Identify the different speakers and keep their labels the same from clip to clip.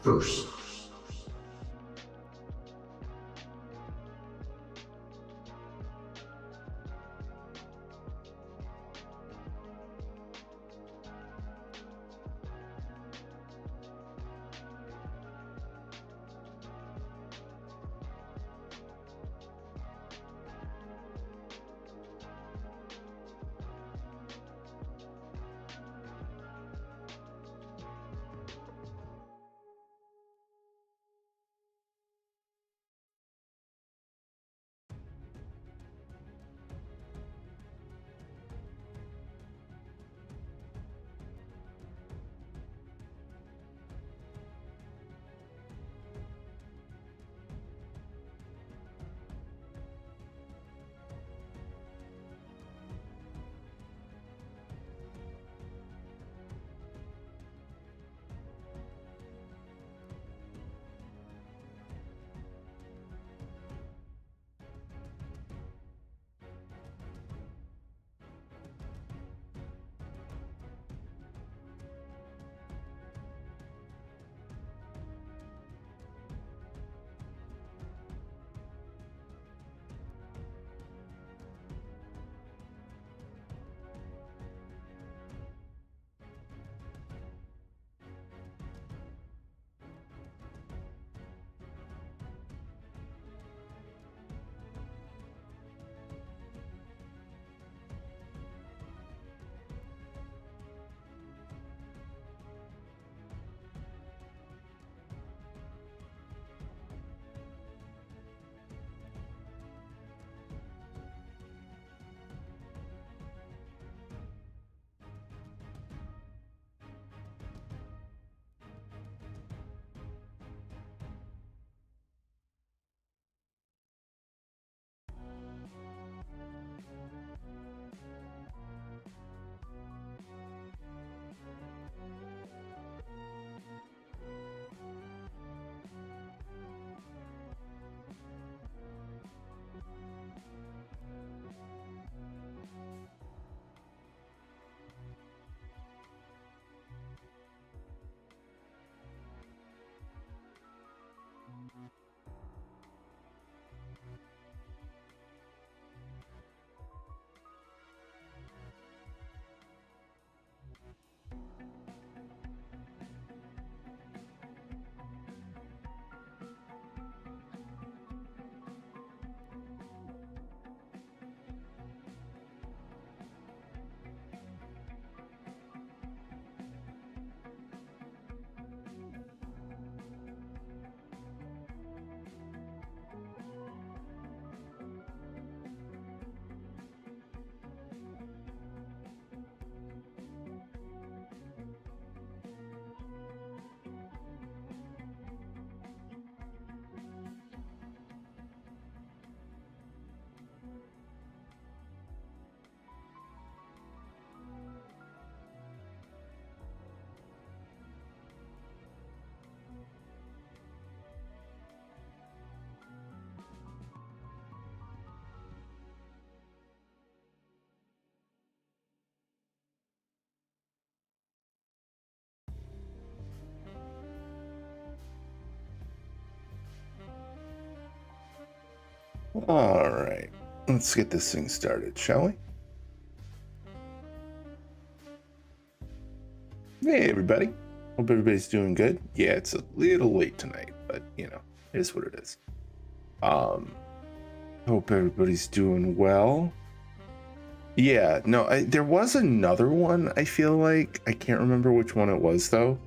Speaker 1: first.
Speaker 2: All right, let's get this thing started, shall we? Hey, everybody. Hope everybody's doing good. Yeah, it's a little late tonight, but you know, it is what it is. Hope everybody's doing well. Yeah, no, there was another one. I feel like I can't remember which one it was though.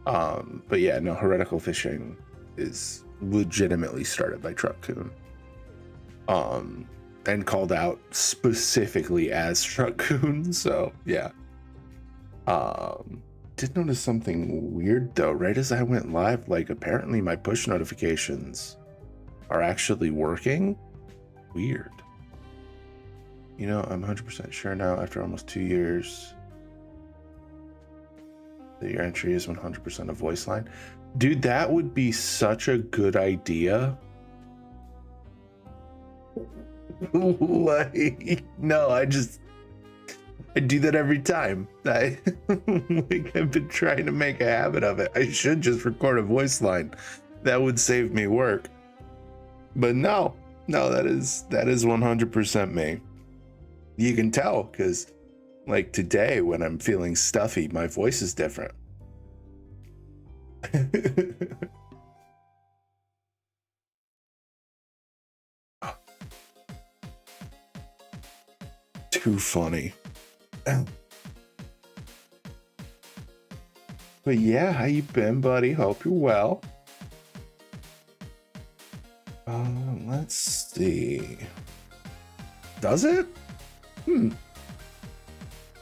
Speaker 2: But yeah, no, heretical fishing is legitimately started by Truck-kun. And called out specifically as Truck-kun. So yeah. Did notice something weird though. Right as I went live, like apparently my push notifications are actually working. Weird. You know, I'm 100% sure now after almost 2 years that your entry is 100% a voice line. Dude, that would be such a good idea. Like, no, I do that every time. Like, I've been trying to make a habit of it. I should just record a voice line. That would save me work. But no, that is 100% me. You can tell because, like, today when I'm feeling stuffy, my voice is different. Too funny. But yeah, how you been, buddy? Hope you're well. Let's see. Does it?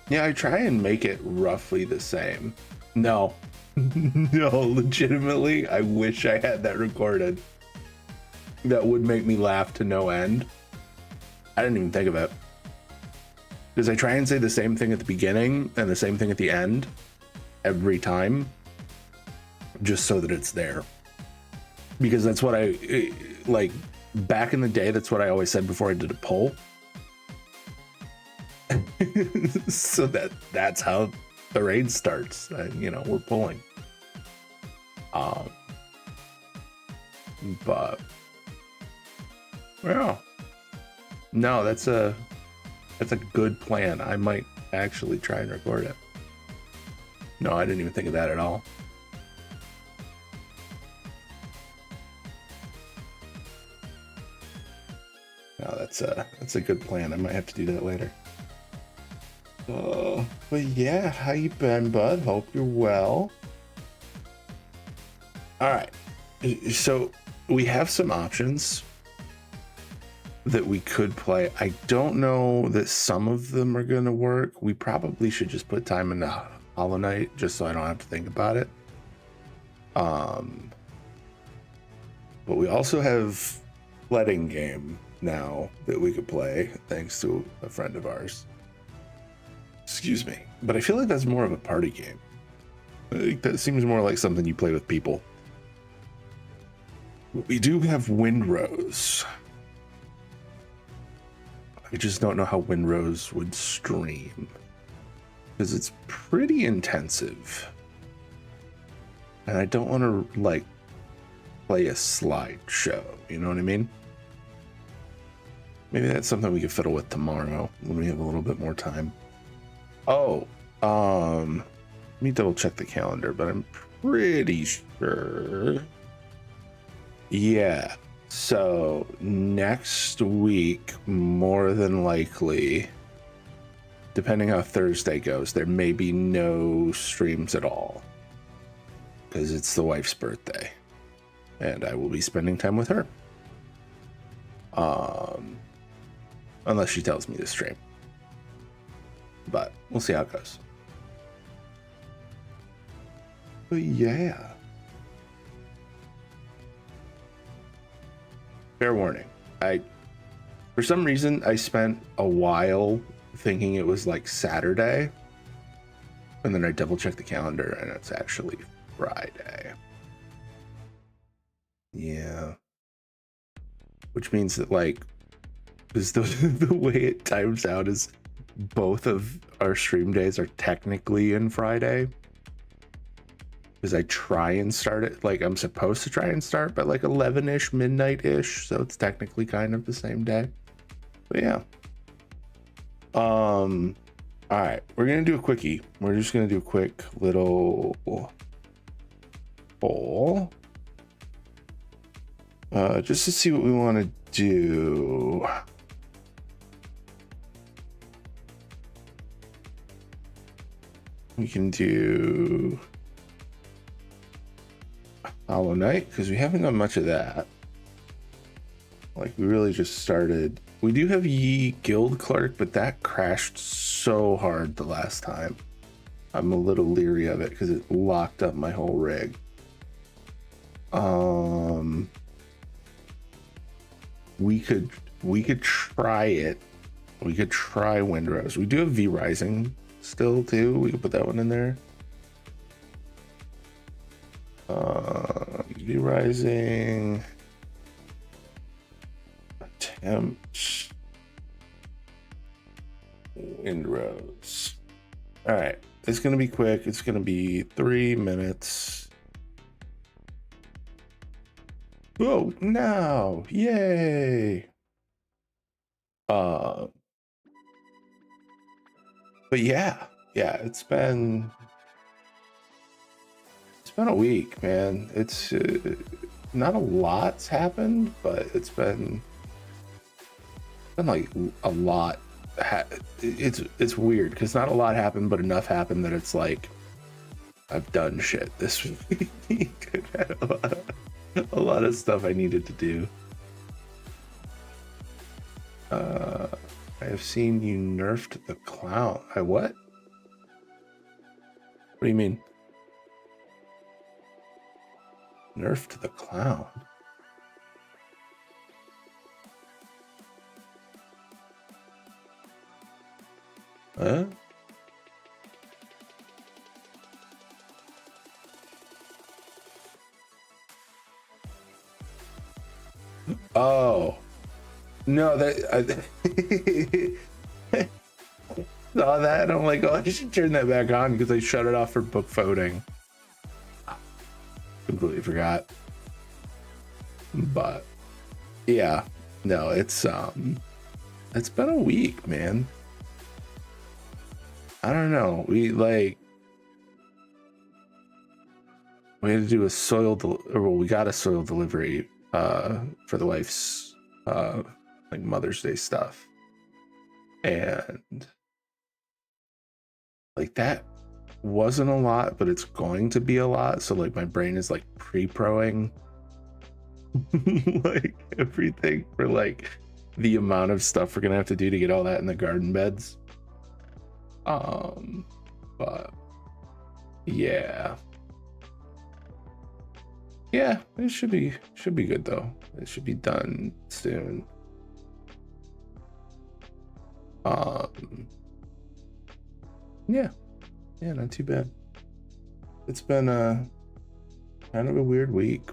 Speaker 2: Yeah, I try and make it roughly the same. No. No, legitimately, I wish I had that recorded. That would make me laugh to no end. I didn't even think of it. Because I try and say the same thing at the beginning and the same thing at the end every time, just so that it's there. Because that's what I, like, back in the day, that's what I always said before I did a poll. So that's how the raid starts. You know, we're pulling. But well, no, that's a good plan. I might actually try and record it. No, I didn't even think of that at all. No, that's a good plan. I might have to do that later. But yeah, how you been, bud? Hope you're well. All right, so we have some options that we could play. I don't know that some of them are gonna work. We probably should just put time into Hollow Knight just so I don't have to think about it. But we also have Sledding Game now that we could play thanks to a friend of ours. Excuse me, but I feel like that's more of a party game. Like, that seems more like something you play with people. But we do have Windrose. I just don't know how Windrose would stream because it's pretty intensive, and I don't want to like play a slideshow. You know what I mean? Maybe that's something we could fiddle with tomorrow when we have a little bit more time. Oh, let me double check the calendar, but I'm pretty sure. Yeah, so next week, more than likely, depending how Thursday goes, there may be no streams at all because it's the wife's birthday and I will be spending time with her. Unless she tells me to stream. But we'll see how it goes. But yeah. Fair warning. For some reason, I spent a while thinking it was like Saturday. And then I double checked the calendar and it's actually Friday. Yeah. Which means that, like, because the way it times out is both of our stream days are technically in Friday. Because I try and start it, like, I'm supposed to try and start by like 11-ish, midnight-ish, so it's technically kind of the same day. But yeah. All right, we're gonna do a quickie. We're just gonna do a quick little poll. Just to see what we want to do. We can do Hollow Knight because we haven't done much of that. Like, we really just started. We do have Yi Guild Clerk, but that crashed so hard the last time. I'm a little leery of it because it locked up my whole rig. We could try it. We could try Windrose. We do have V Rising still too. We could put that one in there. V Rising. Attempt Windrose. All right, it's gonna be quick. It's gonna be 3 minutes. Oh no! Yay! But yeah, it's been a week, man. It's not a lot's happened, but it's been like a lot. It's weird because not a lot happened, but enough happened that it's like I've done shit this week. I've had a lot of stuff I needed to do. I have seen you nerfed the clown. I what? What do you mean? Nerfed the clown? Huh? Oh. No, that I saw that and I'm like, oh, I should turn that back on because I shut it off for book voting. Completely forgot. But yeah, no, it's been a week, man. I don't know. We had to do a we got a soil delivery for the wife's like Mother's Day stuff, and like that wasn't a lot, but it's going to be a lot. So like my brain is like pre-proing like everything for like the amount of stuff we're gonna have to do to get all that in the garden beds. But yeah, it should be good though. It should be done soon. Yeah, not too bad. It's been kind of a weird week.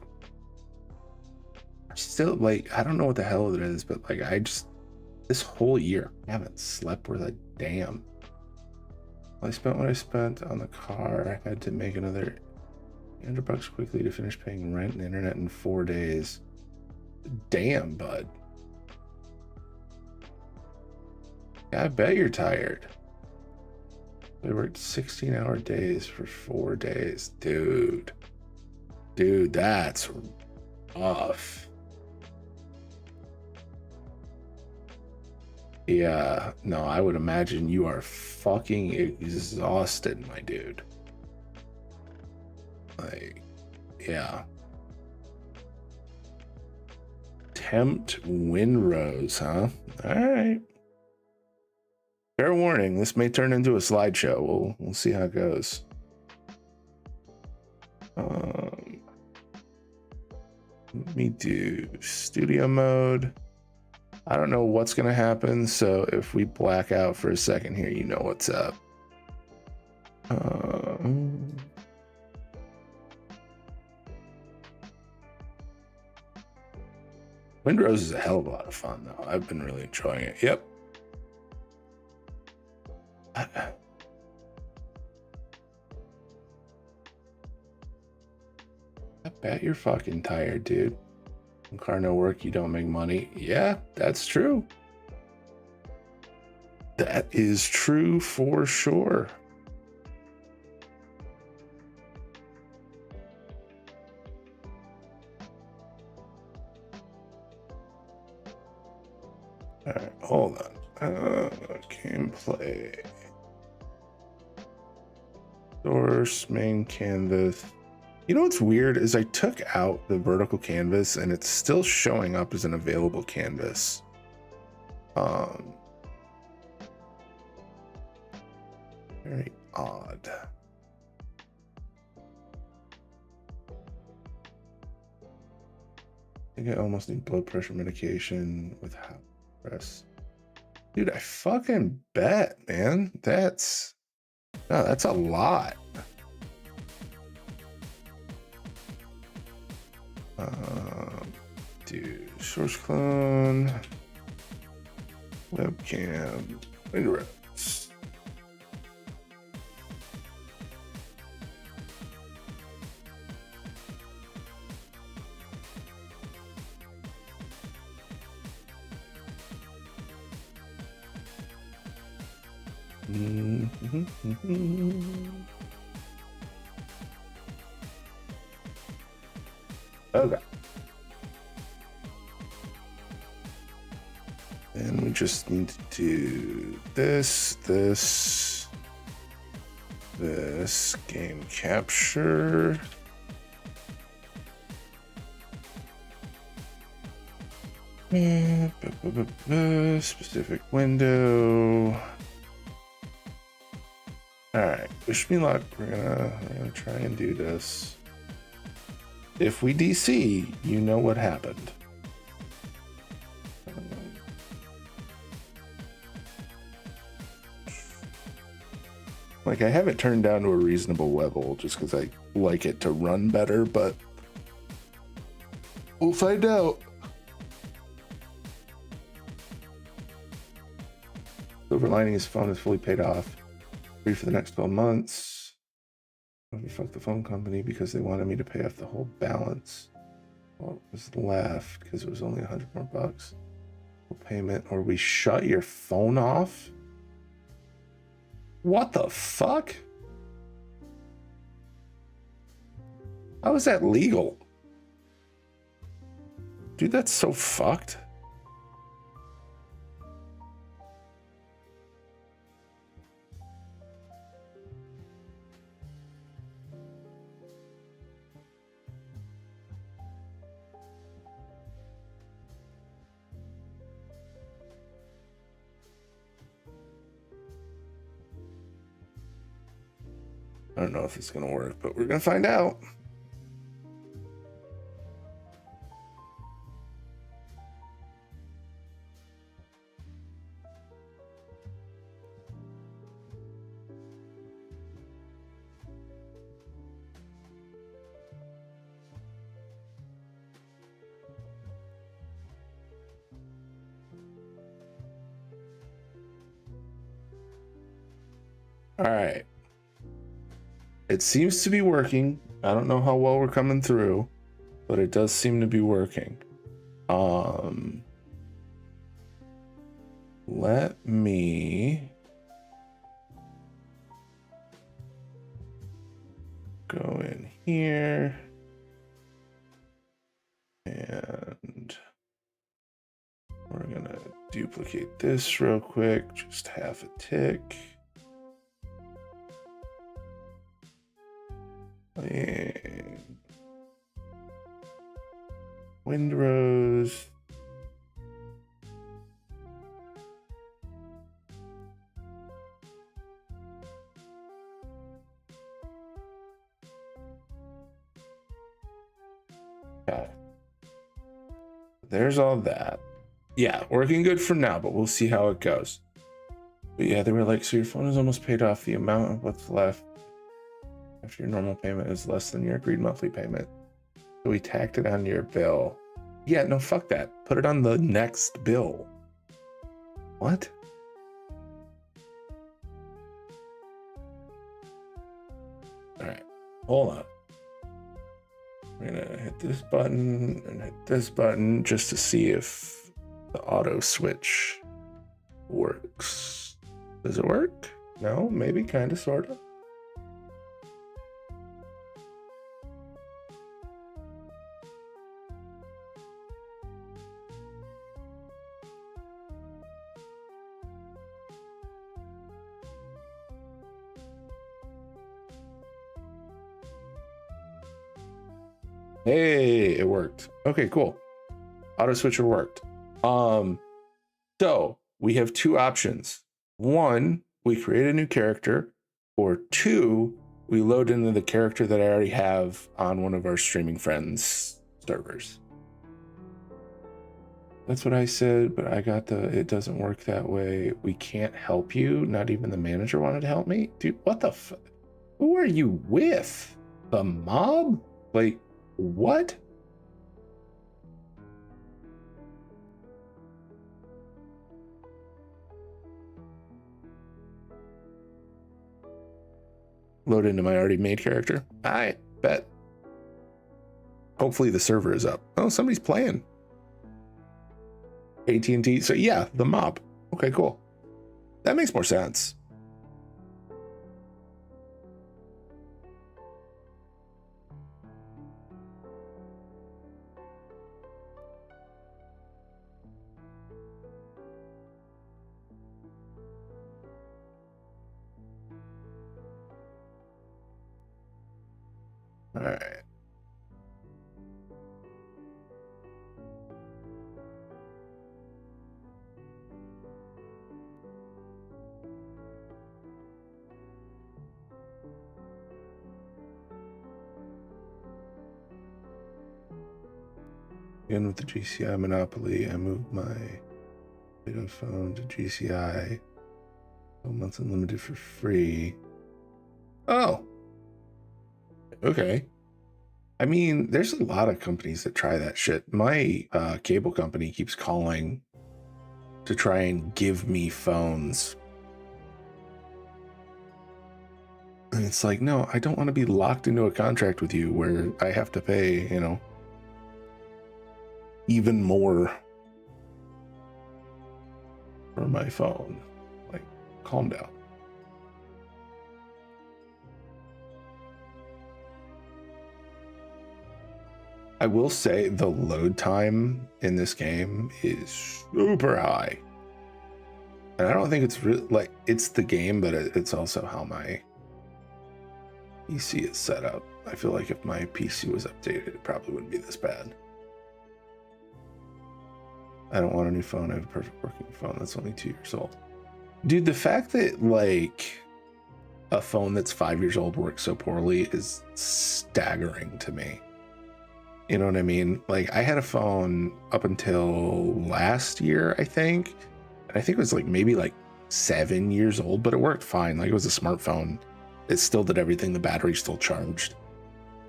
Speaker 2: Still, like, I don't know what the hell it is, but like this whole year I haven't slept worth a damn. I spent what I spent on the car. I had to make another $100 quickly to finish paying rent and internet in 4 days. Damn, bud. I bet you're tired. We worked 16-hour days for 4 days. Dude, that's rough. Yeah, no, I would imagine you are fucking exhausted, my dude. Like, yeah. Tempt Windrose, huh? All right. Fair warning, this may turn into a slideshow. We'll see how it goes. Let me do studio mode. I don't know what's gonna happen, so if we black out for a second here, you know what's up. Windrose is a hell of a lot of fun, though. I've been really enjoying it. Yep. I bet you're fucking tired, dude. When car no work, you don't make money. Yeah, that's true. That is true for sure. All right, hold on. Gameplay. Source, main canvas. You know what's weird is I took out the vertical canvas and it's still showing up as an available canvas. Very odd. I think I almost need blood pressure medication with hot press. Dude, I fucking bet, man. That's a lot. Dude, source clone, webcam, Windrose. Okay. And we just need to do this, game capture. Specific window. All right, wish me luck. We're gonna try and do this. If we DC, you know what happened. Like, I have it turned down to a reasonable level just because I like it to run better, but we'll find out. Silver lining, his phone is fully paid off. Free for the next 12 months. Let me fuck the phone company because they wanted me to pay off the whole balance. What was left? Because it was only $100 more bucks. Full payment, or we shut your phone off? What the fuck? How is that legal? Dude, that's so fucked. I don't know if it's gonna work, but we're gonna find out. All right. It seems to be working. I don't know how well we're coming through, but it does seem to be working. Let me go in here and we're gonna duplicate this real quick, just half a tick. And Windrose. Okay. There's all that. Yeah, working good for now, but we'll see how it goes. But yeah, they were like, so your phone is almost paid off. The amount of what's left after your normal payment is less than your agreed monthly payment. So we tacked it on your bill. Yeah, no, fuck that. Put it on the next bill. What? All right, hold on. We're gonna hit this button and hit this button just to see if the auto switch works. Does it work? No, maybe, kind of, sort of. Hey, it worked. Okay, cool. Auto switcher worked. So we have two options. One, we create a new character, or two, we load into the character that I already have on one of our streaming friends' servers. That's what I said, but I got it doesn't work that way. We can't help you. Not even the manager wanted to help me. Dude, what the fuck? Who are you with? The mob? Like, what? Load into my already made character. I bet. Hopefully the server is up. Oh, somebody's playing. AT&T. So yeah, the mob. Okay, cool. That makes more sense. All right. Again with the GCI monopoly, I moved my data phone to GCI. 12 months unlimited for free. Oh. Okay. I mean, there's a lot of companies that try that shit. My cable company keeps calling to try and give me phones. And it's like, no, I don't want to be locked into a contract with you where I have to pay, you know, even more for my phone. Like, calm down. I will say the load time in this game is super high. And I don't think it's really like it's the game, but it's also how my PC is set up. I feel like if my PC was updated, it probably wouldn't be this bad. I don't want a new phone. I have a perfect working phone that's only 2 years old. Dude, the fact that like a phone that's 5 years old works so poorly is staggering to me. You know what I mean? Like I had a phone up until last year, I think. And I think it was like maybe like 7 years old, but it worked fine. Like it was a smartphone. It still did everything. The battery still charged.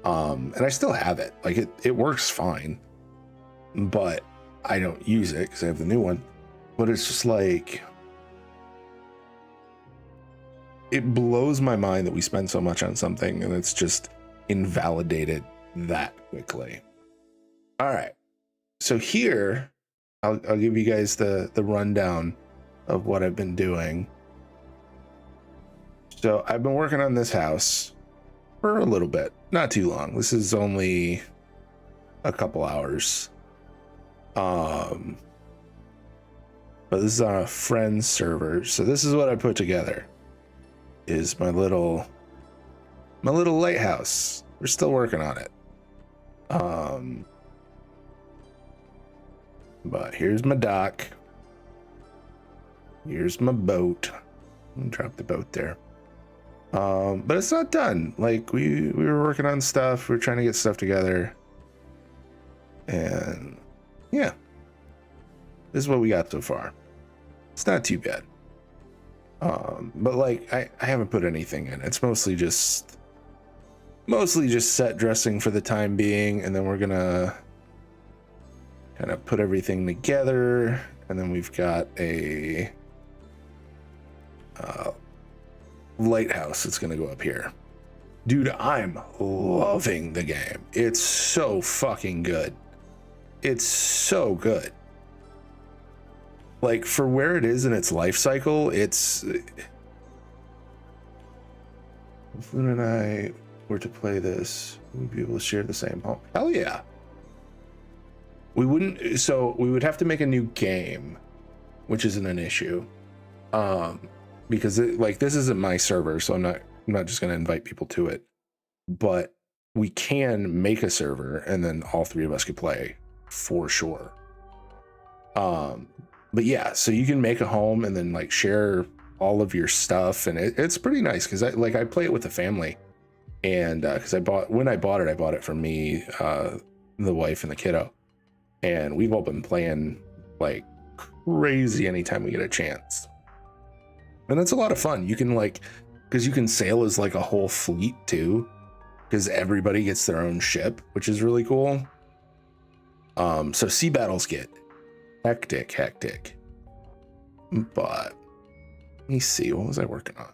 Speaker 2: And I still have it. Like it works fine. But I don't use it because I have the new one. But it's just like it blows my mind that we spend so much on something and it's just invalidated that quickly. All right. So here, I'll give you guys the rundown of what I've been doing. So I've been working on this house for a little bit, not too long. This is only a couple hours. But this is on a friend's server. So this is what I put together. Is my little lighthouse. We're still working on it. But here's my dock. Here's my boat. I'm gonna drop the boat there. But it's not done. Like we were working on stuff. We were trying to get stuff together. And yeah, this is what we got so far. It's not too bad. But like I haven't put anything in. It's mostly just set dressing for the time being, and then we're gonna kind of put everything together, and then we've got a lighthouse that's gonna go up here. Dude, I'm loving the game. It's so fucking good. It's so good. Like for where it is in its life cycle, it's if Luna and I were to play this, we'd be able to share the same home. Hell yeah. We wouldn't, so we would have to make a new game, which isn't an issue. Because like this isn't my server, so I'm not just gonna invite people to it. But we can make a server and then all three of us could play for sure. But yeah, so you can make a home and then like share all of your stuff, and it's pretty nice because I play it with the family, and because when I bought it for me, the wife and the kiddo, and we've all been playing like crazy anytime we get a chance, and it's a lot of fun. You can because you can sail as like a whole fleet too, because everybody gets their own ship, which is really cool. So sea battles get hectic, but let me see, what was I working on?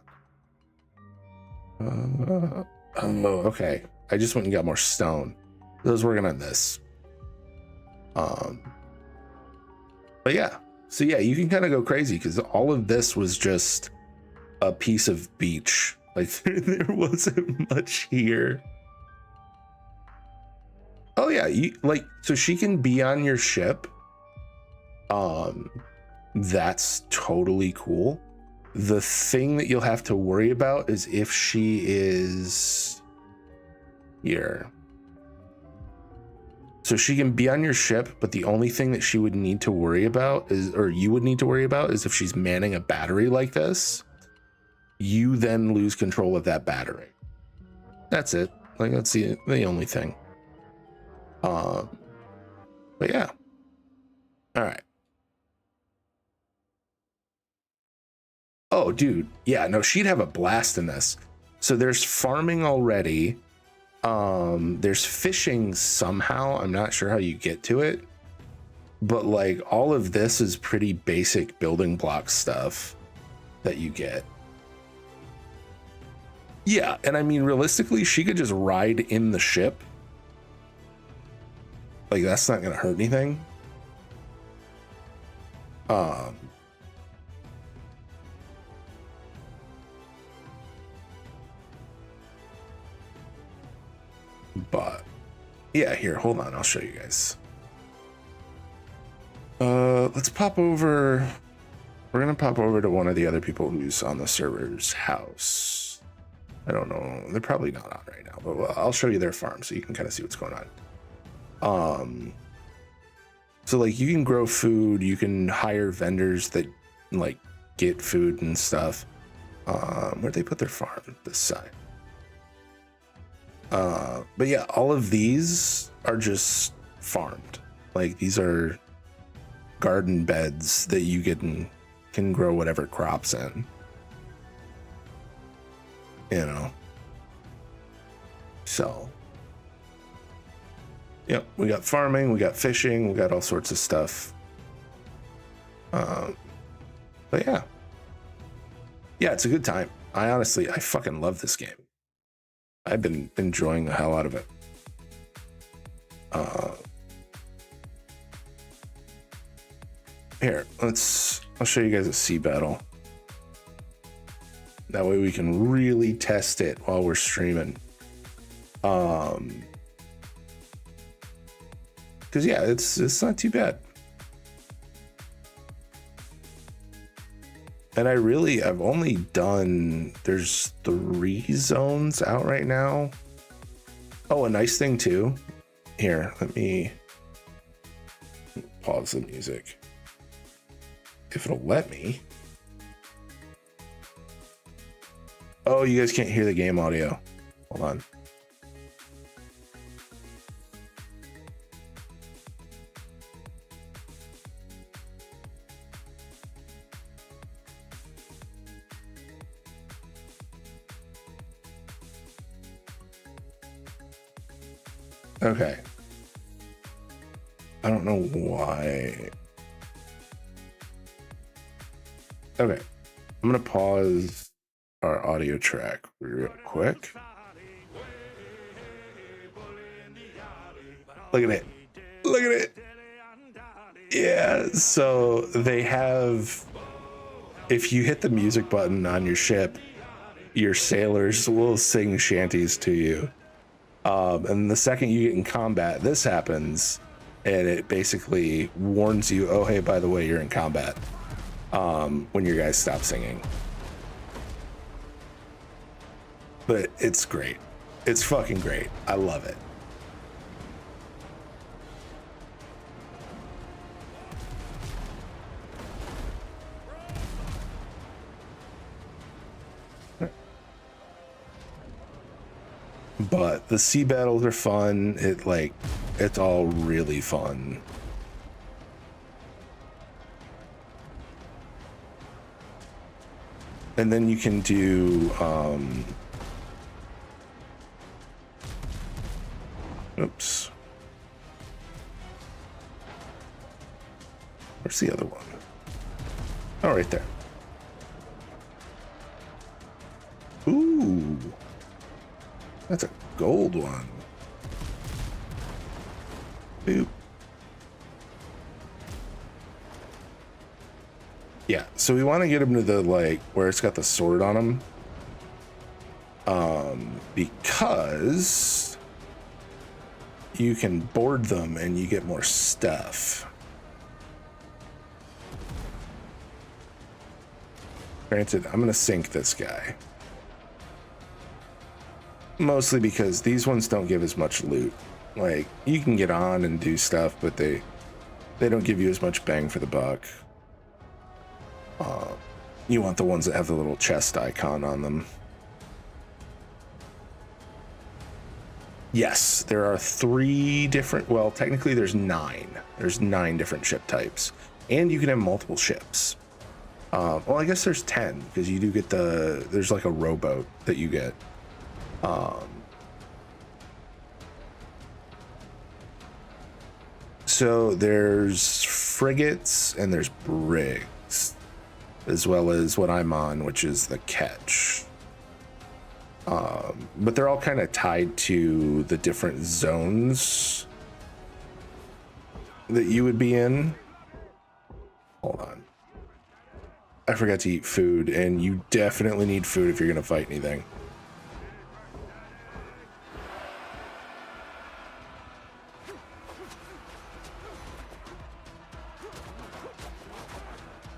Speaker 2: Oh, okay, I just went and got more stone. I was working on this. But yeah, so yeah, you can kind of go crazy because all of this was just a piece of beach. Like there wasn't much here. Oh yeah, so she can be on your ship. That's totally cool. The thing that you'll have to worry about is if she is, here. So she can be on your ship, but the only thing that she would need to worry about is, or you would need to worry about, is if she's manning a battery like this, you then lose control of that battery. That's it. Like, that's the only thing. But yeah. All right. Oh, dude. Yeah, no, she'd have a blast in this. So there's farming already. There's fishing somehow. I'm not sure how you get to it, but like all of this is pretty basic building block stuff that you get. Yeah, and I mean, realistically, she could just ride in the ship. Like, that's not gonna hurt anything. But yeah, here, hold on, I'll show you guys. Let's pop over. We're gonna pop over to one of the other people who's on the server's house. I don't know, they're probably not on right now, but I'll show you their farm so you can kind of see what's going on. So like you can grow food, you can hire vendors that like get food and stuff. Where'd they put their farm? This side. But yeah, all of these are just farmed. Like these are garden beds that you can grow whatever crops in. You know. So yep, we got farming, we got fishing, we got all sorts of stuff. But yeah. Yeah, it's a good time. I fucking love this game. I've been enjoying the hell out of it. Here, I'll show you guys a sea battle. That way we can really test it while we're streaming. Because yeah, it's not too bad. And I've only done, there's 3 zones out right now. Oh, a nice thing too. Here, let me pause the music. If it'll let me. Oh, you guys can't hear the game audio. Hold on. Okay. I don't know why. Okay. I'm going to pause our audio track real quick. Look at it. Look at it. Yeah. So they have, if you hit the music button on your ship, your sailors will sing shanties to you. And the second you get in combat, this happens, and it basically warns you, oh, hey, by the way, you're in combat, when your guys stop singing. But it's great. It's fucking great. I love it. But the sea battles are fun. It's all really fun. And then you can do oops. Where's the other one? Oh, right there. Ooh. That's a gold one. Boop. Yeah, so we want to get him to the, like, where it's got the sword on him. Because you can board them and you get more stuff. Granted, I'm going to sink this guy. Mostly because these ones don't give as much loot. Like, you can get on and do stuff, but they don't give you as much bang for the buck. You want the ones that have the little chest icon on them. Yes, there are 3 different, well, technically there's 9. There's 9 different ship types. And you can have multiple ships. Well, I guess there's 10, because you do get there's like a rowboat that you get. So there's frigates and there's brigs, as well as what I'm on, which is the Ketch. But they're all kind of tied to the different zones that you would be in. Hold on. I forgot to eat food, and you definitely need food if you're going to fight anything.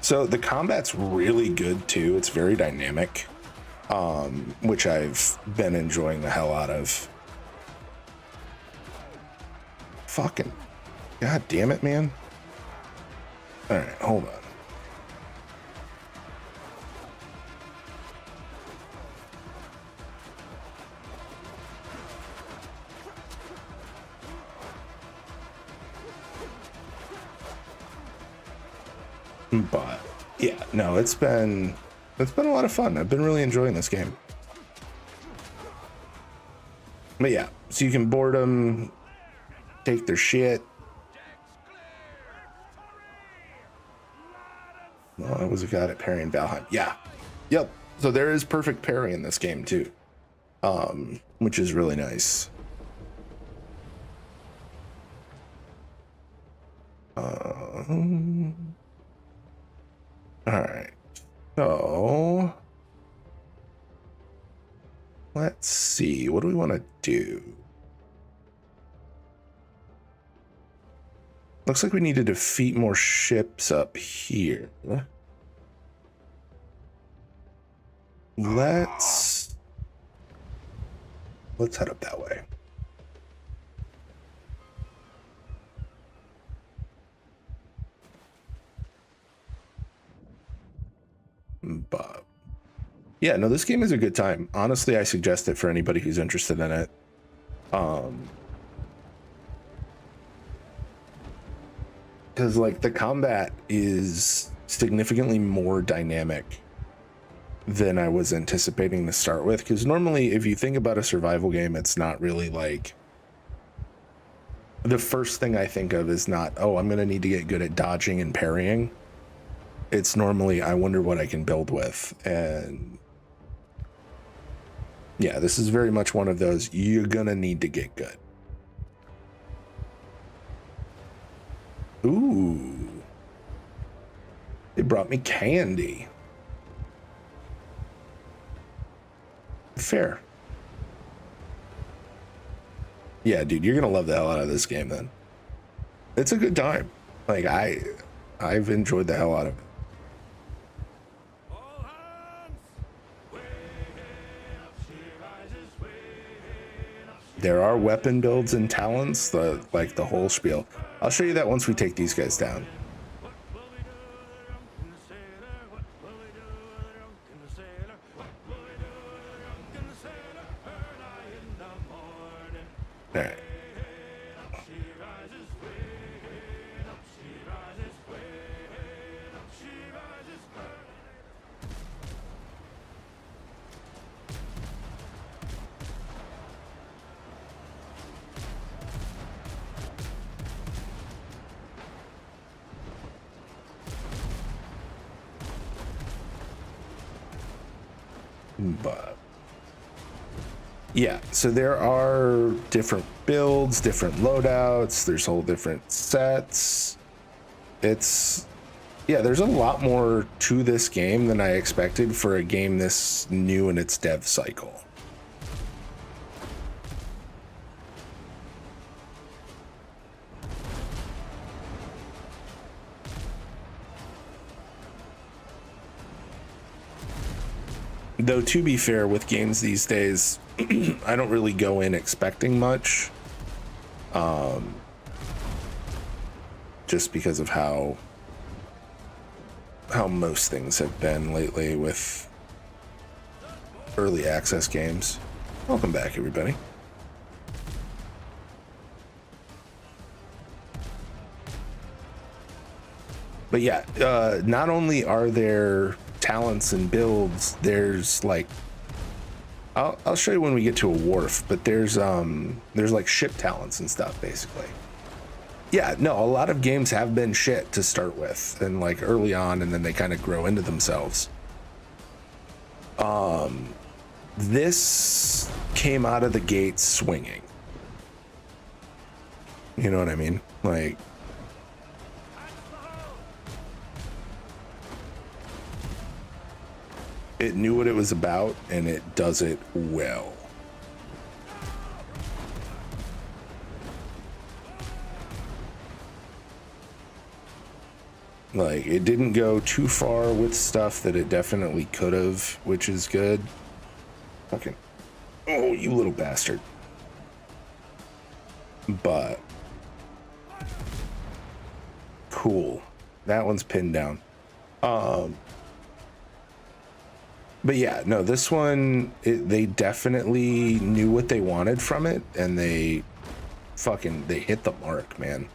Speaker 2: So the combat's really good too. It's very dynamic, which I've been enjoying the hell out of. Fucking god damn it, man. All right, hold on. But yeah, no, it's been a lot of fun. I've been really enjoying this game. But yeah, so you can board them, take their shit. Well, I was a god at parrying Valheim. Yeah, yep. So there is perfect parry in this game too, which is really nice. All right, so let's see, what do we want to do? Looks like we need to defeat more ships up here. Let's head up that way. But yeah, no, this game is a good time. Honestly, I suggest it for anybody who's interested in it. Because like the combat is significantly more dynamic than I was anticipating to start with. Because normally, if you think about a survival game, it's not really like, the first thing I think of is not, oh, I'm gonna need to get good at dodging and parrying. It's normally, I wonder what I can build with. And yeah, this is very much one of those, you're gonna need to get good. Ooh. They brought me candy. Fair. Yeah, dude, you're gonna love the hell out of this game then. It's a good time. Like, I've enjoyed the hell out of it. There are weapon builds and talents, like the whole spiel. I'll show you that once we take these guys down. All right. But yeah, so there are different builds, different loadouts, there's whole different sets. Yeah, there's a lot more to this game than I expected for a game this new in its dev cycle. Though to be fair, with games these days, I don't really go in expecting much. Just because of how most things have been lately with early access games. Welcome back, everybody. But yeah, not only are there talents and builds, there's like, I'll show you when we get to a wharf, but there's like ship talents and stuff, basically. Yeah, no, a lot of games have been shit to start with and like early on, and then they kind of grow into themselves. This came out of the gate swinging. You know what I mean? Like, it knew what it was about and it does it well. Like, it didn't go too far with stuff that it definitely could have, which is good. Okay. Oh, you little bastard. But cool. That one's pinned down. But yeah, no, this one, they definitely knew what they wanted from it, and they hit the mark, man.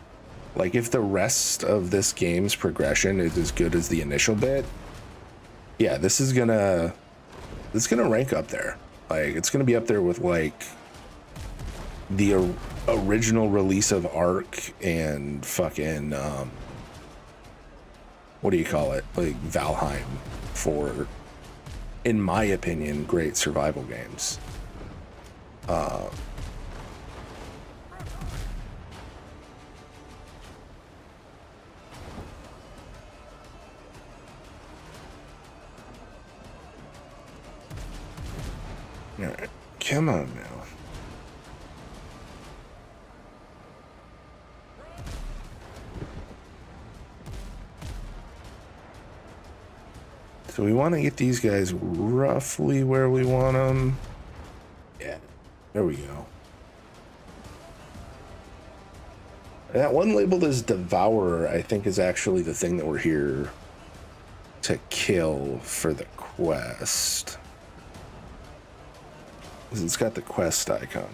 Speaker 2: Like, if the rest of this game's progression is as good as the initial bit, yeah, this is gonna rank up there. Like, it's gonna be up there with like the original release of Ark and fucking what do you call it, like Valheim, for, in my opinion, great survival games. All right, come on now. So we want to get these guys roughly where we want them. Yeah, there we go. That one labeled as Devourer, I think, is actually the thing that we're here to kill for the quest. It's got the quest icon.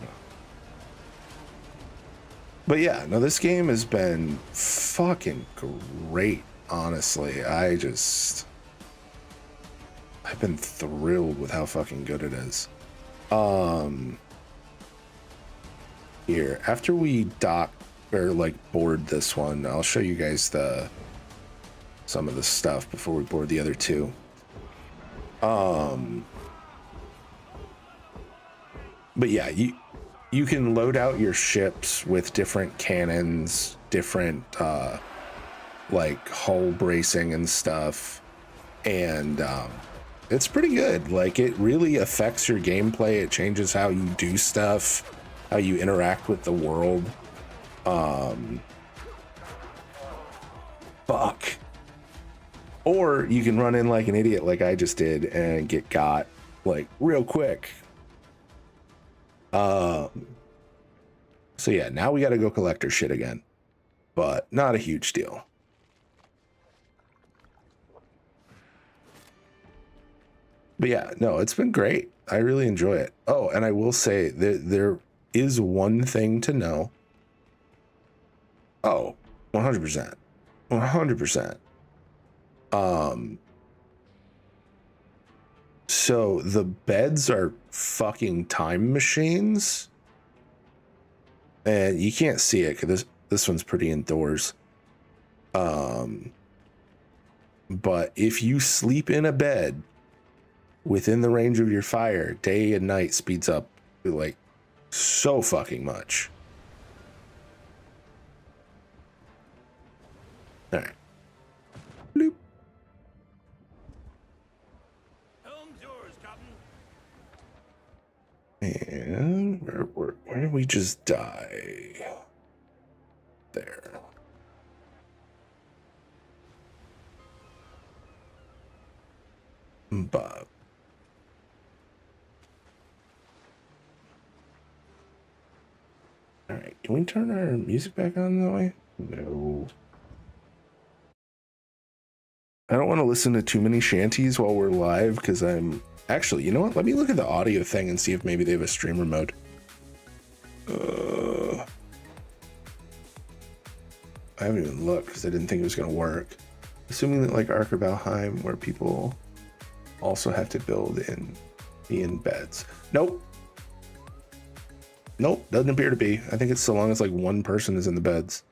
Speaker 2: But yeah, no, this game has been fucking great, honestly. I've been thrilled with how fucking good it is. Here, after we dock or like board this one, I'll show you guys some of the stuff before we board the other two. But yeah, you can load out your ships with different cannons, different like hull bracing and stuff, and it's pretty good. Like, it really affects your gameplay. It changes how you do stuff, how you interact with the world. Fuck. Or you can run in like an idiot like I just did and get got like real quick. So yeah, now we got to go collect our shit again, but not a huge deal. But yeah, no, it's been great. I really enjoy it. Oh, and I will say that there is one thing to know. Oh, 100%. 100%. So the beds are fucking time machines. And you can't see it because this one's pretty indoors. But if you sleep in a bed within the range of your fire, day and night speeds up like so fucking much. All right. Bloop. And where did we just die? There. But Can we turn our music back on that way? No. I don't want to listen to too many shanties while we're live because I'm actually, you know what? Let me look at the audio thing and see if maybe they have a streamer mode. I haven't even looked because I didn't think it was going to work. Assuming that like Ark or Valheim, where people also have to be in beds. Nope. Nope, doesn't appear to be. I think it's so long as like one person is in the beds.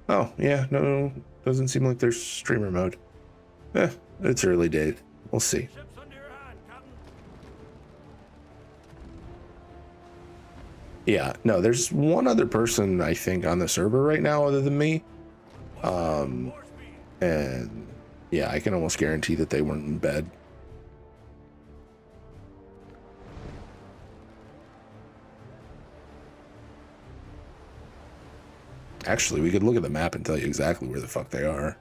Speaker 2: Oh, yeah, no, doesn't seem like there's streamer mode. It's early days. We'll see. Yeah, no, there's one other person, I think, on the server right now other than me. And yeah, I can almost guarantee that they weren't in bed. Actually, we could look at the map and tell you exactly where the fuck they are.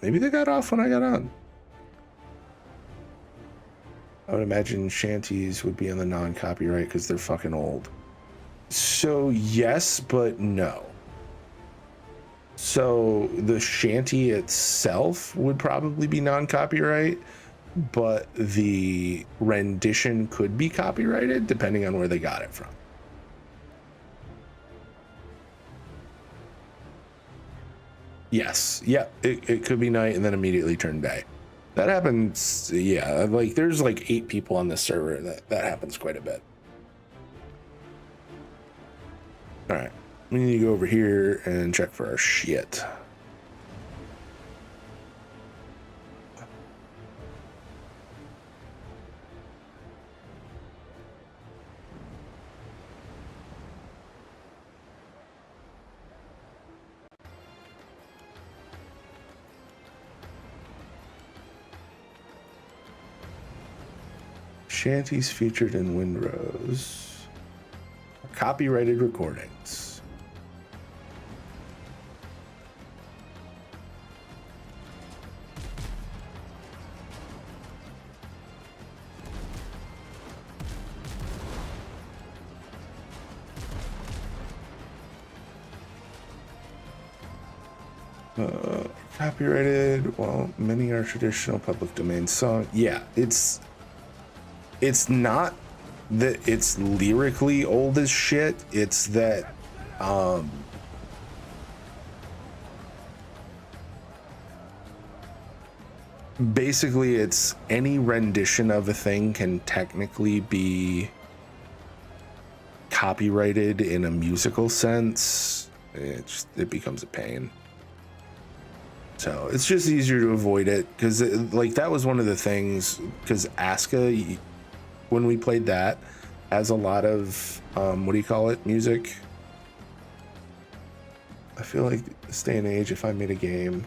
Speaker 2: Maybe they got off when I got on. I would imagine shanties would be on the non-copyright because they're fucking old. So yes, but no. So the shanty itself would probably be non-copyright, but the rendition could be copyrighted depending on where they got it from. Yes, yeah, it could be night and then immediately turn day. That happens, yeah, like there's like 8 people on this server, that happens quite a bit. All right, we need to go over here and check for our shit. Shanties featured in Windrose. Copyrighted recordings. Copyrighted, well, many are traditional public domain song. Yeah, it's not that it's lyrically old as shit, it's that basically it's any rendition of a thing can technically be copyrighted in a musical sense. It becomes a pain. So it's just easier to avoid it because like that was one of the things, because Aska, when we played that, has a lot of what do you call it, music. I feel like this day and age, if I made a game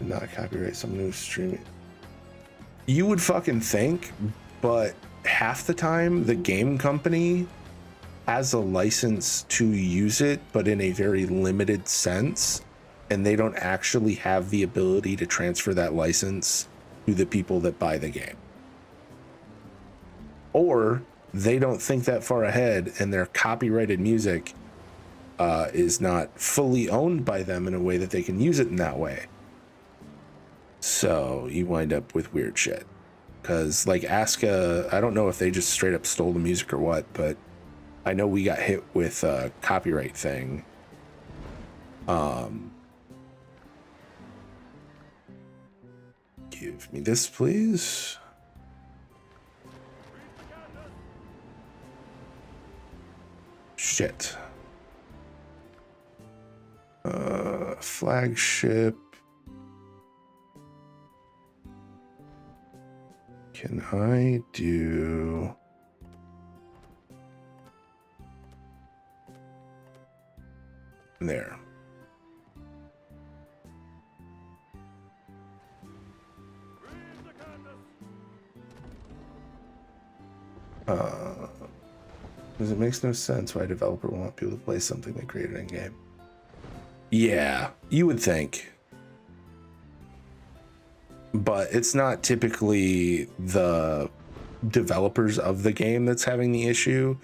Speaker 2: and not copyright someone who's streaming, you would fucking think, but half the time the game company has a license to use it, but in a very limited sense, and they don't actually have the ability to transfer that license to the people that buy the game. Or they don't think that far ahead, and their copyrighted music is not fully owned by them in a way that they can use it in that way. So you wind up with weird shit. Because like Aska, I don't know if they just straight up stole the music or what, but I know we got hit with a copyright thing. Give me this, please. Shit. Flagship. Can I do... There. Because it makes no sense why a developer will want people to play something they created in game. Yeah, you would think. But it's not typically the developers of the game that's having the issue.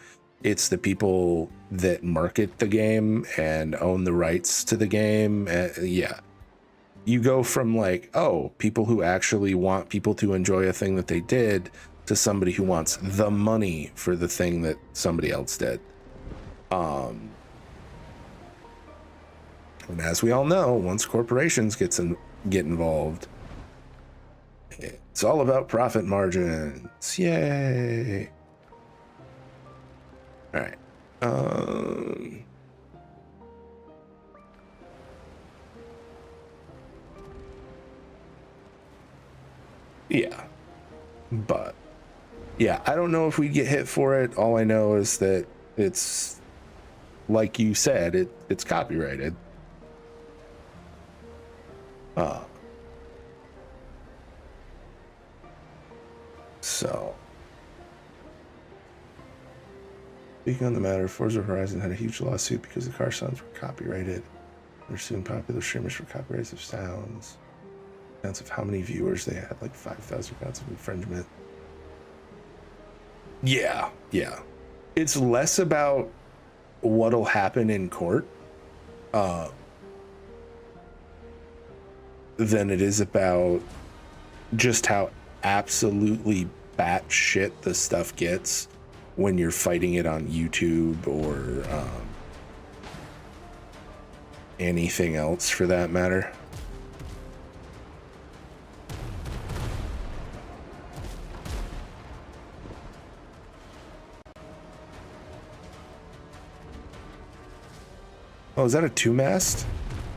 Speaker 2: It's the people that market the game and own the rights to the game. Yeah. You go from like, oh, people who actually want people to enjoy a thing that they did to somebody who wants the money for the thing that somebody else did. And as we all know, once corporations get involved, it's all about profit margins. Yay. All right. Yeah. But yeah, I don't know if we get hit for it. All I know is that it's, like you said, it's copyrighted. So, speaking on the matter, Forza Horizon had a huge lawsuit because the car sounds were copyrighted. They're suing popular streamers for copyrights of sounds. Counts of how many viewers they had, like 5,000 counts of infringement. Yeah. It's less about what'll happen in court than it is about just how absolutely batshit the stuff gets when you're fighting it on YouTube or anything else for that matter. Oh, is that a 2-mast?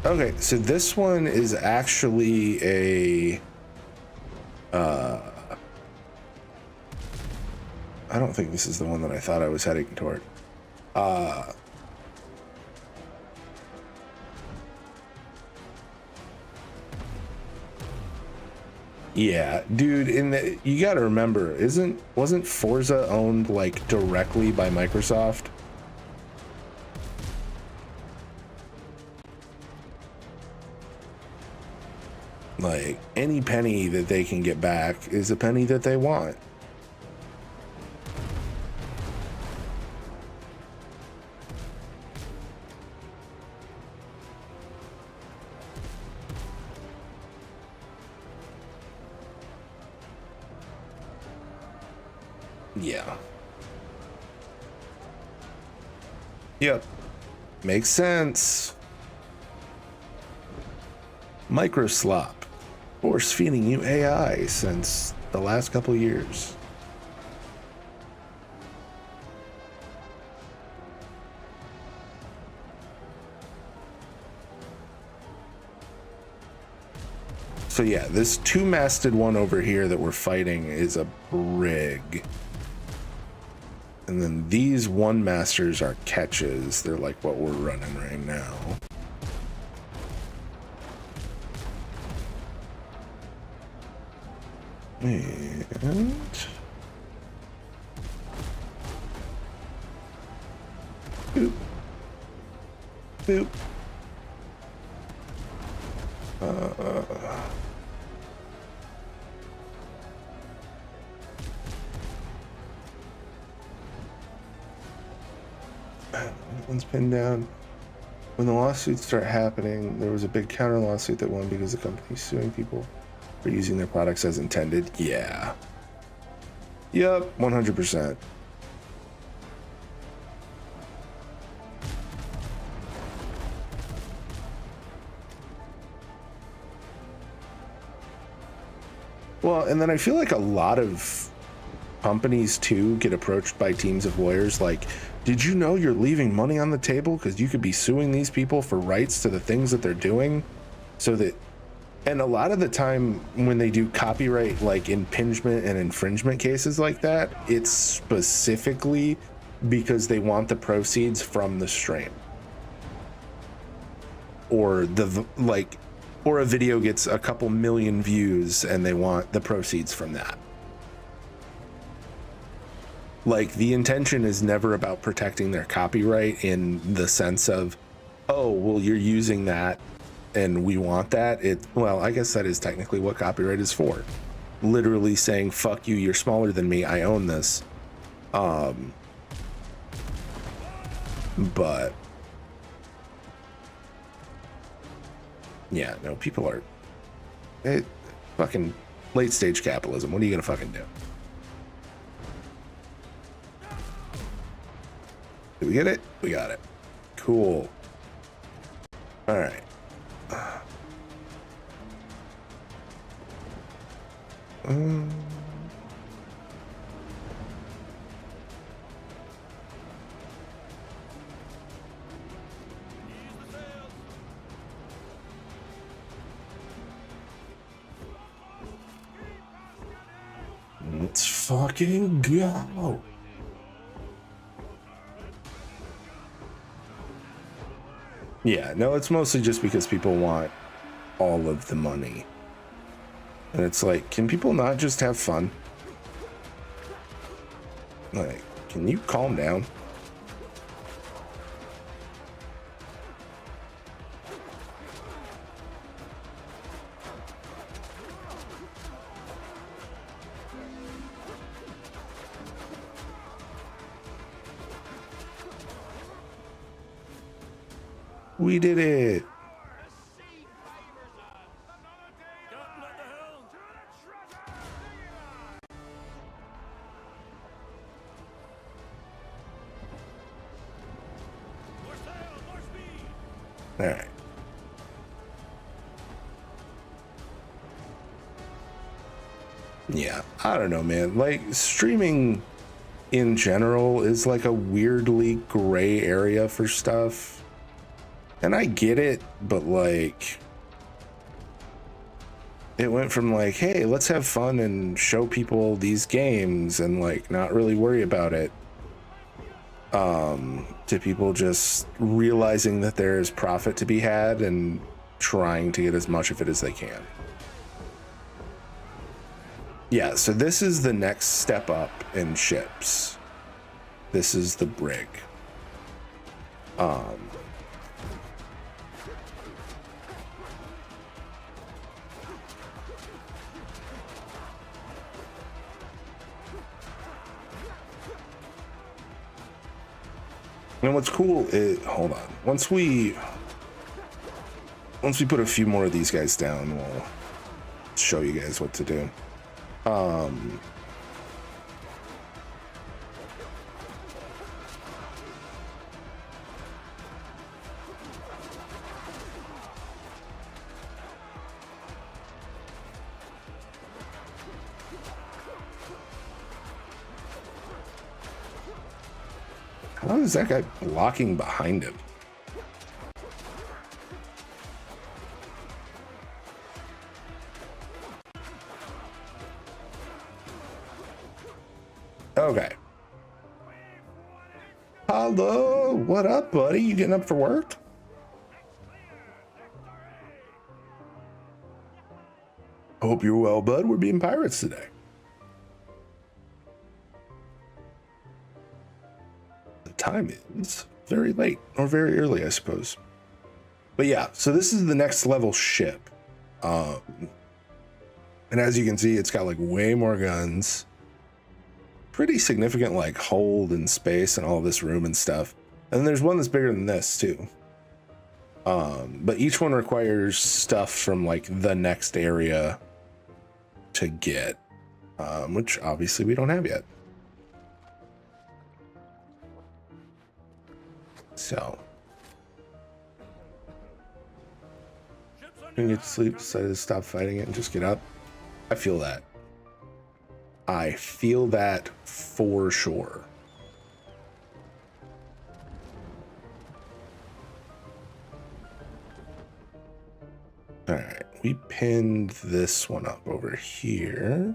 Speaker 2: Okay, so this one is actually a I don't think this is the one that I thought I was heading toward. Yeah, dude, you got to remember, wasn't Forza owned like directly by Microsoft? Like, any penny that they can get back is a penny that they want. Yeah. Yep. Makes sense. Microslop. Force feeding you AI since the last couple of years. So yeah, this 2-masted one over here that we're fighting is a brig. And then these 1-masters are catches. They're like what we're running right now. And boop. Boop. One's pinned down. When the lawsuits start happening, there was a big counter lawsuit that won because the company's suing people for using their products as intended. Yeah. Yep, 100%. Well, and then I feel like a lot of companies too get approached by teams of lawyers like, did you know you're leaving money on the table because you could be suing these people for rights to the things that they're doing? So that, and a lot of the time when they do copyright like impingement and infringement cases like that, it's specifically because they want the proceeds from the stream, or the like, or a video gets a couple million views and they want the proceeds from that. Like, the intention is never about protecting their copyright in the sense of, oh, well, you're using that and we want that. Well, I guess that is technically what copyright is for. literally saying, fuck you, you're smaller than me, I own this. But yeah, no, people are fucking late stage capitalism. What are you gonna fucking do? Did we get it? We got it. Cool. All right. Let's fucking go. Yeah, no, it's mostly just because people want all of the money. And it's like, can people not just have fun? Like, can you calm down? We did it. All right. Yeah, I don't know, man. Like, streaming in general is like a weirdly gray area for stuff. And I get it, but like, it went from like, hey, let's have fun and show people these games and like not really worry about it, to people just realizing that there is profit to be had and trying to get as much of it as they can. Yeah, so this is the next step up in ships. This is the brig. And what's cool is, hold on, once we put a few more of these guys down, we'll show you guys what to do. How is that guy blocking behind him? Okay. Hello, what up, buddy? You getting up for work? Hope you're well, bud. We're being pirates today. The time is very late, or very early, I suppose. But yeah, so this is the next level ship. And as you can see, it's got like way more guns. Pretty significant like hold and space and all this room and stuff. And there's one that's bigger than this too. But each one requires stuff from like the next area to get, which obviously we don't have yet. So when you get to sleep, decided to stop fighting it and just get up. I feel that. I feel that for sure. All right, we pinned this one up over here.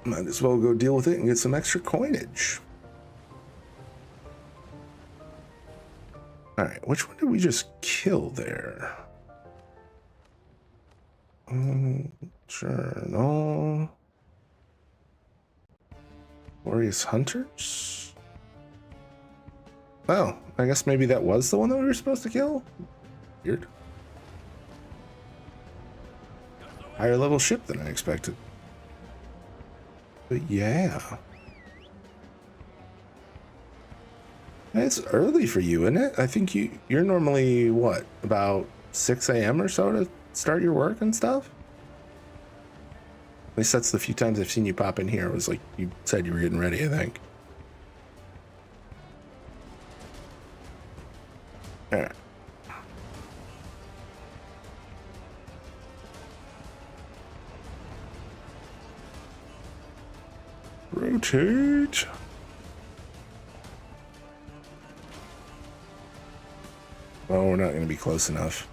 Speaker 2: Might as well go deal with it and get some extra coinage. All right, which one did we just kill there? Journal. Glorious Hunters? Oh, I guess maybe that was the one that we were supposed to kill? Weird. higher level ship than I expected. But yeah. It's early for you, isn't it? I think you're normally, what, about 6 a.m. or so to start your work and stuff? At least that's the few times I've seen you pop in here. It was like you said you were getting ready, I think. All right. Rotate. Well, we're not going to be close enough.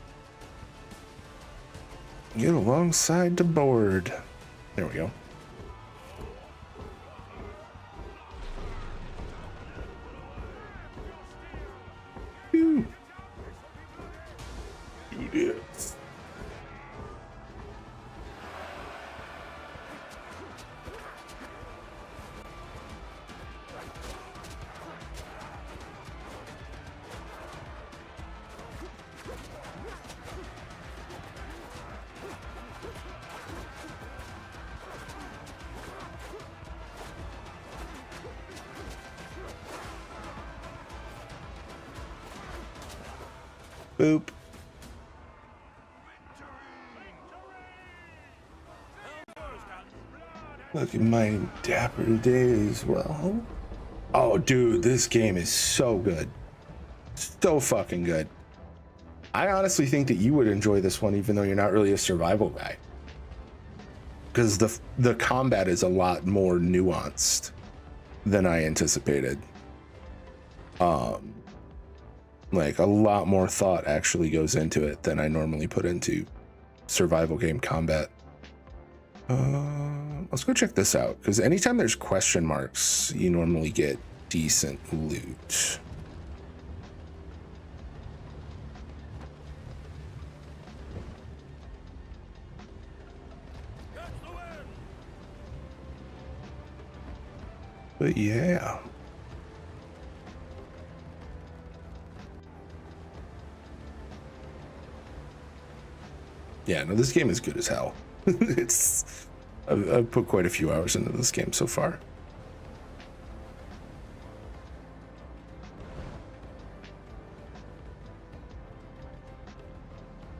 Speaker 2: Get alongside the board. There we go. Whew. Do this. Boop. Look at my dapper today as well. Oh, dude, this game is so good. So fucking good. I honestly think that you would enjoy this one, even though you're not really a survival guy. Because the combat is a lot more nuanced than I anticipated. Like a lot more thought actually goes into it than I normally put into survival game combat. Let's go check this out, because anytime there's question marks, you normally get decent loot. But yeah. Yeah, no, this game is good as hell. I've put quite a few hours into this game so far.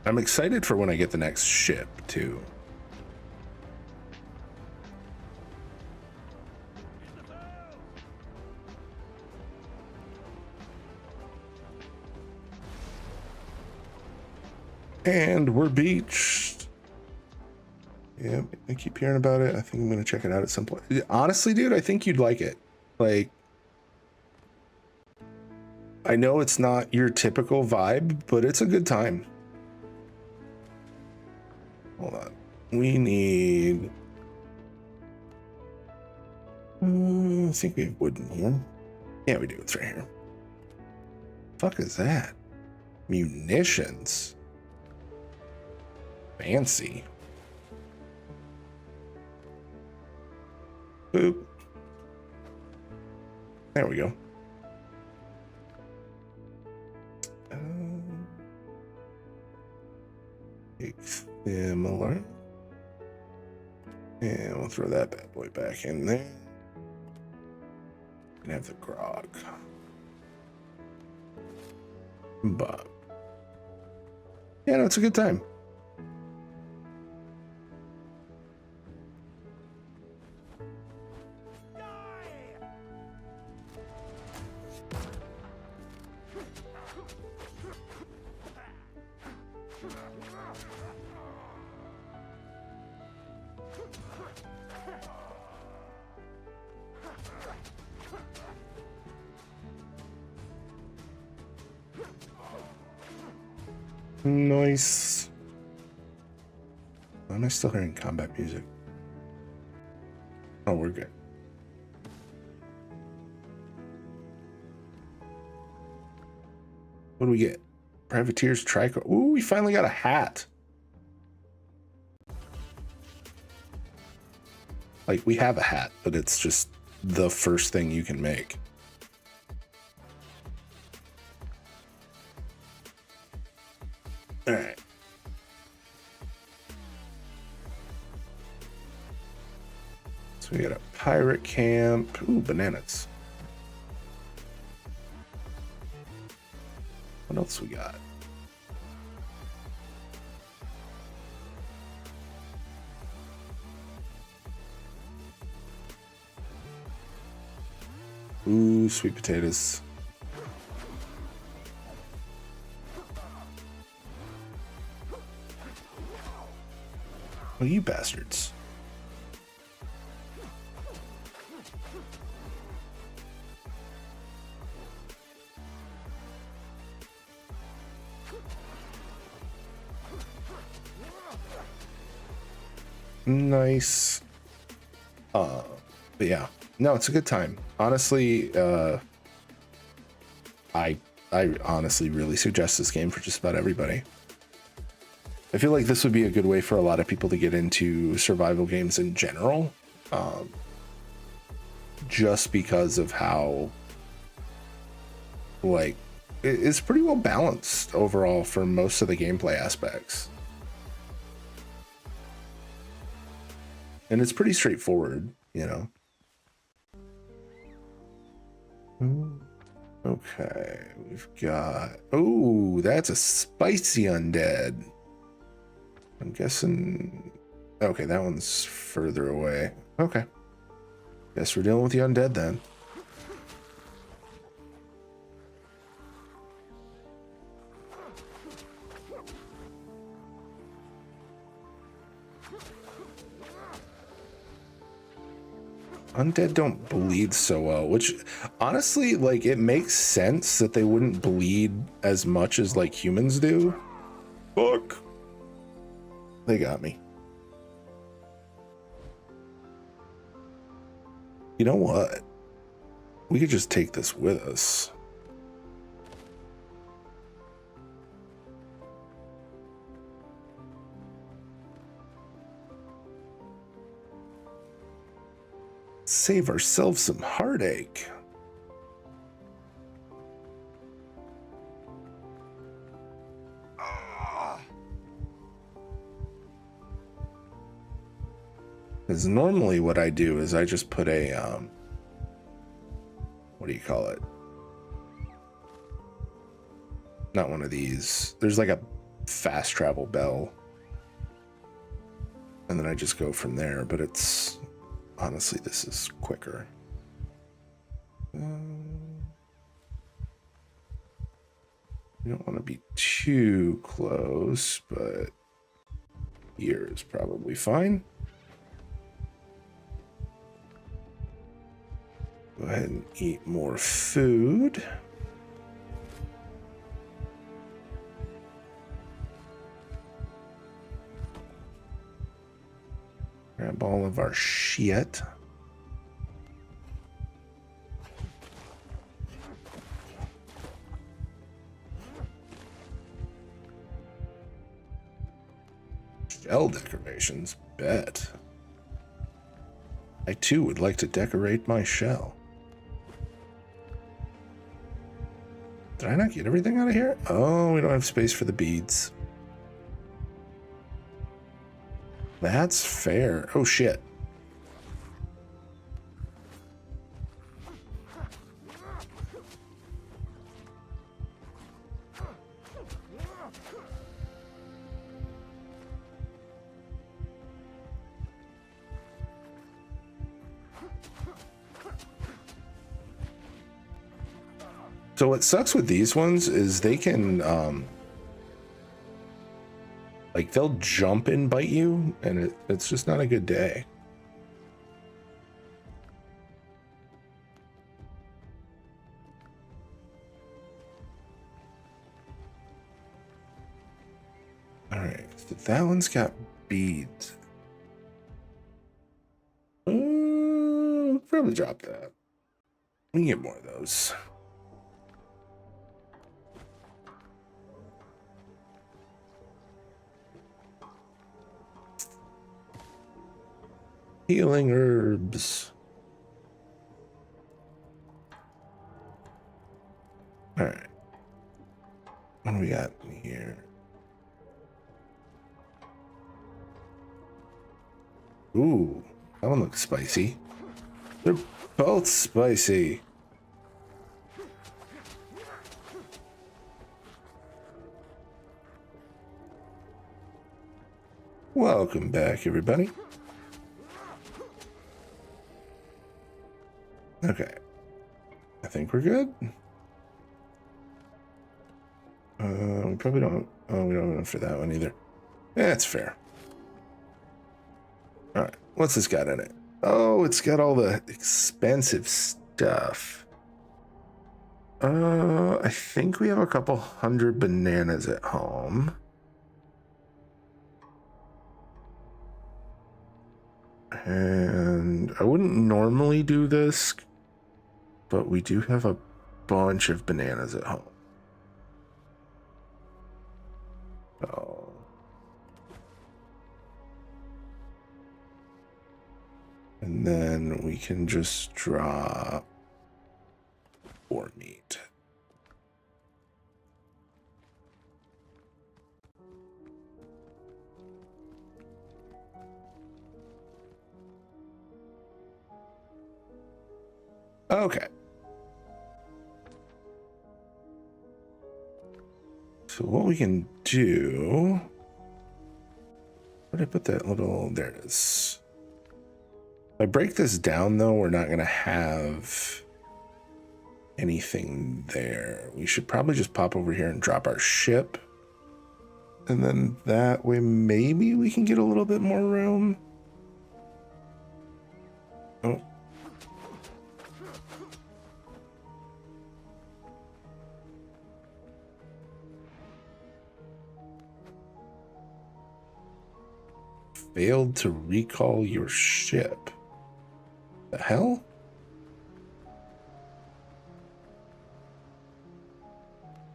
Speaker 2: I'm excited for when I get the next ship too. And we're beached. Yeah, I keep hearing about it. I think I'm gonna check it out at some point. Honestly, dude, I think you'd like it. Like, I know it's not your typical vibe, but it's a good time. Hold on. We need... I think we have wood in here. Yeah, we do. It's right here. Fuck is that? Munitions. Fancy. Boop. There we go. Similar. And we'll throw that bad boy back in there. And have the grog. But yeah, no, it's a good time. Nice. Why am I still hearing combat music? Oh, we're good. What do we get? Privateer's tricolor. Ooh, we finally got a hat. Like, we have a hat, but it's just the first thing you can make. All right. So we got a pirate camp. Ooh, bananas. What else we got? Ooh, sweet potatoes. Oh, you bastards. Nice. But yeah, no, it's a good time. Honestly, I honestly really suggest this game for just about everybody. I feel like this would be a good way for a lot of people to get into survival games in general, just because of how, like, it's pretty well balanced overall for most of the gameplay aspects. And it's pretty straightforward, you know. Okay, we've got... Oh, that's a spicy undead. I'm guessing... Okay, that one's further away. Okay. Guess we're dealing with the undead then. Undead don't bleed so well, which honestly, like, it makes sense that they wouldn't bleed as much as like humans do. Fuck. They got me. You know what? We could just take this with us. Save ourselves some heartache. Because normally what I do is I just put a, what do you call it? Not one of these. There's like a fast travel bell. And then I just go from there, but it's, honestly, this is quicker. You don't want to be too close, but here is probably fine. Go ahead and eat more food. Grab all of our shit. Shell decorations, bet. I too would like to decorate my shell. Did I not get everything out of here? Oh, we don't have space for the beads. That's fair. Oh, shit. So what sucks with these ones is they can, like, they'll jump and bite you, and it's just not a good day. All right, so that one's got beads. Probably drop that. We can get more of those. Healing herbs. All right. What do we got in here? Ooh, That one looks spicy. They're both spicy. Welcome back, everybody. Okay. I think we're good. We probably don't. Oh, we don't have enough for that one either. That's fair. All right. What's this got in it? Oh, it's got all the expensive stuff. I think we have a couple hundred bananas at home. And I wouldn't normally do this, but we do have a bunch of bananas at home. Oh. And then we can just drop boar meat. Okay. So what we can do... Where did I put that little... There it is. If I break this down, though, we're not going to have anything there. We should probably just pop over here and drop our ship. And then that way, maybe we can get a little bit more room. Oh. Failed to recall your ship. The hell?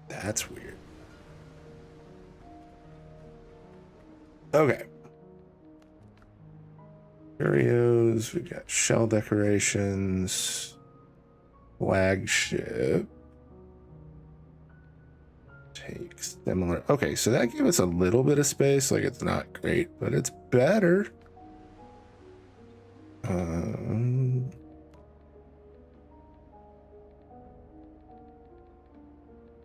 Speaker 2: That's weird. Okay. Curios, we got shell decorations, flagship. Take similar. Okay, so that gave us a little bit of space. Like, it's not great, but it's better.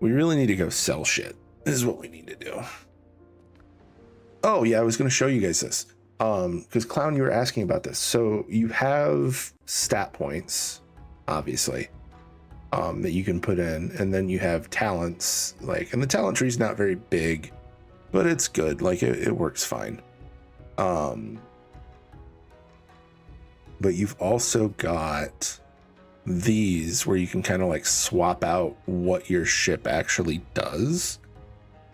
Speaker 2: We really need to go sell shit. This is what we need to do. Oh yeah, I was going to show you guys this. Because Clown, you were asking about this. So you have stat points, obviously, that you can put in, and then you have talents, like, and the talent tree is not very big, but it's good. Like, it works fine. But you've also got these where you can kind of like swap out what your ship actually does.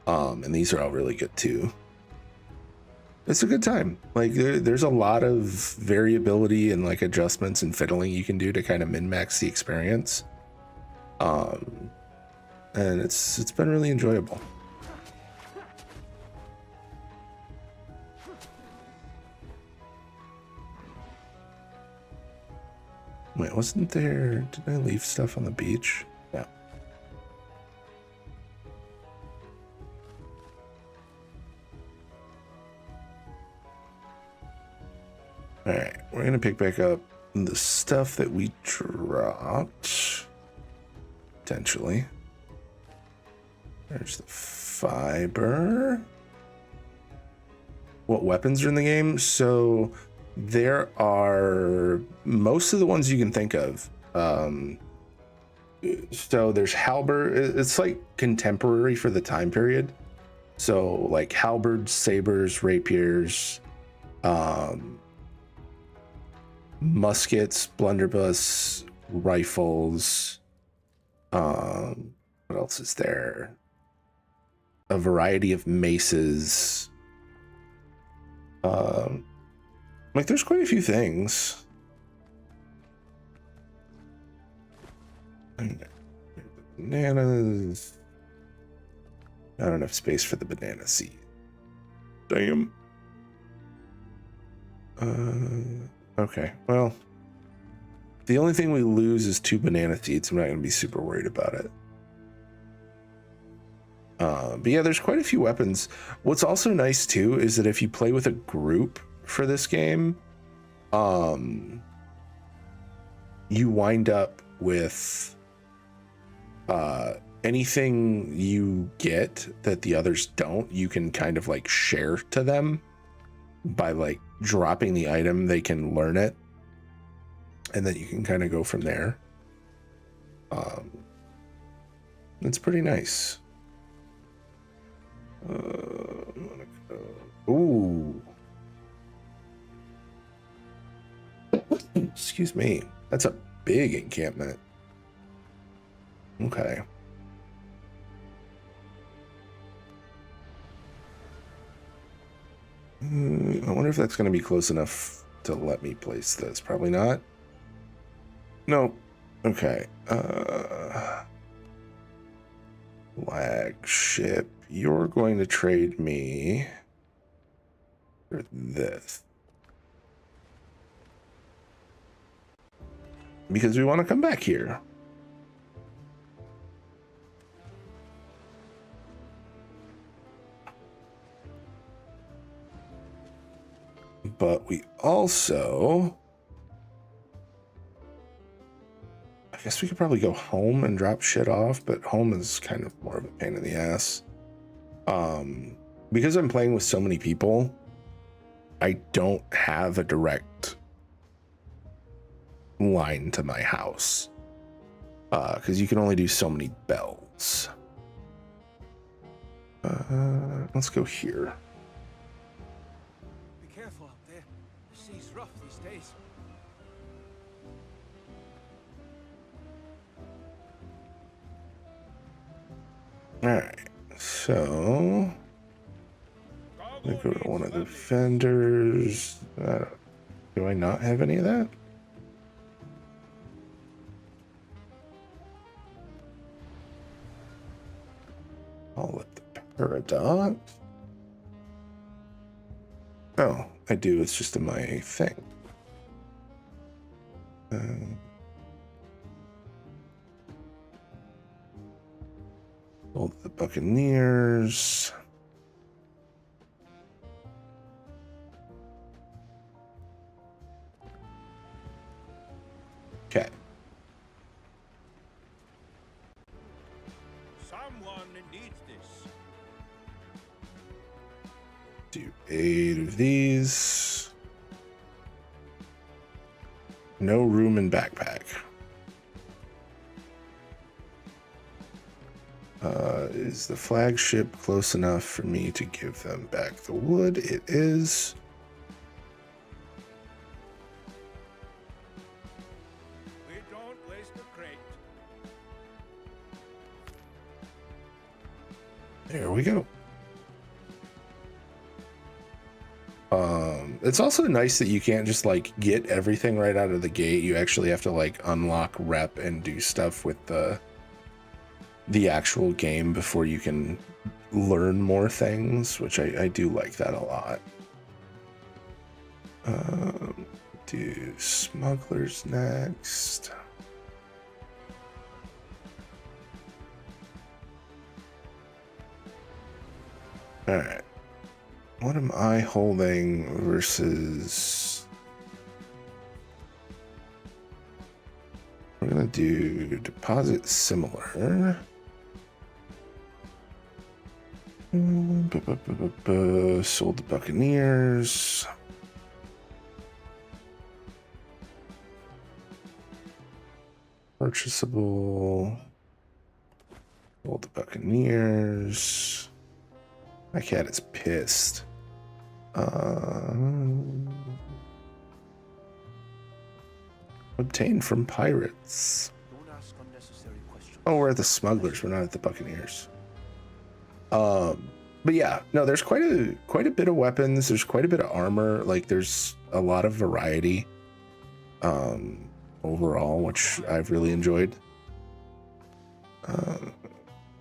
Speaker 2: And these are all really good too. It's a good time. Like there's a lot of variability and like adjustments and fiddling you can do to kind of min-max the experience. And it's been really enjoyable. Wait, wasn't there... Did I leave stuff on the beach? No. Alright, we're going to pick back up the stuff that we dropped. Potentially. There's the fiber. What weapons are in the game? So... There are most of the ones you can think of. So there's halberd. It's like contemporary for the time period. So like halberds, sabers, rapiers, muskets, blunderbuss, rifles. What else is there? A variety of maces. Like, there's quite a few things. Bananas. Not enough space for the banana seed. Damn. Okay, well. The only thing we lose is 2 banana seeds. I'm not going to be super worried about it. But yeah, there's quite a few weapons. What's also nice, too, is that if you play with a group for this game, you wind up with anything you get that the others don't, you can kind of like share to them by like dropping the item. They can learn it, and then you can kind of go from there. It's pretty nice. Ooh. Excuse me. That's a big encampment. Okay. I wonder if that's going to be close enough to let me place this. Probably not. No. Okay. Flagship. You're going to trade me for this. Because we want to come back here. But we also... I guess we could probably go home and drop shit off, but home is kind of more of a pain in the ass. Because I'm playing with so many people, I don't have a direct line to my house. Because you can only do so many bells. Let's go here.
Speaker 1: Be careful out there. The sea's rough these days.
Speaker 2: Alright, so let me go to one of the vendors. Do I not have any of that? I'll let the Peridot. Oh, I do. It's just in my thing. All the Buccaneers. Okay.
Speaker 1: Someone needs this.
Speaker 2: Do 8 of these. No room in backpack. Is the flagship close enough for me to give them back the wood? It is.
Speaker 1: We don't waste a crate.
Speaker 2: There we go. It's also nice that you can't just like get everything right out of the gate. You actually have to like unlock rep and do stuff with the actual game before you can learn more things, which I do like that a lot. Do smugglers next. All right. What am I holding versus... We're gonna do deposit similar. Sold the Buccaneers. Purchasable. Sold the Buccaneers. My cat is pissed. Obtained from pirates.
Speaker 1: Don't ask unnecessary questions.
Speaker 2: Oh, we're at the smugglers. We're not at the Buccaneers. But yeah, no, there's quite a bit of weapons. There's quite a bit of armor. Like there's a lot of variety. Overall, which I've really enjoyed.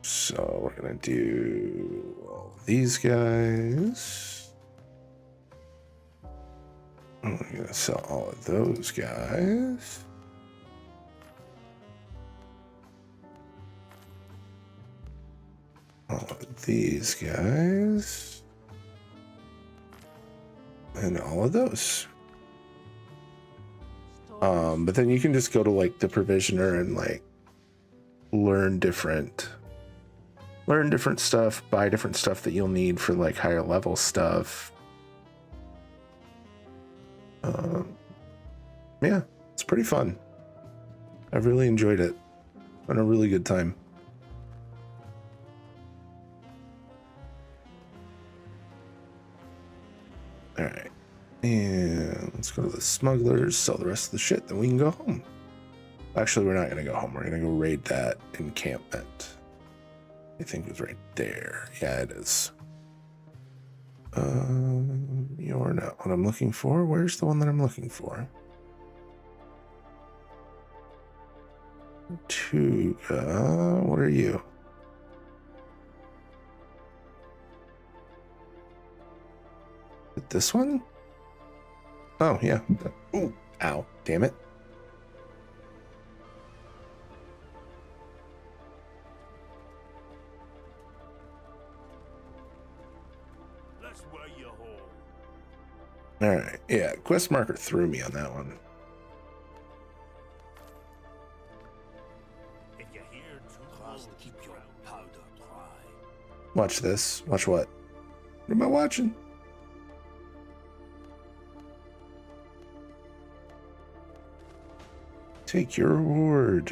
Speaker 2: So we're gonna do all these guys. I'm gonna sell all of those guys. All of these guys. And all of those. But then you can just go to like the provisioner and like learn different stuff, buy different stuff that you'll need for like higher level stuff. Yeah, it's pretty fun. I've really enjoyed it. Had a really good time. All right, and let's go to the smugglers, sell the rest of the shit, then we can go home. Actually, we're not going to go home. We're going to go raid that encampment. I think it was right there. Yeah, it is. You're not what I'm looking for. Where's the one that I'm looking for? Tuga, what are you? This one? Oh, yeah. Ooh, ow, damn it. All right, yeah, quest marker threw me on that one.
Speaker 1: If you're here to keep your powder dry.
Speaker 2: Watch this. Watch what? What am I watching? Take your reward.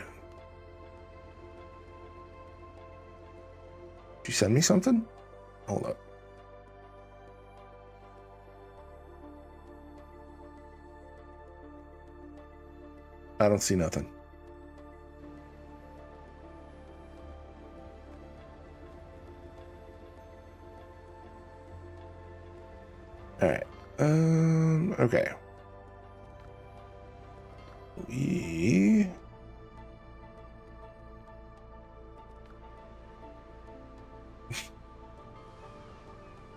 Speaker 2: Did you send me something? Hold up. I don't see nothing. All right. Okay. We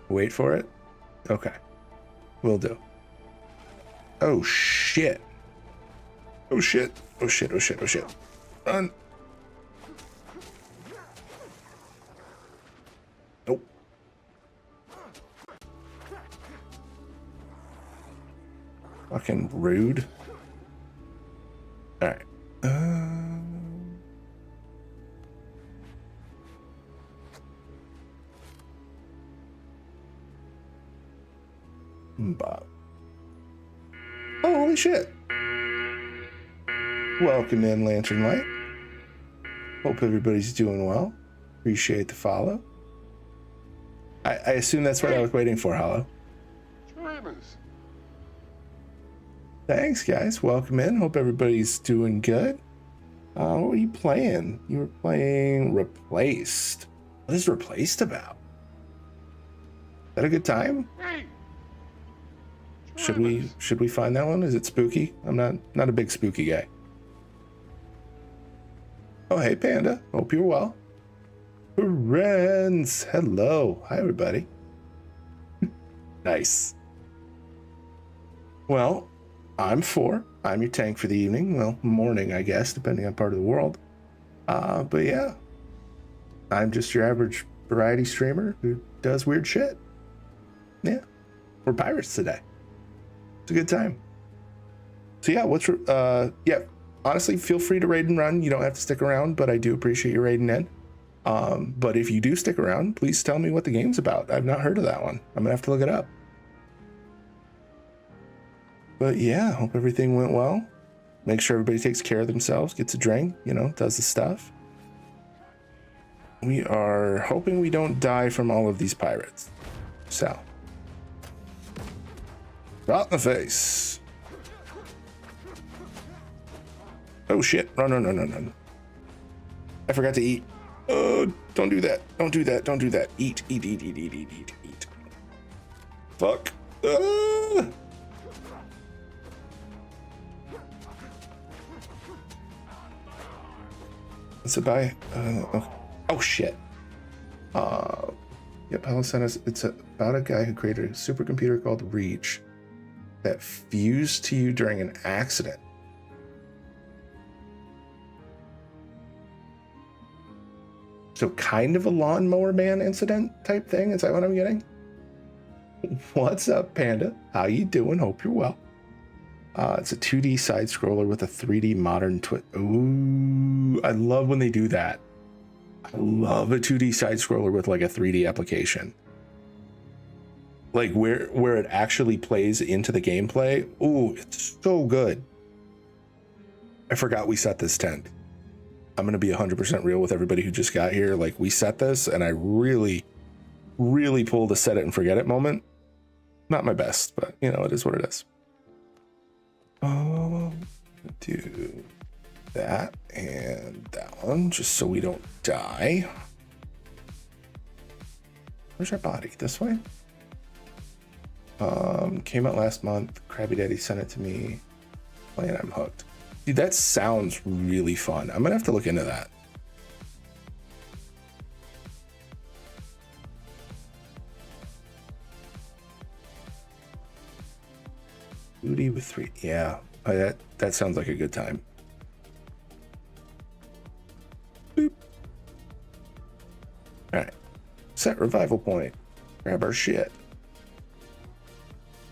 Speaker 2: wait for it. Okay. Will do. Oh shit. Oh shit. Oh shit. Oh shit. Oh shit. Run. Nope. Fucking rude. All right. Bob. Oh, holy shit. Welcome in, Lantern Light. Hope everybody's doing well. Appreciate the follow. I assume that's what I was waiting for, Hollow. Thanks, guys. Welcome in. Hope everybody's doing good. What were you playing? You were playing Replaced. What is Replaced about? Is that a good time? Should we find that one? Is it spooky? I'm not a big spooky guy. Oh, hey, Panda. Hope you're well. Friends. Hello. Hi, everybody. Nice. Well, I'm 4. I'm your tank for the evening. Well, morning, I guess, depending on part of the world. But yeah, I'm just your average variety streamer who does weird shit. Yeah, we're pirates today. It's a good time. So yeah, yeah. Honestly, feel free to raid and run. You don't have to stick around, but I do appreciate you raiding in. But if you do stick around, please tell me what the game's about. I've not heard of that one. I'm gonna have to look it up. But yeah, hope everything went well. Make sure everybody takes care of themselves, gets a drink, does the stuff. We are hoping we don't die from all of these pirates. So. Right in the face. Oh shit, run. I forgot to eat. Oh, don't do that. Don't do that. Eat. Fuck. It's about oh shit. Yep, Hello sent us. It's about a guy who created a supercomputer called Reach that fused to you during an accident. So kind of a lawnmower man incident type thing. Is that what I'm getting? What's up, Panda? How you doing? Hope you're well. It's a 2D side scroller with a 3D modern twist. Ooh, I love when they do that. I love a 2D side scroller with like a 3D application. Like where it actually plays into the gameplay. Ooh, it's so good. I forgot we set this tent. I'm gonna be 100% real with everybody who just got here. Like, we set this and I really pulled a set it and forget it moment. Not my best, but you know, it is what it is. Do that and that one just so we don't die. Where's our body? This way? Came out last month. Krabby Daddy sent it to me. And I'm hooked. Dude, that sounds really fun. I'm gonna have to look into that. Booty with 3. Yeah, that sounds like a good time. Boop. All right, set revival point. Grab our shit.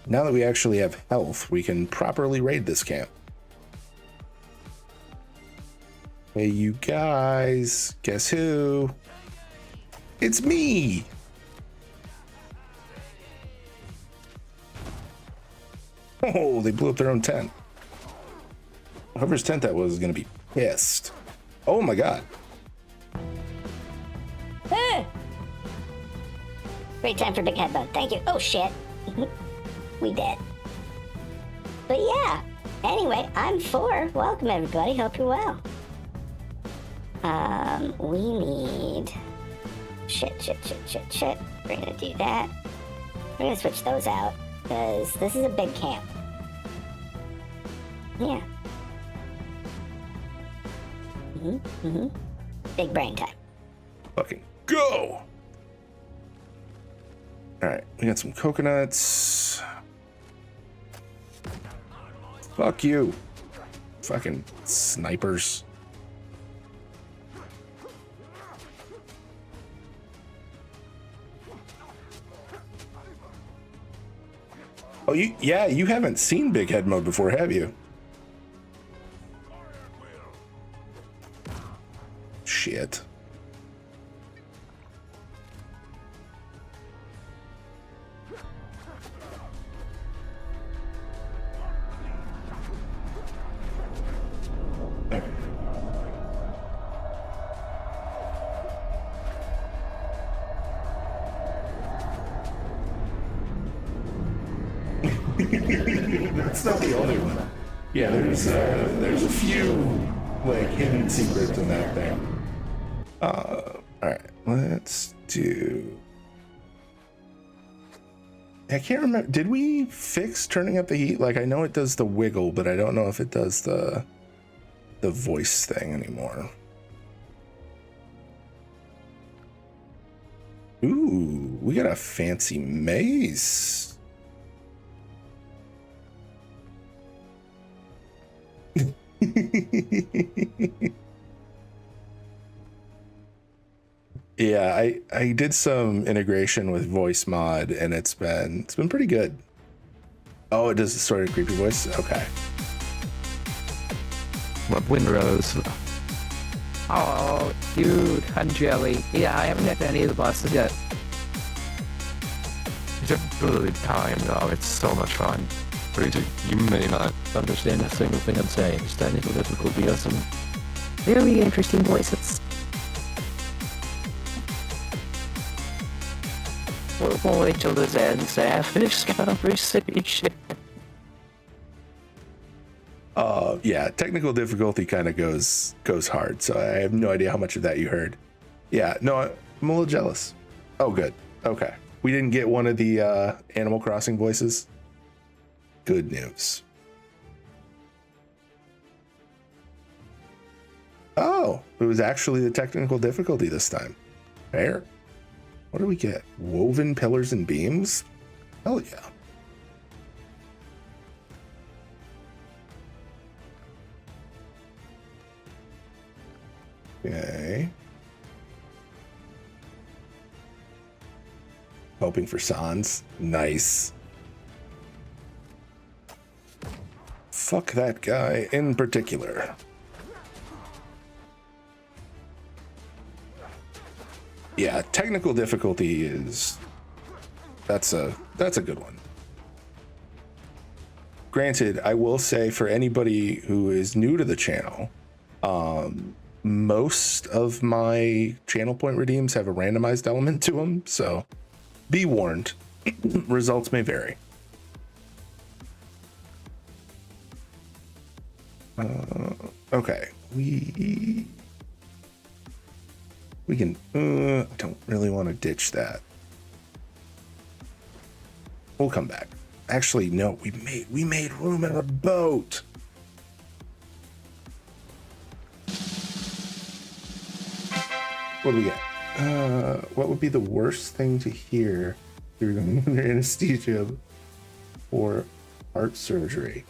Speaker 2: Now that we actually have health, we can properly raid this camp. Hey, you guys, guess who? It's me. Oh, they blew up their own tent. Whoever's tent that was gonna be pissed. Oh my god.
Speaker 3: Great time for Big Headbone. Thank you. Oh shit. We dead. But yeah. Anyway, I'm 4. Welcome everybody. Hope you're well. We need shit. We're gonna do that. We're gonna switch those out because this is a big camp. Yeah. Big brain time.
Speaker 2: Fucking go! Alright, we got some coconuts. Fuck you. Fucking snipers. Oh, you haven't seen Big Head Mode before, have you? Shit. That's not the only one. Yeah, there's a few like hidden secrets in that thing. All right, let's do. I can't remember. Did we fix turning up the heat? Like, I know it does the wiggle, but I don't know if it does the voice thing anymore. Ooh, we got a fancy mace. Yeah, I did some integration with voice mod and it's been pretty good. Oh, it does the sort of creepy voice? Okay.
Speaker 4: What Windrose? Oh, dude, Jelly. Yeah, I haven't had any of the bosses yet.
Speaker 5: It's a really good time though, it's so much fun. But you may not
Speaker 4: Understand a single thing I'm saying. It's technical difficulty has some very interesting voices. We'll wait till this ends after this conversation.
Speaker 2: Yeah, technical difficulty kind of goes hard, so I have no idea how much of that you heard. Yeah, no, I'm a little jealous. Oh, good. Okay. We didn't get one of the Animal Crossing voices. Good news. Oh, it was actually the technical difficulty this time. Fair. What do we get? Woven pillars and beams? Hell yeah. Okay. Hoping for Sans. Nice. fuck that guy in particular. Yeah, technical difficulty is that's a good one. Granted, I will say for anybody who is new to the channel, most of my channel point redeems have a randomized element to them, so be warned. Results may vary. Okay, we can. I don't really want to ditch that. We'll come back. Actually, no, we made room in our boat. What do we get? What would be the worst thing to hear if you were going under anesthesia or heart surgery?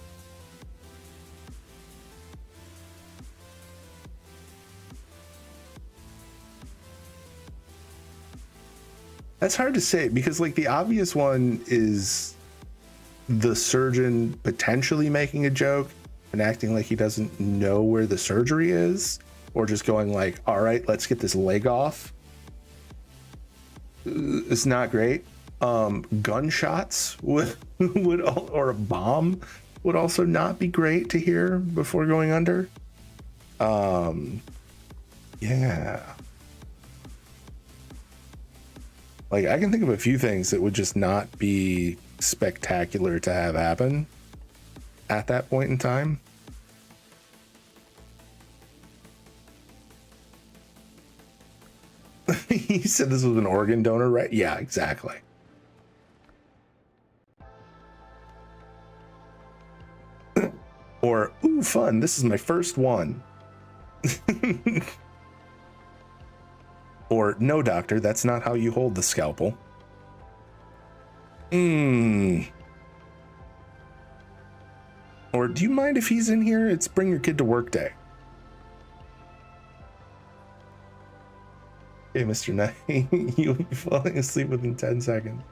Speaker 2: That's hard to say because, like, the obvious one is the surgeon potentially making a joke and acting like he doesn't know where the surgery is, or just going like, all right, let's get this leg off. It's not great. Gunshots would or a bomb would also not be great to hear before going under. Yeah. Like, I can think of a few things that would just not be spectacular to have happen at that point in time. He said this was an organ donor, right? Yeah, exactly. Or, ooh, fun, this is my first one. Or, no, doctor, that's not how you hold the scalpel. Or, do you mind if he's in here? It's bring your kid to work day. Hey, Mr. Knight, you'll be falling asleep within 10 seconds.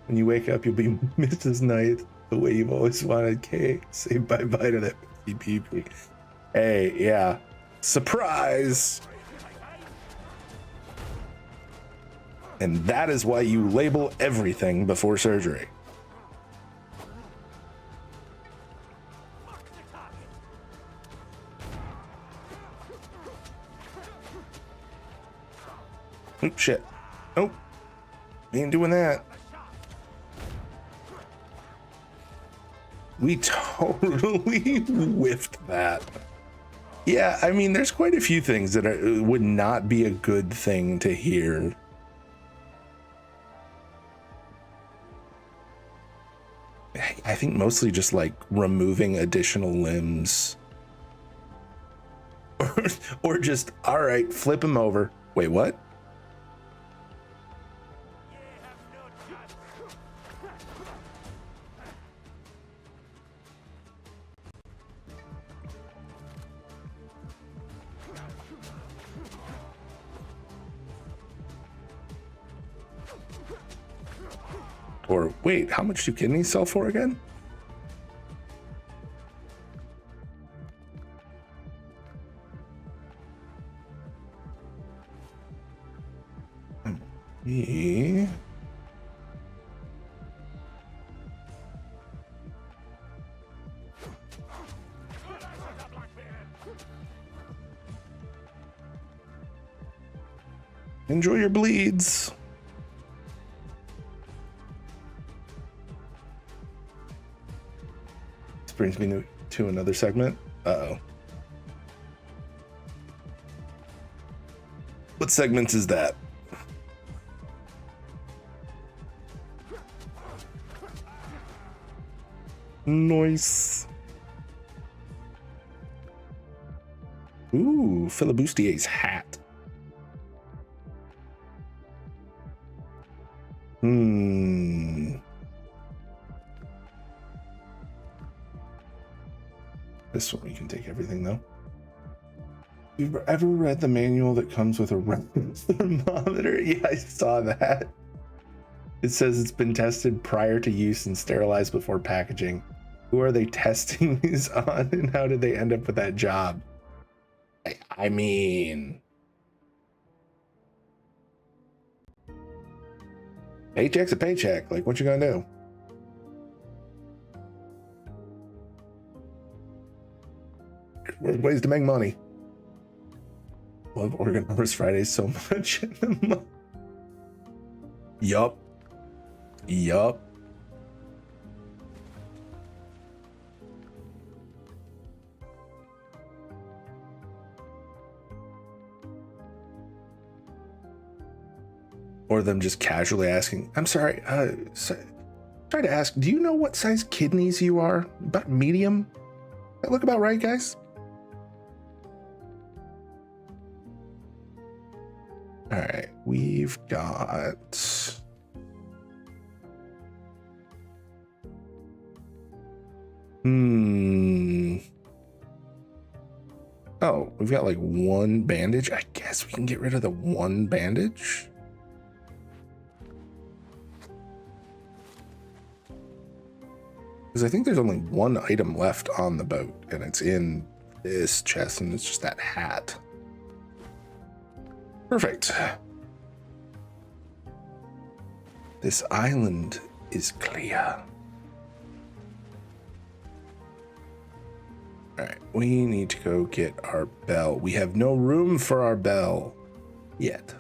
Speaker 2: When you wake up, you'll be Mrs. Knight, the way you've always wanted. Kay, say bye-bye to that pee-pee. Hey, yeah. Surprise! And that is why you label everything before surgery. Oh, shit. Oh, ain't doing that. We totally whiffed that. Yeah, I mean, there's quite a few things that would not be a good thing to hear. I think mostly just like removing additional limbs. Or just, all right, flip him over. Wait, what? Or wait, how much do kidneys sell for again? Yeah. Enjoy your bleeds. Brings me to another segment. Uh-oh. What segment is that? Nice. Ooh, Filibustier's hat. This one, you can take everything though. You've ever read the manual that comes with a reference thermometer? Yeah, I saw that. It says it's been tested prior to use and sterilized before packaging Who are they testing these on, and how did they end up with that job? I mean, paycheck's a paycheck. Like, what you gonna do? There's ways to make money. Love Organizers Fridays so much. Yup. Yup. Or them just casually asking, I'm sorry, try to ask, do you know what size kidneys you are? About medium? That look about right, guys? All right, we've got... Oh, we've got like one bandage. I guess we can get rid of the one bandage. Because I think there's only one item left on the boat, and it's in this chest, and it's just that hat. Perfect. This island is clear. All right, we need to go get our bell. We have no room for our bell yet.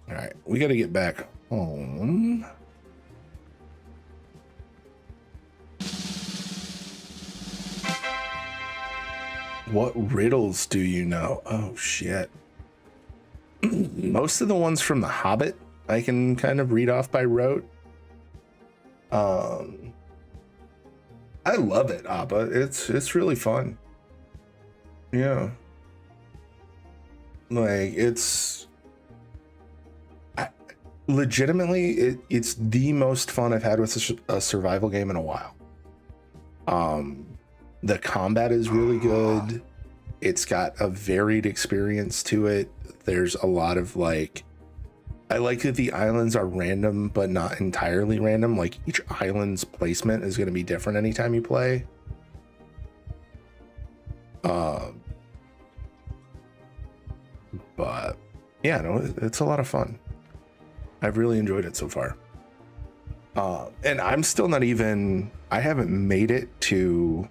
Speaker 2: All right, we got to get back home. What riddles do you know? Oh, shit. Most of the ones from The Hobbit I can kind of read off by rote. I love it, Appa. It's really fun. Yeah. Like, it's... legitimately, it's the most fun I've had with a survival game in a while. The combat is really good. It's got a varied experience to it. There's a lot of like, I like that the islands are random, but not entirely random. Like each island's placement is going to be different anytime you play. But yeah, no, it's a lot of fun. I've really enjoyed it so far. And I'm still not even, I haven't made it to,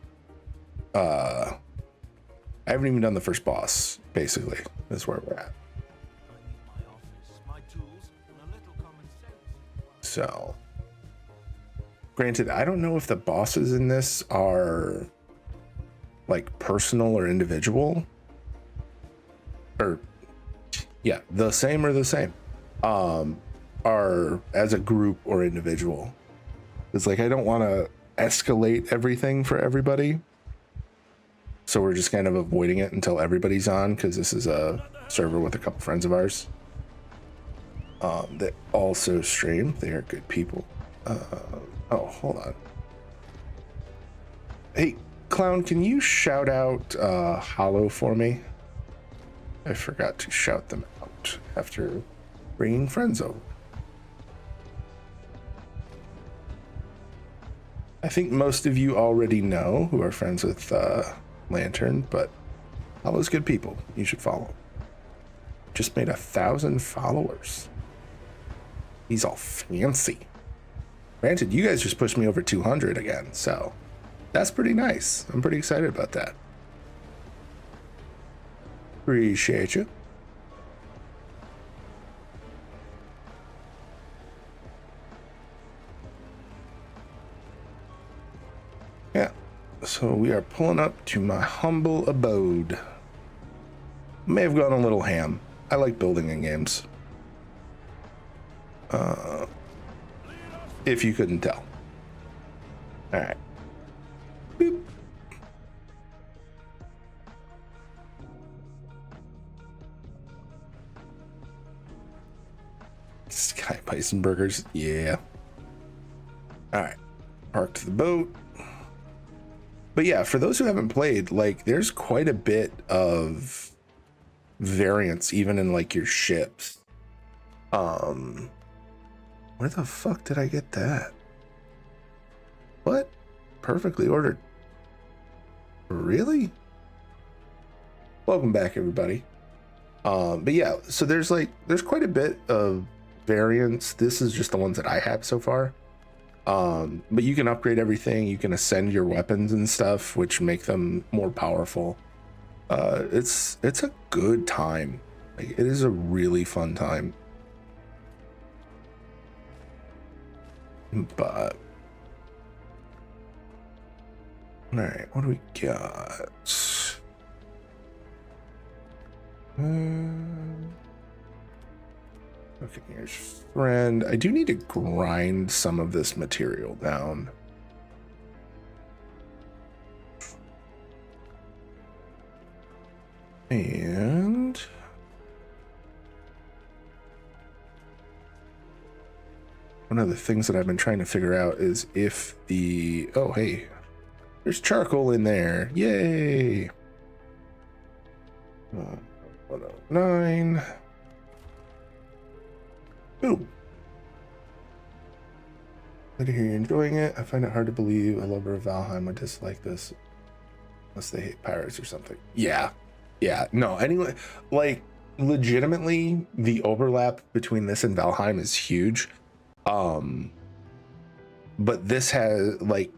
Speaker 2: I haven't even done the first boss, basically. That's where we're at. So, granted, I don't know if the bosses in this are like personal or individual. Or, yeah, the same or the same. Are as a group or individual. It's like I don't want to escalate everything for everybody, so we're just kind of avoiding it until everybody's on, because this is a server with a couple friends of ours that also stream. They are good people. Oh, hold on. Hey, Clown, can you shout out Hollow for me? I forgot to shout them out after bringing friends over. I think most of you already know who are friends with Lantern, but Hollow's good people. You should follow him. Just made 1,000 followers. He's all fancy. Granted, you guys just pushed me over 200 again, so that's pretty nice. I'm pretty excited about that. Appreciate you. Yeah, so we are pulling up to my humble abode. May have gone a little ham. I like building in games. If you couldn't tell. All right. Boop. Sky Bison Burgers, yeah. All right, parked the boat. But yeah, for those who haven't played, like, there's quite a bit of variance even in like your ships. Where the fuck did I get that? What? Perfectly ordered. Really? Welcome back, everybody. But yeah, so there's quite a bit of variance. This is just the ones that I have so far. But you can upgrade everything. You can ascend your weapons and stuff, which make them more powerful. It's a good time. Like, it is a really fun time. But all right, what do we got? Okay, here's friend. I do need to grind some of this material down. And one of the things that I've been trying to figure out is if the, oh, hey, there's charcoal in there. Yay. 109. Ooh. Glad to hear you're enjoying it. I find it hard to believe a lover of Valheim would dislike this. Unless they hate pirates or something. Yeah. Yeah. No, anyway, like, legitimately, the overlap between this and Valheim is huge. But this has, like,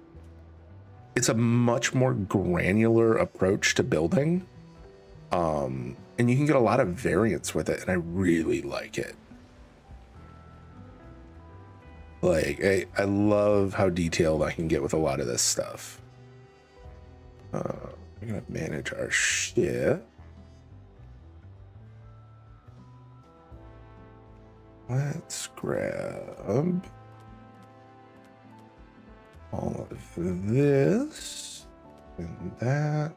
Speaker 2: it's a much more granular approach to building. And you can get a lot of variance with it, and I really like it. Like, I love how detailed I can get with a lot of this stuff. We're gonna manage our shit. Let's grab all of this and that.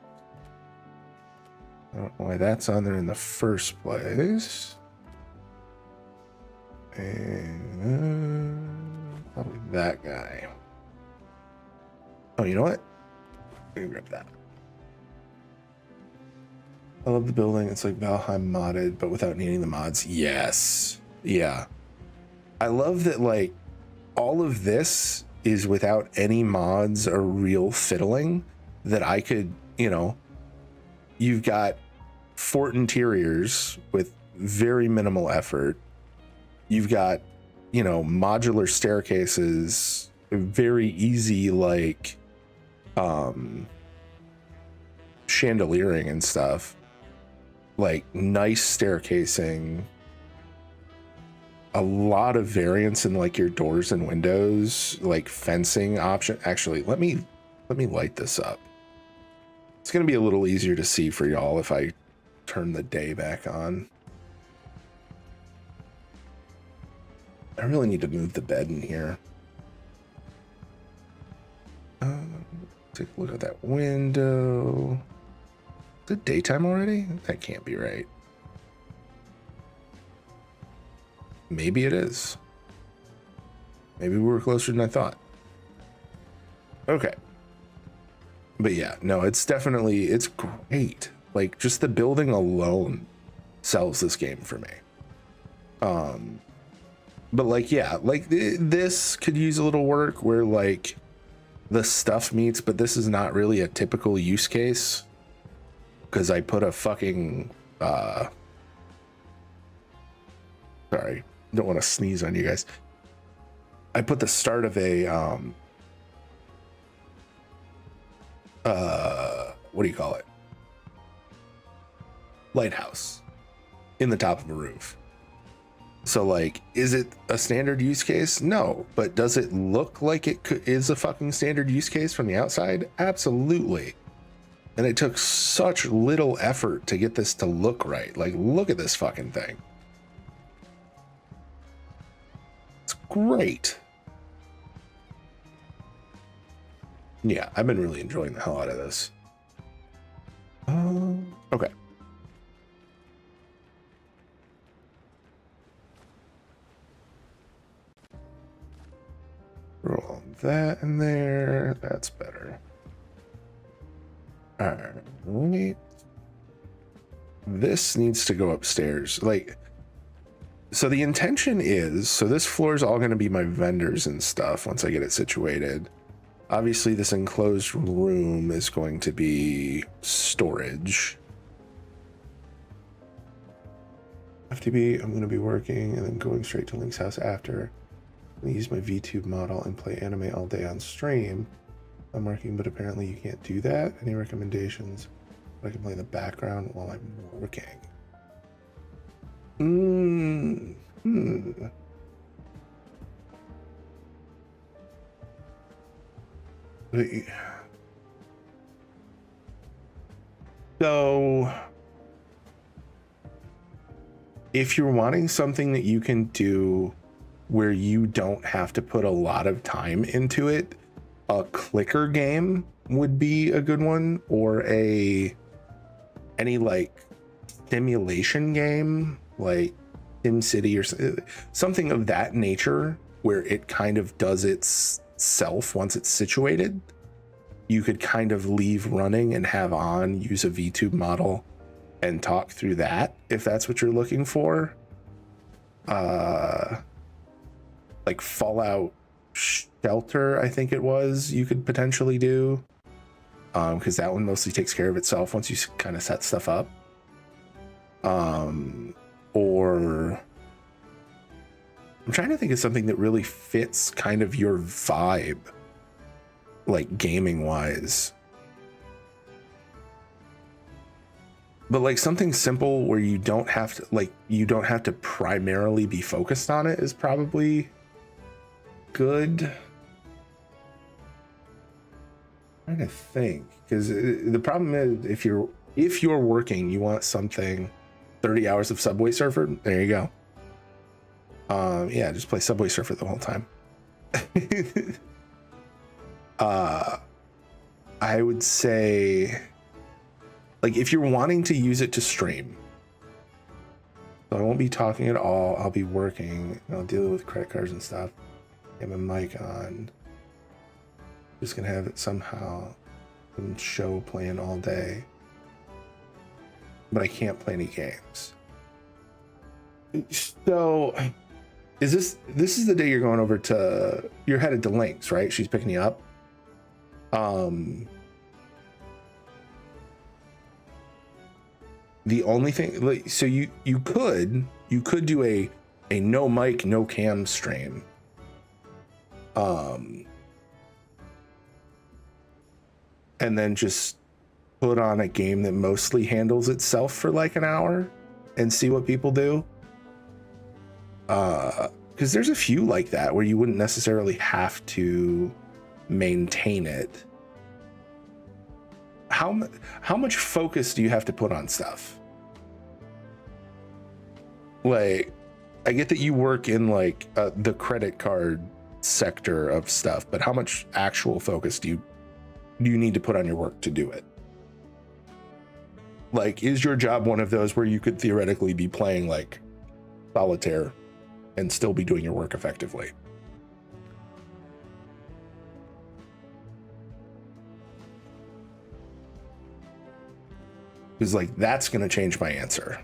Speaker 2: I don't know why that's on there in the first place. And probably that guy. Oh, you know what? I'm gonna grab that. I love the building. It's like Valheim modded, but without needing the mods. Yes. Yeah. I love that, like, all of this is without any mods or real fiddling, that I could, you know, you've got fort interiors with very minimal effort. You've got, you know, modular staircases, very easy, like, chandeliering and stuff, like nice staircasing, a lot of variance in like your doors and windows, like fencing option. Actually, let me light this up. It's gonna be a little easier to see for y'all if I turn the day back on. I really need to move the bed in here. Take a look at that window. Is it daytime already? That can't be right. Maybe it is. Maybe we were closer than I thought. Okay. But yeah, no, it's definitely, it's great. Like, just the building alone sells this game for me. But like, yeah, like this could use a little work where like the stuff meets, but this is not really a typical use case. Because I put a fucking, sorry, don't want to sneeze on you guys. I put the start of a, what do you call it? Lighthouse in the top of a roof. So like, is it a standard use case? No, but does it look like it is a fucking standard use case from the outside? Absolutely. And it took such little effort to get this to look right. Like, look at this fucking thing. It's great. Yeah, I've been really enjoying the hell out of this. Okay. Roll that in there. That's better. All right. this needs to go upstairs. Like, so the intention is, so this floor is all going to be my vendors and stuff once I get it situated. Obviously, this enclosed room is going to be storage. FTB, I'm going to be working and then going straight to Link's house after. I'm going to use my VTube model and play anime all day on stream. I'm working, but apparently you can't do that. Any recommendations? I can play in the background while I'm working. So, if you're wanting something that you can do where you don't have to put a lot of time into it, a clicker game would be a good one, or any like simulation game like SimCity or something of that nature, where it kind of does itself once it's situated. You could kind of leave running and have on use a VTube model and talk through that if that's what you're looking for. Like Fallout Shelter, I think it was, you could potentially do, because that one mostly takes care of itself once you kind of set stuff up. Or I'm trying to think of something that really fits kind of your vibe, like gaming wise, but like something simple where you don't have to primarily be focused on it is probably good. I'm trying to think, because the problem is if you're working, you want something 30 hours of Subway Surfer. There you go. Yeah, just play Subway Surfer the whole time. I would say, like, if you're wanting to use it to stream, so I won't be talking at all. I'll be working. I'll deal with credit cards and stuff. Have my mic on. Just gonna have it somehow show playing all day, but I can't play any games. So, this is the day you're going over to? You're headed to Link's, right? She's picking you up. The only thing, like, so you could do a no mic, no cam stream. And then just put on a game that mostly handles itself for like an hour and see what people do. Because there's a few like that where you wouldn't necessarily have to maintain it. How much focus do you have to put on stuff? Like, I get that you work in like the credit card sector of stuff, but how much actual focus do you need to put on your work to do it? Like, is your job one of those where you could theoretically be playing like solitaire and still be doing your work effectively? Because like that's going to change my answer.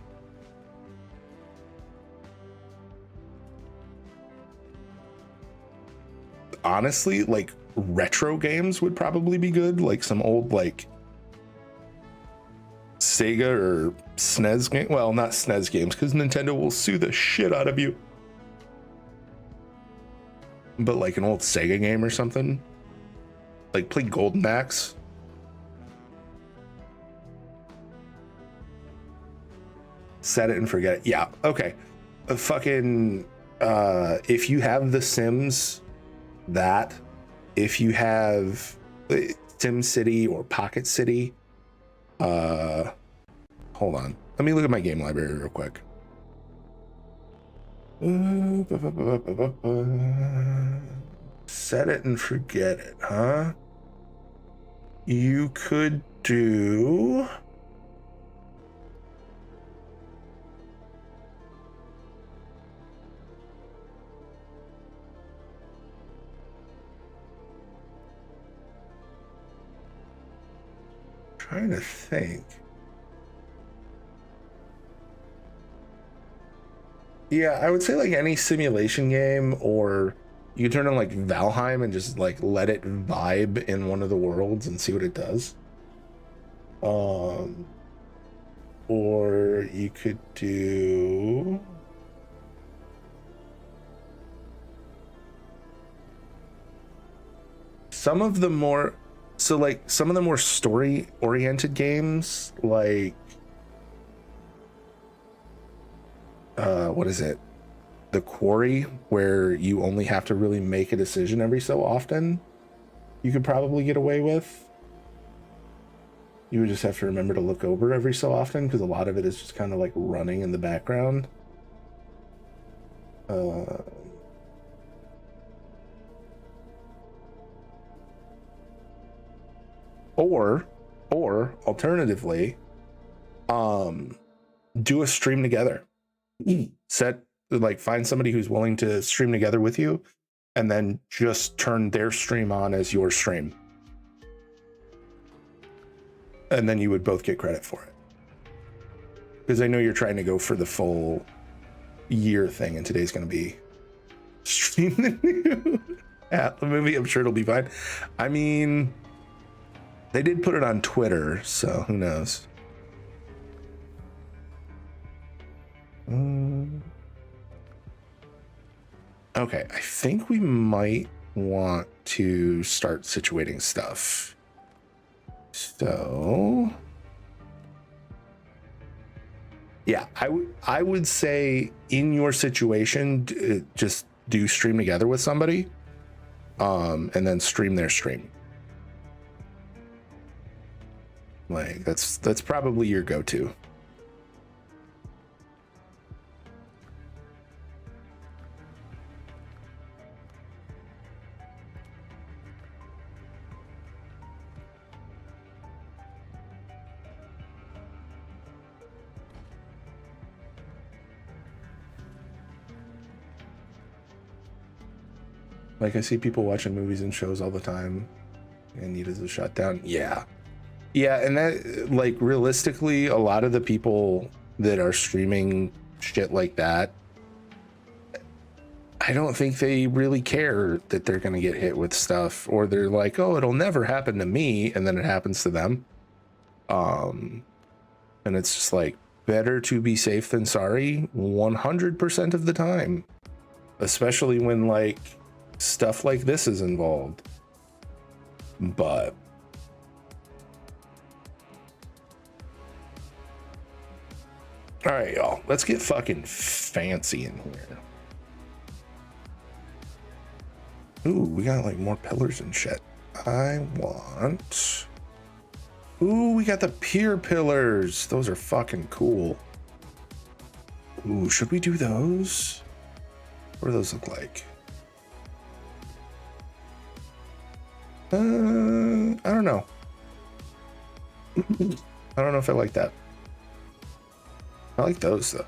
Speaker 2: Honestly, like retro games would probably be good, like some old like Sega or SNES game. Well, not SNES games, because Nintendo will sue the shit out of you. But like an old Sega game or something. Like play Golden Axe. Set it and forget it. Yeah, okay. If you have The Sims, that, if you have SimCity or Pocket City, hold on, let me look at my game library real quick. Set it and forget it, huh? You could do trying to think. Yeah, I would say like any simulation game, or you could turn on like Valheim and just like let it vibe in one of the worlds and see what it does. Or you could do some of the more story oriented games, like what is it? The Quarry, where you only have to really make a decision every so often, you could probably get away with. You would just have to remember to look over every so often, because a lot of it is just kind of like running in the background. Or alternatively, do a stream together. Find somebody who's willing to stream together with you, and then just turn their stream on as your stream. And then you would both get credit for it. Because I know you're trying to go for the full year thing, and today's going to be stream the new Atlas movie. I'm sure it'll be fine. I mean, they did put it on Twitter, so who knows? Okay, I think we might want to start situating stuff. So, yeah, I would say in your situation, just do stream together with somebody, and then stream their stream. Like that's probably your go-to. Like, I see people watching movies and shows all the time and needed to shut down. Yeah, and that, like, realistically, a lot of the people that are streaming shit like that, I don't think they really care that they're gonna get hit with stuff, or they're like, oh, it'll never happen to me, and then it happens to them. And it's just like, better to be safe than sorry 100% of the time, especially when like stuff like this is involved. But all right, y'all, let's get fucking fancy in here. Ooh, we got like more pillars and shit. Ooh, we got the pier pillars. Those are fucking cool. Ooh, should we do those? What do those look like? I don't know. I don't know if I like that. I like those though.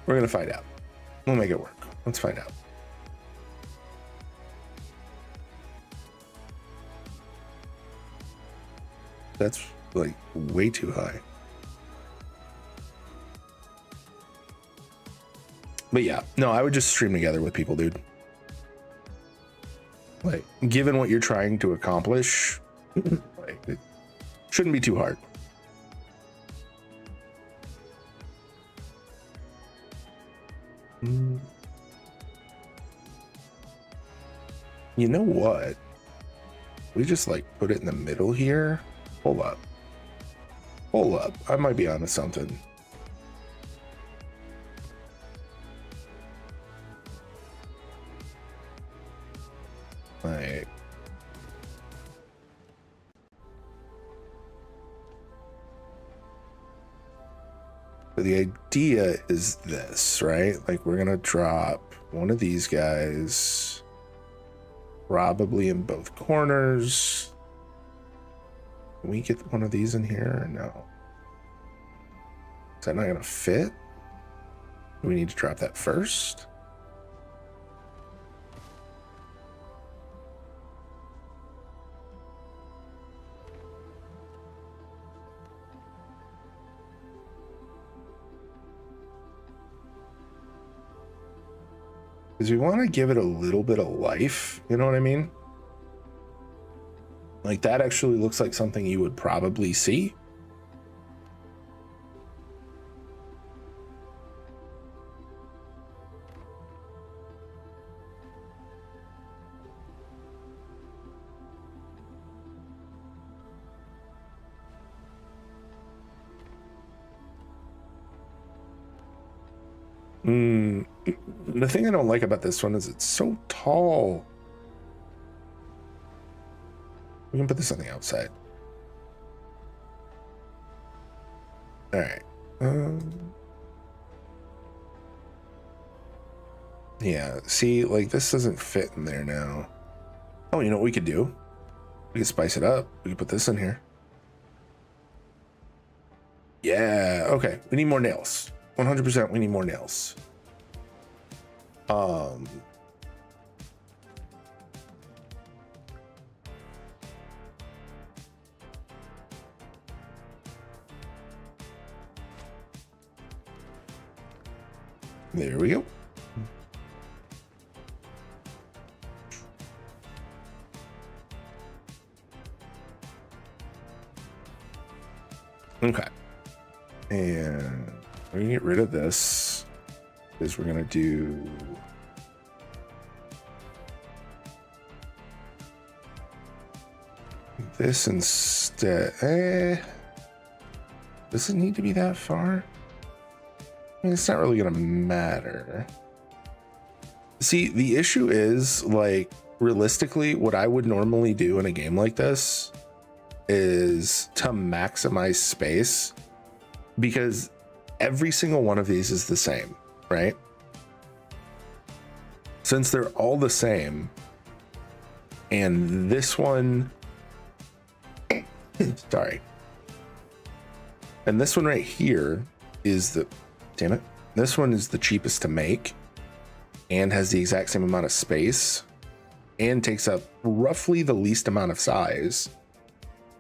Speaker 2: We're gonna find out. We'll make it work. Let's find out. That's like way too high. But yeah, no, I would just stream together with people, dude. Like, given what you're trying to accomplish, like, it shouldn't be too hard. You know what? We just like put it in the middle here. Hold up. I might be onto something. Like, so the idea is this, right? Like, we're gonna drop one of these guys probably in both corners. Can we get one of these in here or no? Is that not gonna fit? Do we need to drop that first? Because we want to give it a little bit of life. You know what I mean? Like that actually looks like something you would probably see. The thing I don't like about this one is it's so tall. We can put this on the outside. All right. Yeah, see, like this doesn't fit in there now. Oh, you know what we could do? We could spice it up. We could put this in here. Yeah, okay. We need more nails. 100% we need more nails. There we go. Okay. And we're gonna get rid of this because we're gonna do this instead. Does it need to be that far? I mean, it's not really gonna matter. See, the issue is, like, realistically, what I would normally do in a game like this is to maximize space, because every single one of these is the same, right? Since they're all the same, and this one, sorry, and this one right here is the, damn it, this one is the cheapest to make and has the exact same amount of space and takes up roughly the least amount of size.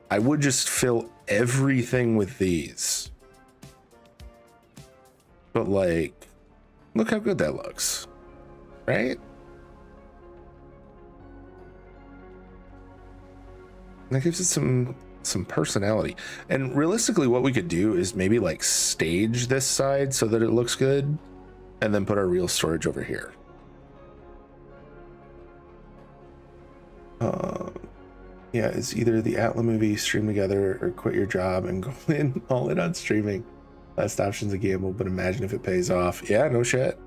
Speaker 2: I would just fill everything with these. But like, look how good that looks, right? That gives it some personality. And realistically, what we could do is maybe like stage this side so that it looks good, and then put our real storage over here. Yeah, it's either the Atla movie, Stream Together, or quit your job and go all in on streaming. Last option's a gamble, but imagine if it pays off. Yeah, no shit.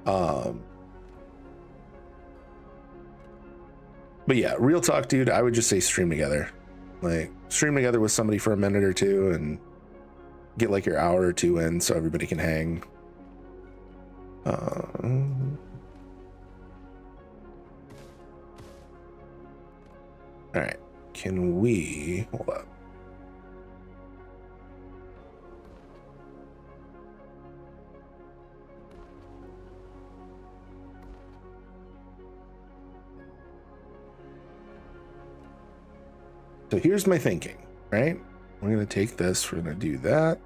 Speaker 2: But yeah, real talk, dude, I would just say stream together. Like, stream together with somebody for a minute or two and get like your hour or two in so everybody can hang. All right, can we hold up? So here's my thinking, right? We're gonna take this, we're gonna do that.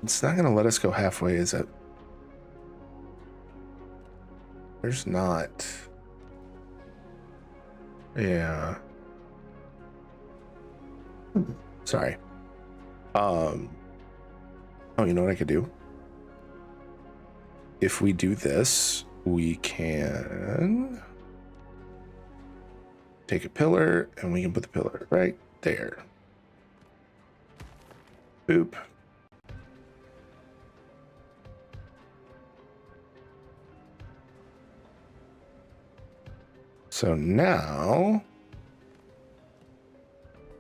Speaker 2: It's not gonna let us go halfway, is it? There's not. Yeah. Sorry. Oh, you know what I could do? If we do this, we can take a pillar and we can put the pillar right there. Boop. So now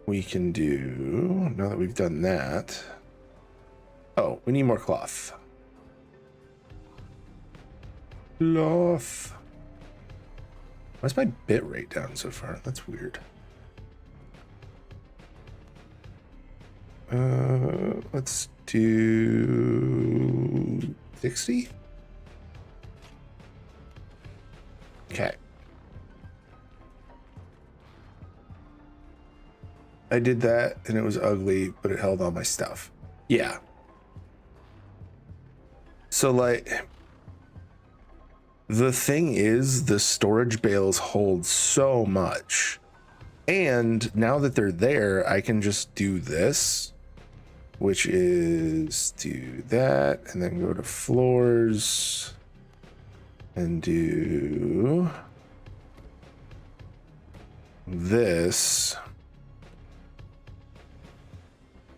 Speaker 2: we can do, now that we've done that, oh, we need more cloth. Cloth. Why's my bit rate down so far? That's weird. Let's do 60. Okay. I did that and it was ugly, but it held all my stuff. Yeah. So like, The thing is, the storage bales hold so much. And now that they're there, I can just do this, which is do that and then go to floors and do this.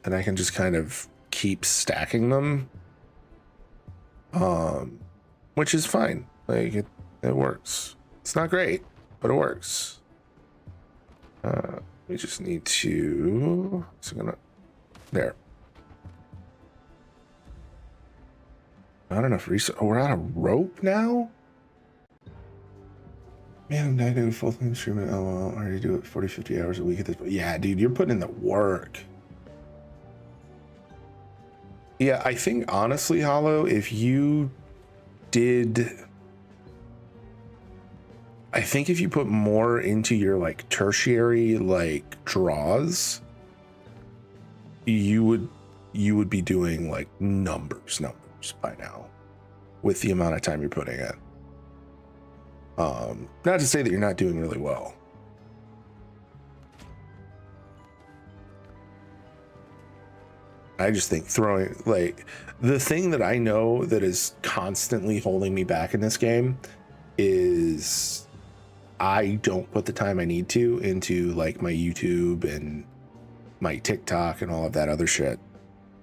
Speaker 2: And I can just kind of keep stacking them, which is fine. Like it works. It's not great, but it works. We just need to, there. Not enough resource. Oh, we're out of rope now? Man, I do a full-time instrument. Oh, well, I already do it 40, 50 hours a week at this point. Yeah, dude, you're putting in the work. Yeah, I think honestly, Hollow, if you did, I think if you put more into your like tertiary like draws, you would be doing like numbers by now with the amount of time you're putting in. Not to say that you're not doing really well. I just think throwing, like, the thing that I know that is constantly holding me back in this game is I don't put the time I need to into like my YouTube and my TikTok and all of that other shit.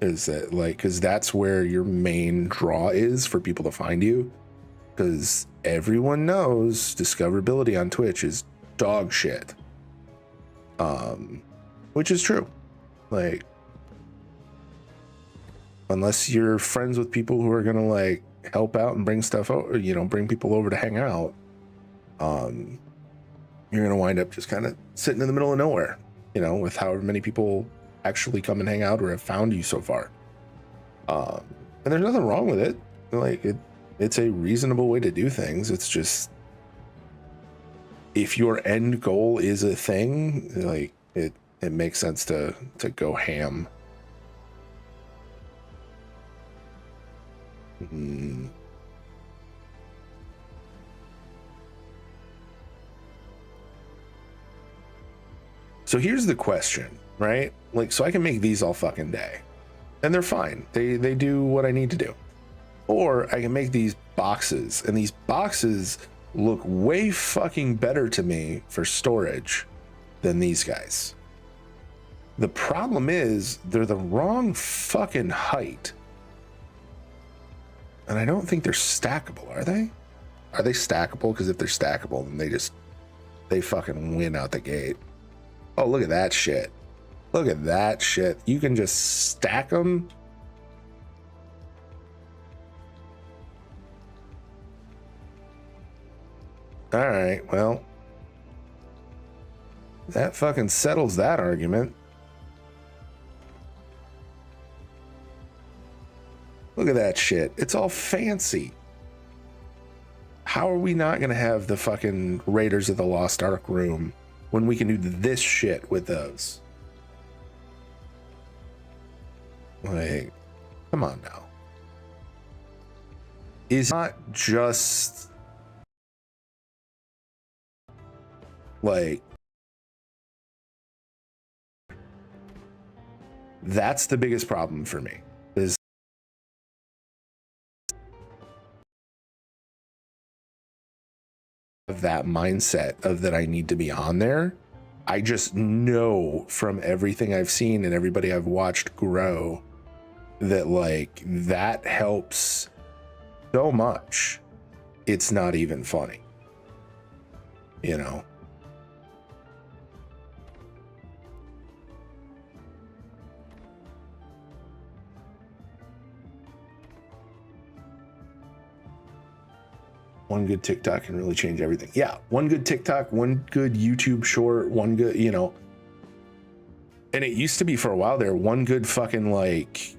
Speaker 2: Is that like, because that's where your main draw is for people to find you, because everyone knows discoverability on Twitch is dog shit, which is true. Like, unless you're friends with people who are gonna like help out and bring stuff over, you know, bring people over to hang out, you're gonna wind up just kind of sitting in the middle of nowhere, you know, with however many people actually come and hang out or have found you so far. And there's nothing wrong with it. Like, it's a reasonable way to do things. It's just, if your end goal is a thing, like it makes sense to go ham. So here's the question, right? Like, so I can make these all fucking day and they're fine. They do what I need to do. Or I can make these boxes, and these boxes look way fucking better to me for storage than these guys. The problem is they're the wrong fucking height. And I don't think they're stackable, are they? Are they stackable? Because if they're stackable, then they fucking win out the gate. Oh, look at that shit. Look at that shit. You can just stack them. All right, well, that fucking settles that argument. Look at that shit. It's all fancy. How are we not going to have the fucking Raiders of the Lost Ark room when we can do this shit with those? Like, come on now. Is not just like, that's the biggest problem for me, is that mindset of that I need to be on there. I just know from everything I've seen and everybody I've watched grow that like that helps so much. It's not even funny, you know? One good TikTok can really change everything. Yeah, one good TikTok, one good YouTube short, one good, you know. And it used to be for a while there, one good fucking like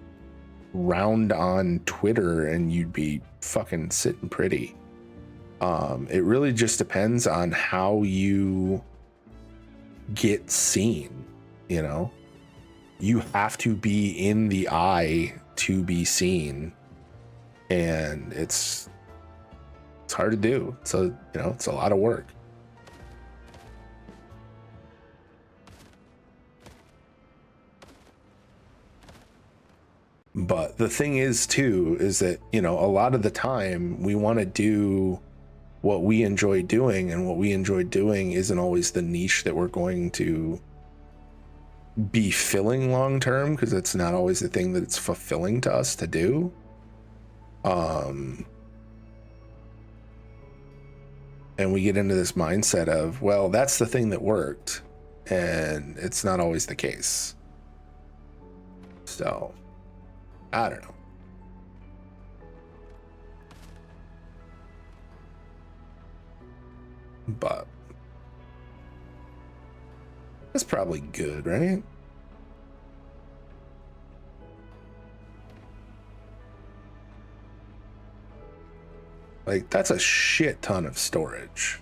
Speaker 2: round on Twitter and you'd be fucking sitting pretty. It really just depends on how you get seen, you know. You have to be in the eye to be seen. And it's It's hard to do. So, it's a lot of work. But the thing is too, is that, a lot of the time we want to do what we enjoy doing, and what we enjoy doing isn't always the niche that we're going to be filling long term, because it's not always the thing that it's fulfilling to us to do. And we get into this mindset of, well, that's the thing that worked, and it's not always the case. So I don't know. But that's probably good, right? Like, that's a shit ton of storage.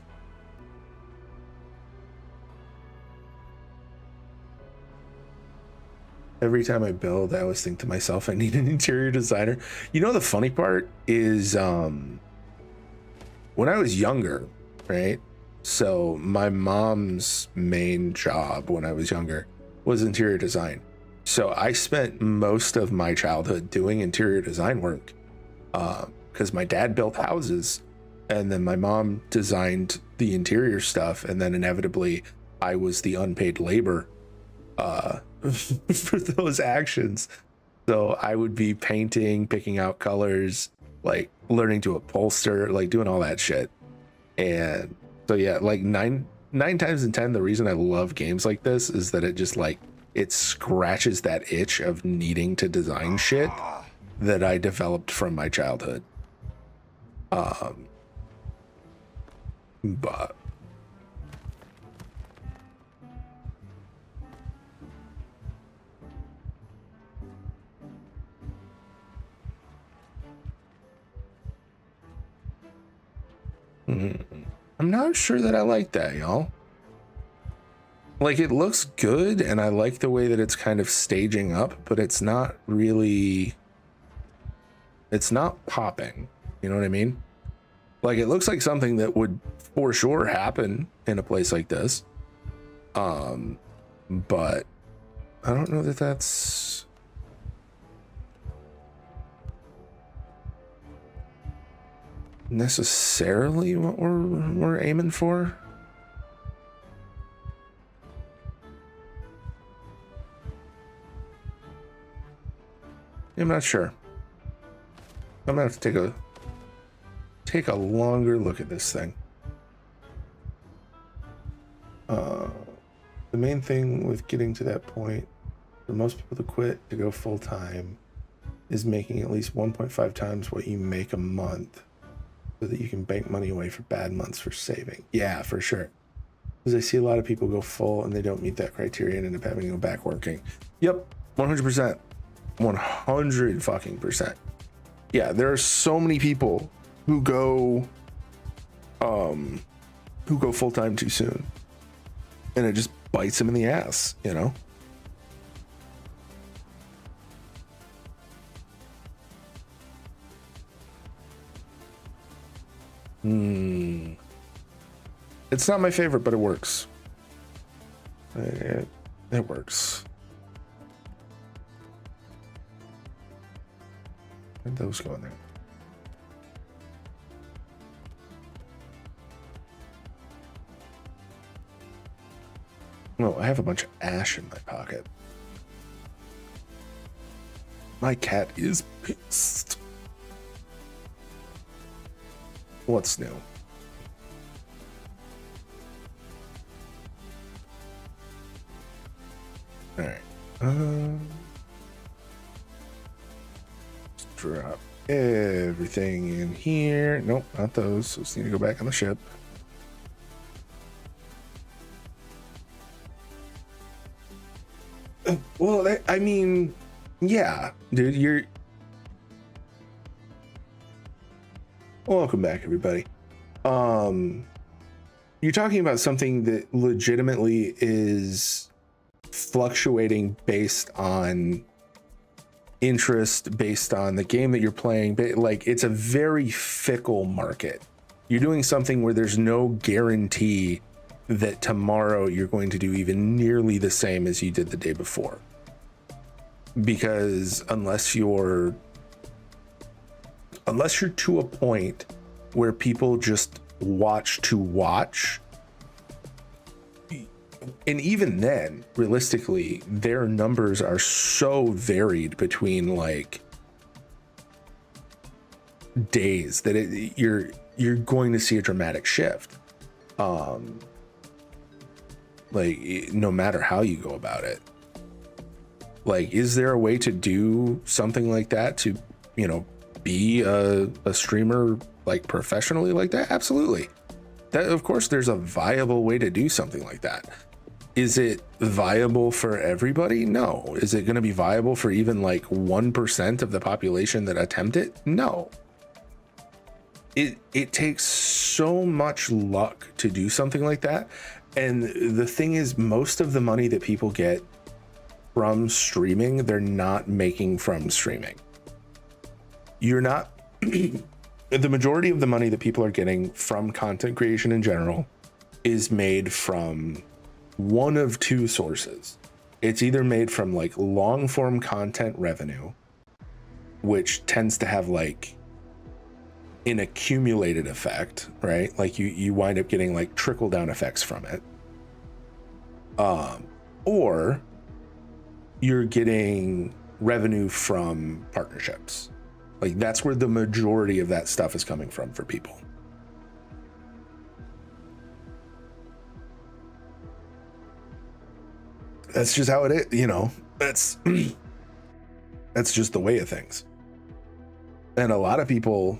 Speaker 2: Every time I build, I always think to myself, I need an interior designer. The funny part is, when I was younger, right? So my mom's main job when I was younger was interior design. So I spent most of my childhood doing interior design work, because my dad built houses, and then my mom designed the interior stuff, and then inevitably I was the unpaid labor for those actions. So I would be painting, picking out colors, like learning to upholster, like doing all that shit. And so yeah, like nine times in 10, the reason I love games like this is that it just it scratches that itch of needing to design shit that I developed from my childhood. But I'm not sure that I like that, y'all. Like, it looks good, and I like the way that it's kind of staging up, but it's not really, it's not popping. You know what I mean? Like, it looks like something that would for sure happen in a place like this. But I don't know that that's necessarily what we're aiming for. I'm not sure. I'm gonna have to take a longer look at this thing. The main thing with getting to that point for most people to quit to go full-time is making at least 1.5 times what you make a month, so that you can bank money away for bad months for saving. Yeah, for sure. Because I see a lot of people go full and they don't meet that criteria and end up having to go back working. Yep, 100%. 100 fucking %. Yeah, there are so many people who go full-time too soon, and it just bites them in the ass, you know? It's not my favorite, but it works. It works. Where'd those go in there? No, I have a bunch of ash in my pocket. My cat is pissed. What's new? All right. Let's drop everything in here. Nope, not those. Those need to go back on the ship. Well, I mean, yeah, dude, you're... Welcome back, everybody. You're talking about something that legitimately is fluctuating based on interest, based on the game that you're playing. Like, it's a very fickle market. You're doing something where there's no guarantee that tomorrow you're going to do even nearly the same as you did the day before. Because unless you're to a point where people just watch to watch, and even then, realistically, their numbers are so varied between like days that you're going to see a dramatic shift. Like no matter how you go about it. Like, is there a way to do something like that to, you know, be a streamer like professionally like that? Absolutely. That, of course, there's a viable way to do something like that. Is it viable for everybody? No. Is it going to be viable for even like 1% of the population that attempt it? No. It takes so much luck to do something like that. And the thing is, most of the money that people get from streaming, they're not making from streaming. You're not, the majority of the money that people are getting from content creation in general is made from one of two sources. It's either made from like long form content revenue, which tends to have like an accumulated effect, right? Like you wind up getting like trickle down effects from it. Or you're getting revenue from partnerships. Like that's where the majority of that stuff is coming from for people. That's just how it is, you know. That's just the way of things. And a lot of people,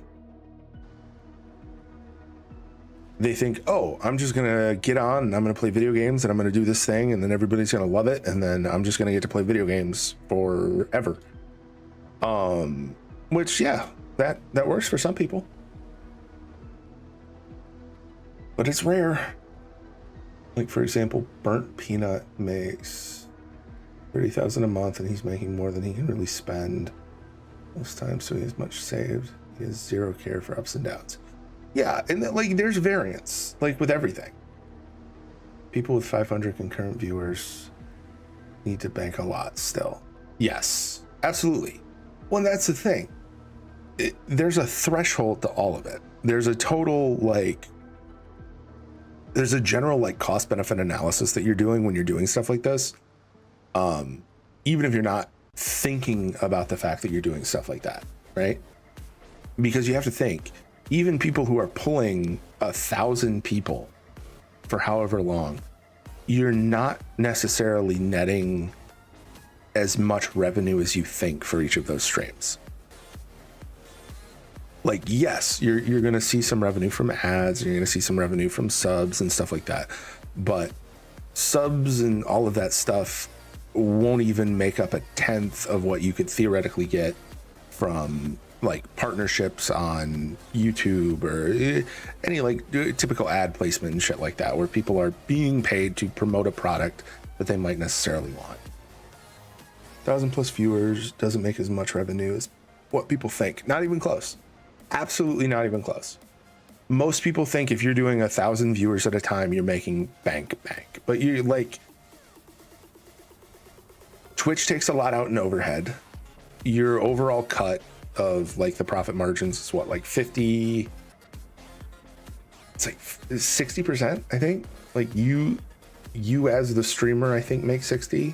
Speaker 2: they think, oh, I'm just gonna get on and I'm gonna play video games and I'm gonna do this thing and then everybody's gonna love it and then I'm just gonna get to play video games forever. Which, yeah, that works for some people, but it's rare. Like, for example, Burnt Peanut makes $30,000 a month and he's making more than he can really spend most times, so he has much saved. He has zero care for ups and downs. Yeah, and like there's variance, like with everything. People with 500 concurrent viewers need to bank a lot still. Yes, absolutely. Well, that's the thing. There's a threshold to all of it. There's a total, like, there's a general like cost benefit analysis that you're doing when you're doing stuff like this. Even if you're not thinking about the fact that you're doing stuff like that, right? Because you have to think, even people who are pulling 1,000 people for however long, you're not necessarily netting as much revenue as you think for each of those streams. Like, yes, you're going to see some revenue from ads, you're going to see some revenue from subs and stuff like that. But subs and all of that stuff won't even make up 1/10 of what you could theoretically get from like partnerships on YouTube or any like typical ad placement and shit like that, where people are being paid to promote a product that they might necessarily want. 1,000+ viewers doesn't make as much revenue as what people think. Not even close. Absolutely not even close. Most people think if you're doing 1,000 viewers at a time, you're making bank. But you like, Twitch takes a lot out in overhead. Your overall cut of like the profit margins is what, like 50, it's like 60%, I think. Like you as the streamer, I think, make 60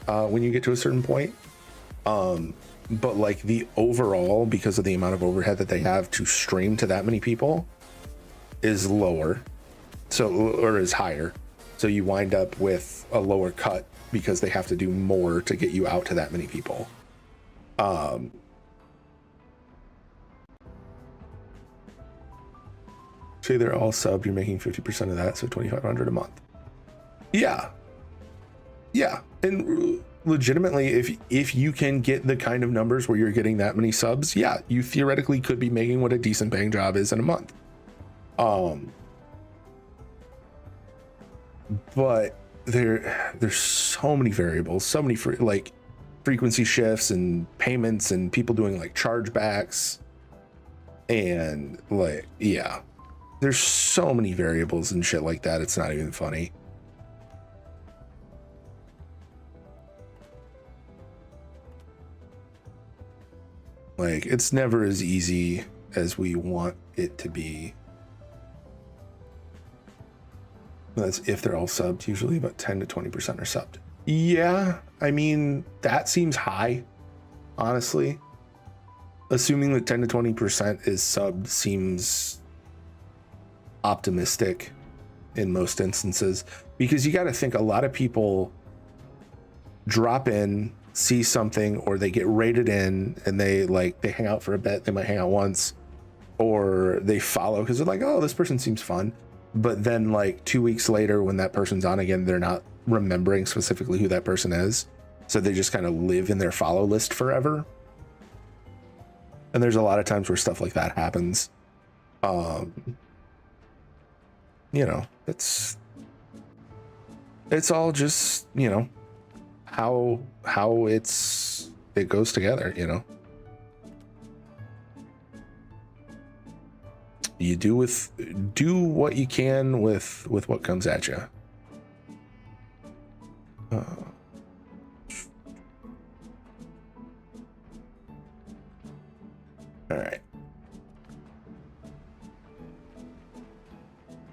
Speaker 2: when you get to a certain point. But like the overall, because of the amount of overhead that they have to stream to that many people, is lower, or is higher. So you wind up with a lower cut because they have to do more to get you out to that many people. Say they're all sub, you're making 50% of that, so $2,500 a month. Yeah, and legitimately, if you can get the kind of numbers where you're getting that many subs, yeah, you theoretically could be making what a decent paying job is in a month. But there's so many variables, so many like frequency shifts and payments and people doing like chargebacks. And like, yeah, there's so many variables and shit like that. It's not even funny. Like, it's never as easy as we want it to be. That's if they're all subbed. Usually about 10 to 20% are subbed. Yeah, I mean, that seems high, honestly. Assuming that 10 to 20% is subbed seems optimistic in most instances, because you got to think a lot of people drop in, see something, or they get rated in and they hang out for a bit. They might hang out once, or they follow because they're like, oh, this person seems fun. But then like 2 weeks later, when that person's on again, they're not remembering specifically who that person is. So they just kind of live in their follow list forever. And there's a lot of times where stuff like that happens. You know, it's all just, you know, how it goes together, you know. You do what you can with what comes at you. All right.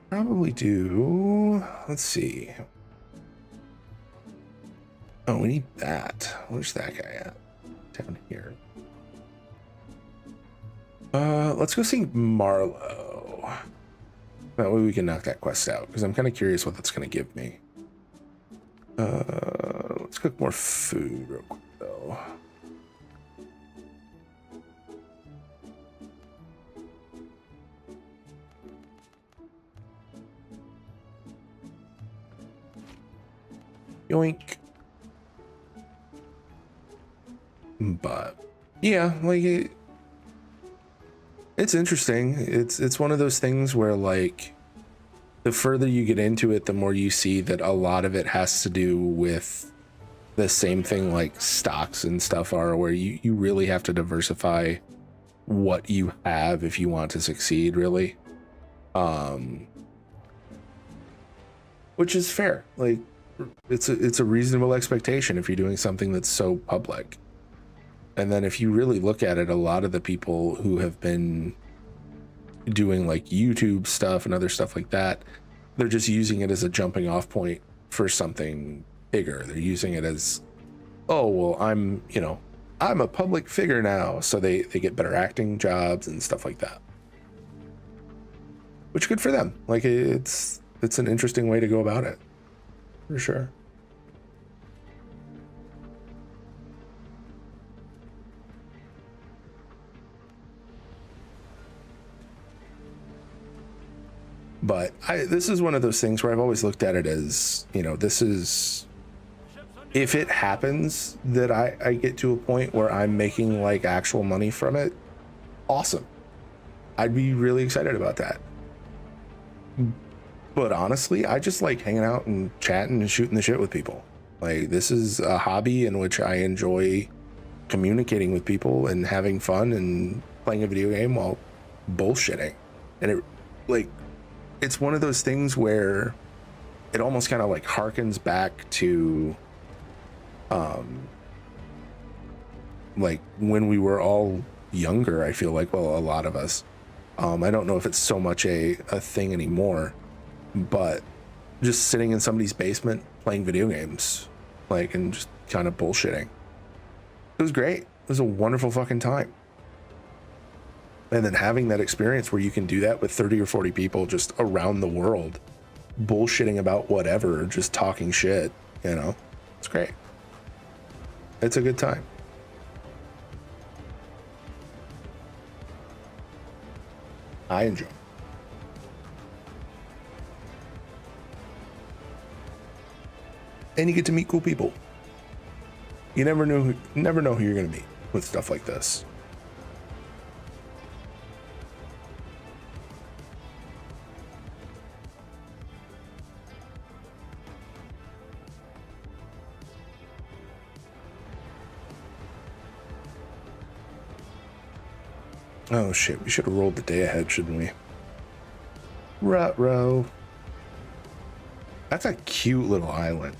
Speaker 2: Probably do. Let's see. Oh, we need that. Where's that guy at? Down here. Let's go see Marlowe. That way we can knock that quest out, because I'm kind of curious what that's going to give me. Let's cook more food real quick, though. Yoink. But yeah, like it's interesting. It's one of those things where like the further you get into it, the more you see that a lot of it has to do with the same thing like stocks and stuff are, where you really have to diversify what you have if you want to succeed, really. Which is fair. Like it's a reasonable expectation if you're doing something that's so public. And then if you really look at it, a lot of the people who have been doing like YouTube stuff and other stuff like that, they're just using it as a jumping off point for something bigger. They're using it as, oh, well, I'm a public figure now. So they get better acting jobs and stuff like that. Which good for them. Like it's an interesting way to go about it. For sure. But this is one of those things where I've always looked at it as, you know, this is, if it happens that I get to a point where I'm making like actual money from it, awesome. I'd be really excited about that. But honestly, I just like hanging out and chatting and shooting the shit with people. Like, this is a hobby in which I enjoy communicating with people and having fun and playing a video game while bullshitting. And it, like, it's one of those things where it almost kind of like harkens back to like when we were all younger. I feel like, well, a lot of us, I don't know if it's so much a thing anymore, but just sitting in somebody's basement playing video games, like, and just kind of bullshitting. It was great. It was a wonderful fucking time. And then having that experience where you can do that with 30 or 40 people just around the world, bullshitting about whatever, just talking shit, you know, it's great. It's a good time. I enjoy. And you get to meet cool people. You never know who you're going to meet with stuff like this. Oh shit, we should have rolled the day ahead, shouldn't we? Ruh-roh. That's a cute little island.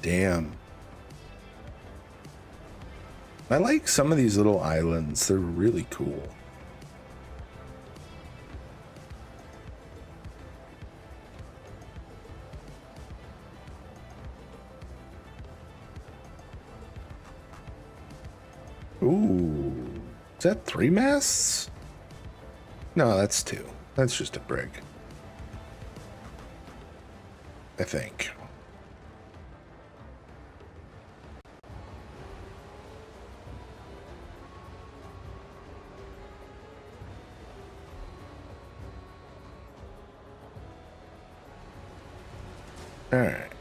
Speaker 2: Damn. I like some of these little islands. They're really cool. Ooh. Is that 3 masts? No, that's 2. That's just a brig. I think. All right.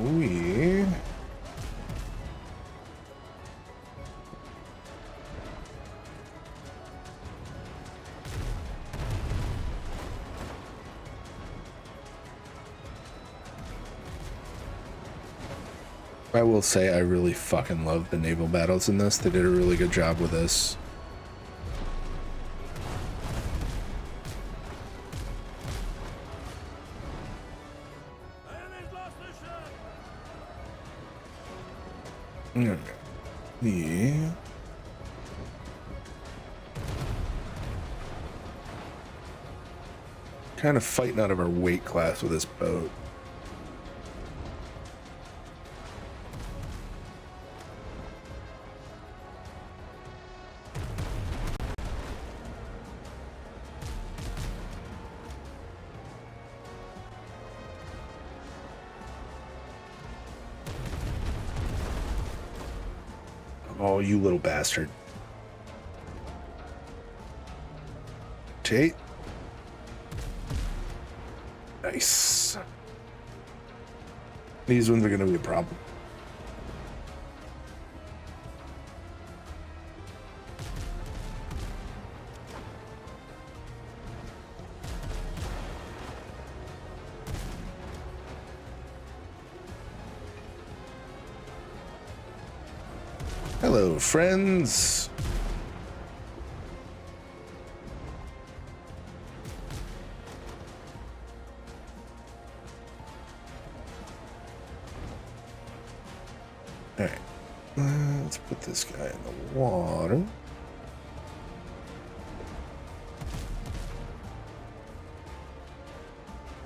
Speaker 2: We I will say I really fucking love the naval battles in this. They did a really good job with this. Yeah. Kind of fighting out of our weight class with this boat. Oh, you little bastard. Tate. Nice. These ones are going to be a problem. Hello, friends. All right, let's put this guy in the water.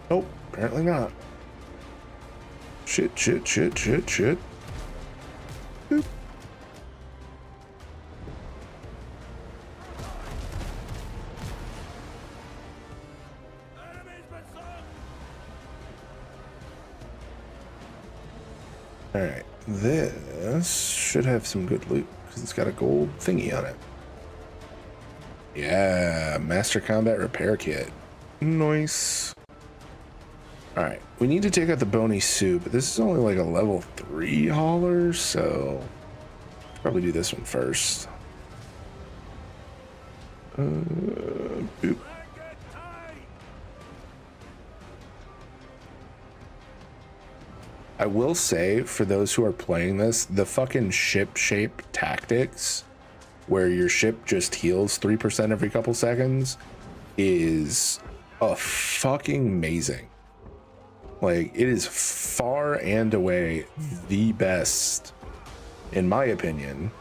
Speaker 2: Nope, apparently not. Shit. Boop. All right, this should have some good loot because it's got a gold thingy on it. Yeah, Master Combat Repair Kit. Nice. All right, we need to take out the Bony Sue, but this is only like a level 3 hauler, so probably do this one first. Boop. I will say, for those who are playing this, the fucking ship shape tactics, where your ship just heals 3% every couple seconds, is fucking amazing. Like, it is far and away the best, in my opinion,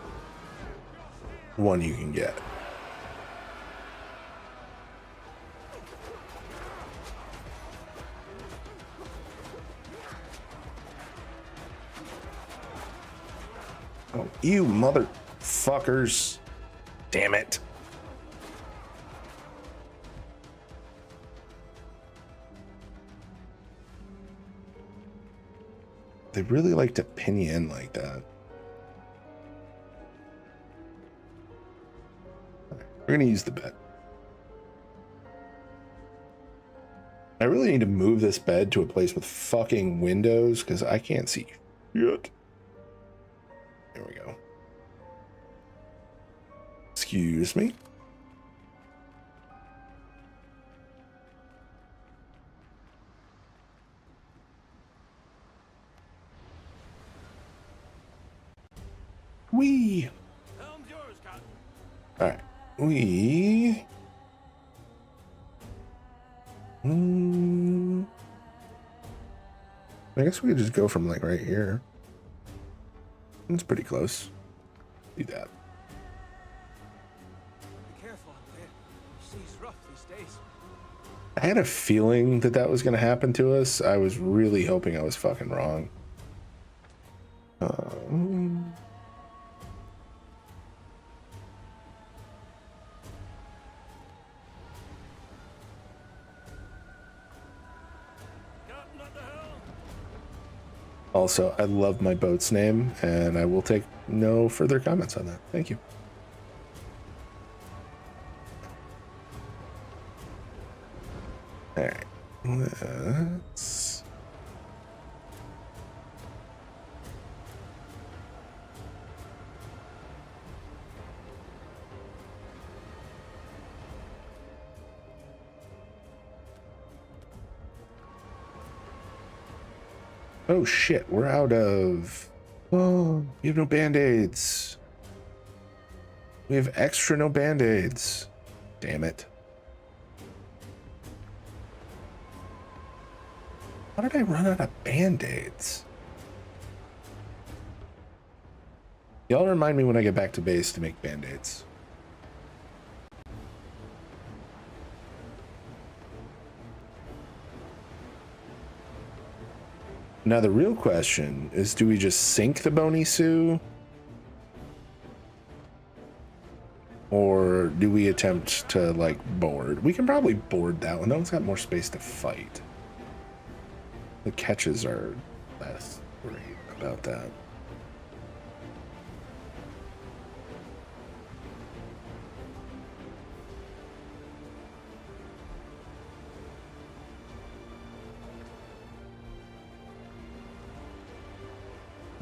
Speaker 2: one you can get. Oh, you motherfuckers. Damn it. They really like to pin you in like that. We're gonna use the bed. I really need to move this bed to a place with fucking windows because I can't see shit. There we go. Excuse me. Wee.
Speaker 1: Helm's yours, Captain.
Speaker 2: All right. We. I guess we could just go from like right here. It's pretty close. Do that.
Speaker 1: Be careful out there. The sea's rough these days.
Speaker 2: I had a feeling that that was going to happen to us. I was really hoping I was fucking wrong.
Speaker 1: Captain at the helm.
Speaker 2: Also, I love my boat's name, and I will take no further comments on that. Thank you. All right, let's. Oh shit, we're out of. Oh, we have no band-aids. We have extra no band-aids. Damn it. How did I run out of band-aids? Y'all remind me when I get back to base to make band-aids. Now the real question is, do we just sink the Bonisu? Or do we attempt to, like, board? We can probably board that one. That one's got more space to fight. The catches are less great about that.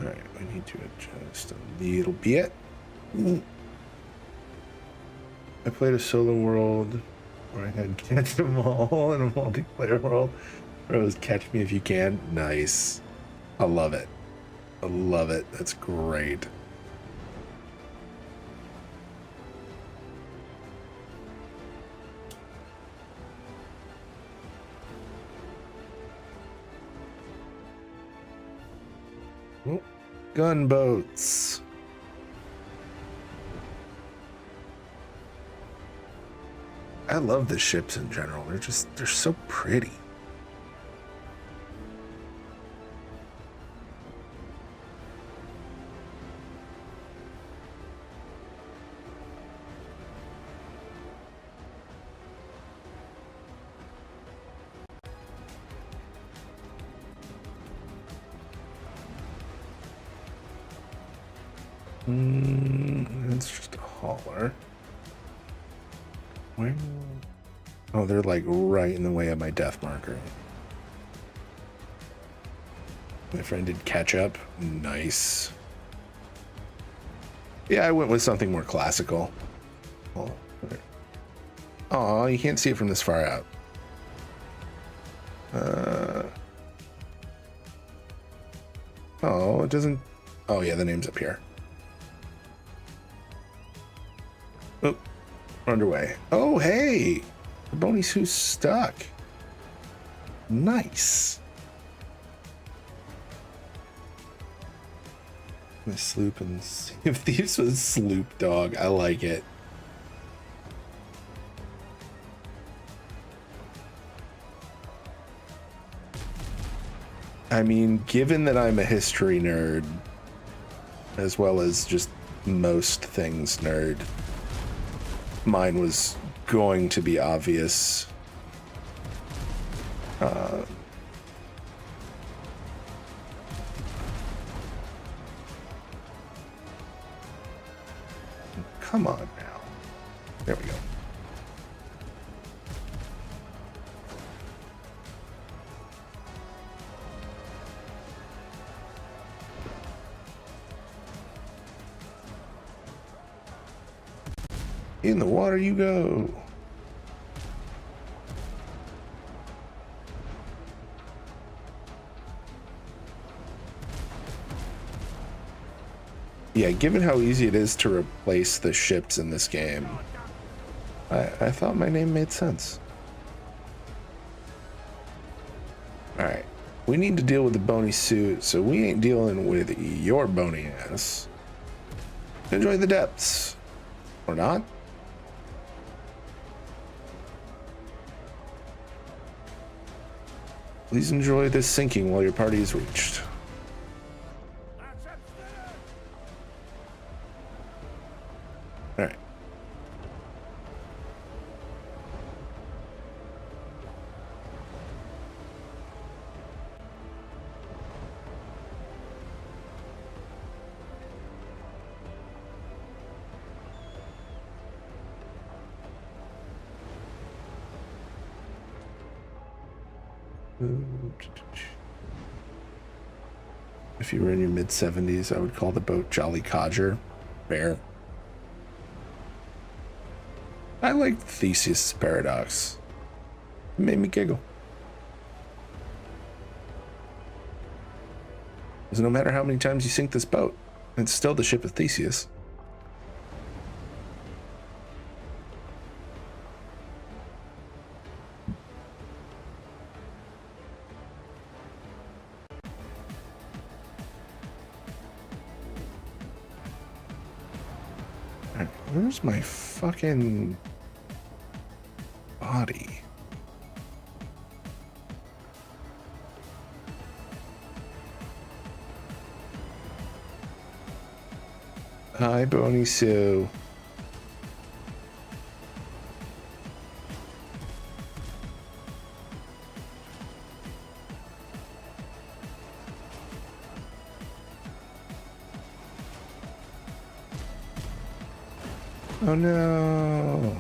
Speaker 2: All right, we need to adjust a little bit. I played a solo world where I had catch them all in a multiplayer world. Where it was catch me if you can. Nice. I love it. I love it. That's great. Oh, gunboats. I love the ships in general. They're so pretty. It's just a hauler. Where? Oh, they're like right in the way of my death marker. My friend did catch up. Nice. Yeah, I went with something more classical. Oh, you can't see it from this far out. Oh, it doesn't. Oh, yeah, the name's up here. Oh, we're underway. Oh, hey! The Bonisu's stuck. Nice. I'm gonna sloop and see if these was sloop dog. I like it. I mean, given that I'm a history nerd, as well as just most things nerd, mine was going to be obvious. Come on now. There we go. In the water you go. Yeah, given how easy it is to replace the ships in this game, I thought my name made sense. Alright, we need to deal with the bony suit, so we ain't dealing with your bony ass. Enjoy the depths. Or not. Please enjoy this sinking while your party is reached. Alright. If you were in your mid-70s, I would call the boat Jolly Codger. Fair. I liked Theseus' paradox. It made me giggle. Because no matter how many times you sink this boat, it's still the ship of Theseus. Where's my fucking body? Hi, Boney Sue. Oh no.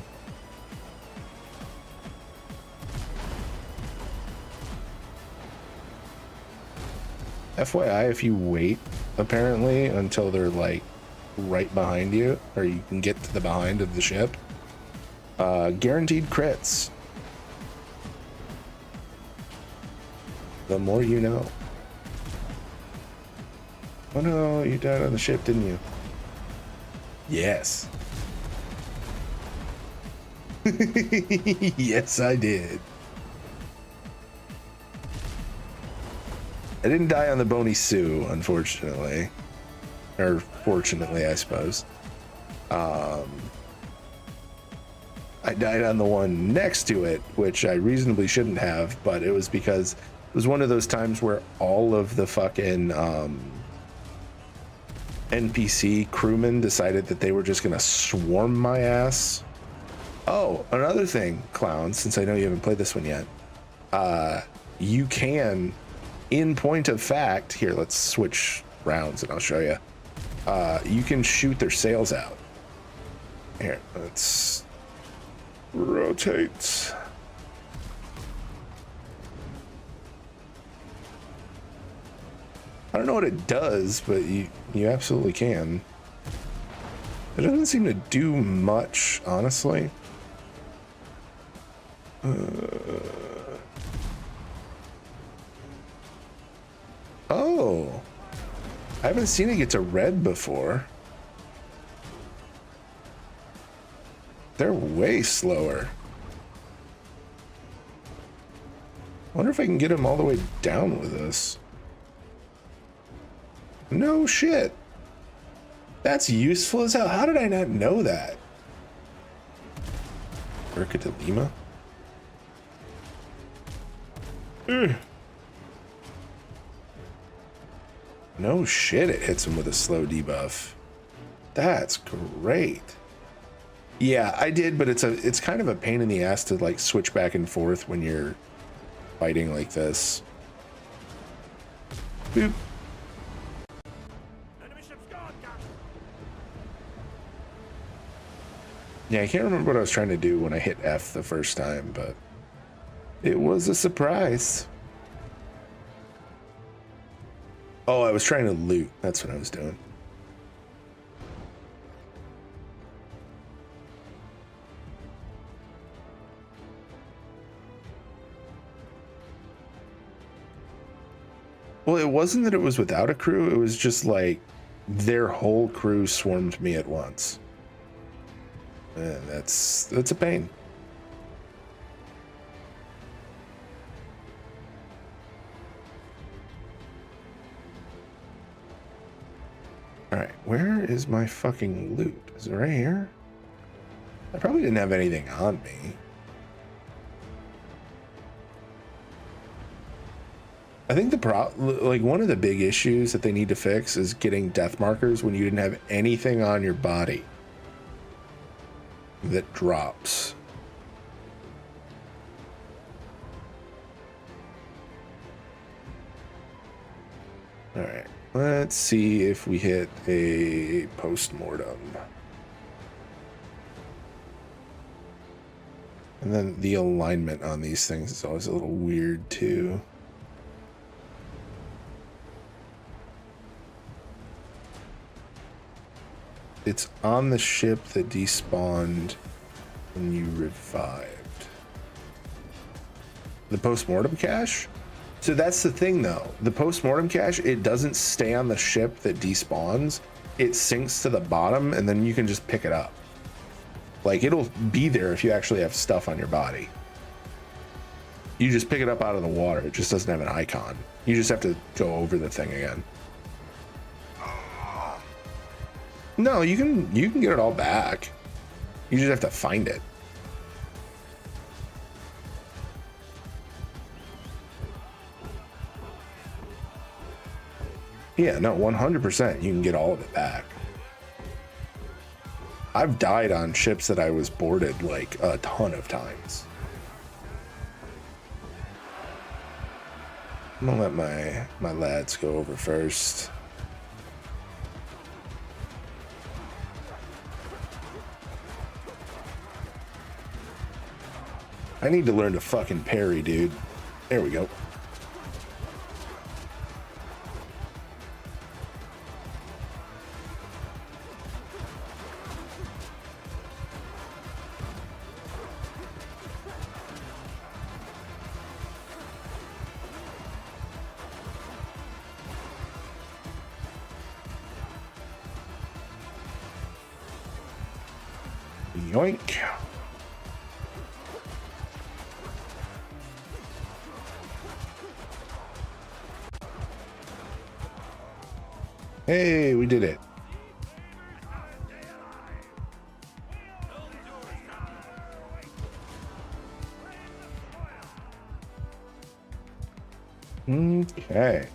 Speaker 2: FYI, if you wait, apparently, until they're like right behind you, or you can get to the behind of the ship, guaranteed crits. The more you know. Oh no, you died on the ship, didn't you? Yes. Yes, I did. I didn't die on the Boney Sue, unfortunately. Or fortunately, I suppose. I died on the one next to it, which I reasonably shouldn't have, but it was because it was one of those times where all of the fucking NPC crewmen decided that they were just gonna swarm my ass. Oh, another thing, Clown, since I know you haven't played this one yet, you can, in point of fact, here, let's switch rounds and I'll show you. You can shoot their sails out. Here, let's rotate. I don't know what it does, but you absolutely can. It doesn't seem to do much, honestly. Oh, I haven't seen it get to red before. They're way slower. I wonder if I can get them all the way down with this. No shit. That's useful as hell. How did I not know that? Urca de Lima? No shit, it hits him with a slow debuff. That's great. Yeah, I did, but it's kind of a pain in the ass to like switch back and forth when you're fighting like this. Boop. Yeah, I can't remember what I was trying to do when I hit F the first time, but it was a surprise. Oh, I was trying to loot. That's what I was doing. Well, it wasn't that it was without a crew. It was just like their whole crew swarmed me at once. And that's a pain. All right, where is my fucking loot? Is it right here? I probably didn't have anything on me. I think like one of the big issues that they need to fix is getting death markers when you didn't have anything on your body that drops. All right, let's see if we hit a post-mortem. And then the alignment on these things is always a little weird too. It's on the ship that despawned when you revived. The post-mortem cache? So that's the thing though. The post-mortem cache, it doesn't stay on the ship that despawns. It sinks to the bottom and then you can just pick it up. Like it'll be there if you actually have stuff on your body. You just pick it up out of the water. It just doesn't have an icon. You just have to go over the thing again. No, you can get it all back. You just have to find it. Yeah, no, 100% you can get all of it back. I've died on ships that I was boarded like a ton of times. I'm gonna let my lads go over first. I need to learn to fucking parry, dude. There we go. Yoink. Hey, we did it. Okay.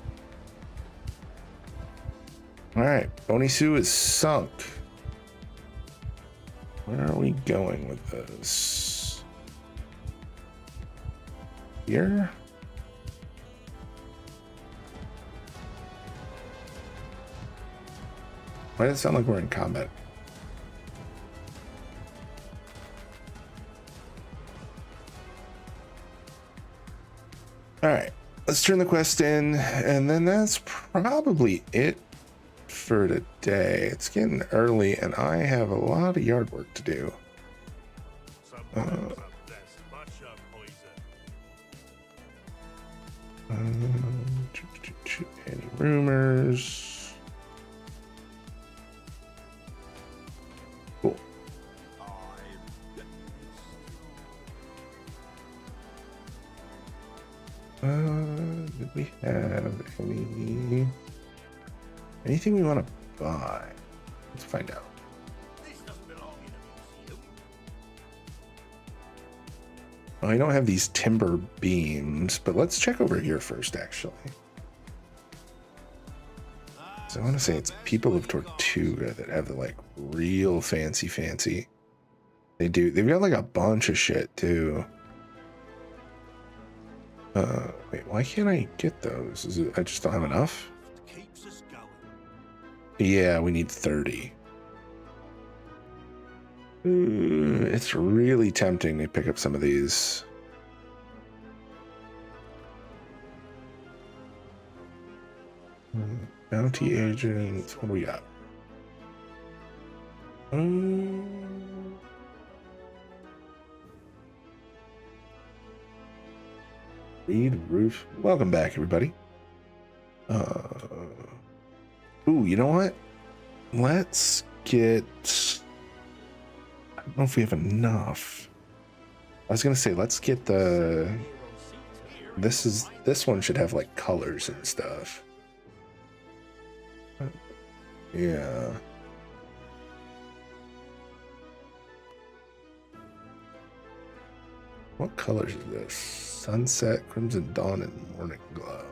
Speaker 2: All right, Bonisu is sunk. Where are we going with this? Here? Why does it sound like we're in combat? All right, let's turn the quest in, and then that's probably it for today. It's getting early, and I have a lot of yard work to do. Any rumors? Cool. Did we have anything we want to buy? Let's find out. Oh, I don't have these timber beams, but let's check over here first, actually. So I want to say it's People of Tortuga that have the like real fancy. They do. They've got like a bunch of shit too. Wait, why can't I get those? Is it I just don't have enough? Yeah, we need 30. It's really tempting to pick up some of these. Bounty agents. What do we got? Reed Roof. Welcome back, everybody. Ooh, you know what? Let's get. I don't know if we have enough. I was gonna say let's get the. This one should have like colors and stuff. Yeah. What colors is this? Sunset, Crimson Dawn, and Morning Glow.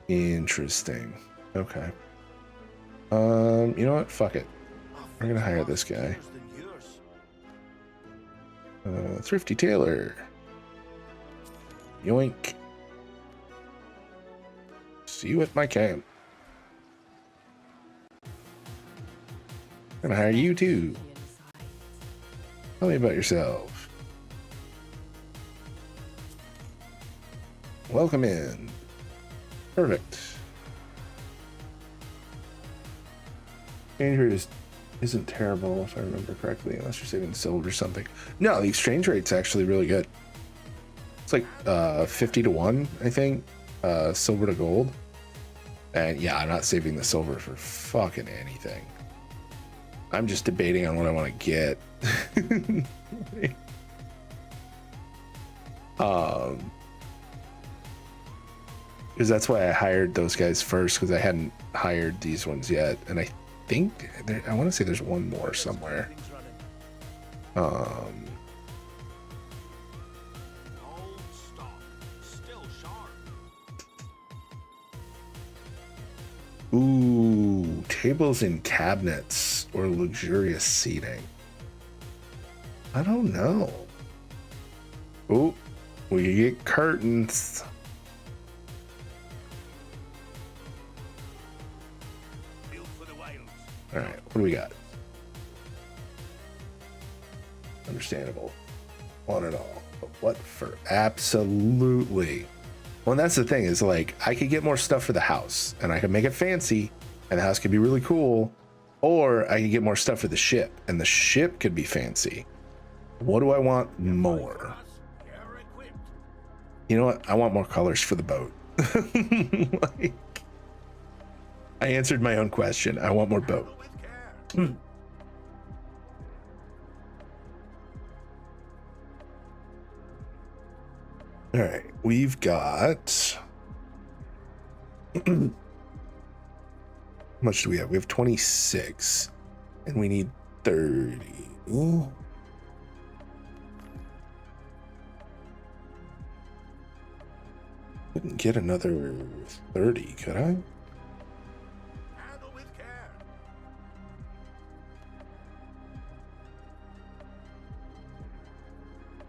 Speaker 2: Interesting. Okay. You know what? Fuck it. We're gonna hire this guy. Thrifty Tailor. Yoink. See you at my camp. I'm gonna hire you too. Tell me about yourself. Welcome in. Perfect. Exchange rate isn't terrible if I remember correctly, unless you're saving silver or something. No, the exchange rate's actually really good. It's like 50 to 1, I think. Silver to gold. And yeah, I'm not saving the silver for fucking anything. I'm just debating on what I want to get. Because that's why I hired those guys first, because I hadn't hired these ones yet, and I think I want to say there's one more somewhere. Ooh, tables and cabinets or luxurious seating. I don't know. Ooh, we get curtains. All right, what do we got? Understandable. Want it all. But what for? Absolutely. Well, and that's the thing is like I could get more stuff for the house and I could make it fancy and the house could be really cool, or I could get more stuff for the ship and the ship could be fancy. What do I want more? You know what? I want more colors for the boat. Like, I answered my own question. I want more boat. All right, we've got. How much do we have? We have 26, and we need 30. Ooh. Couldn't get another 30, could I?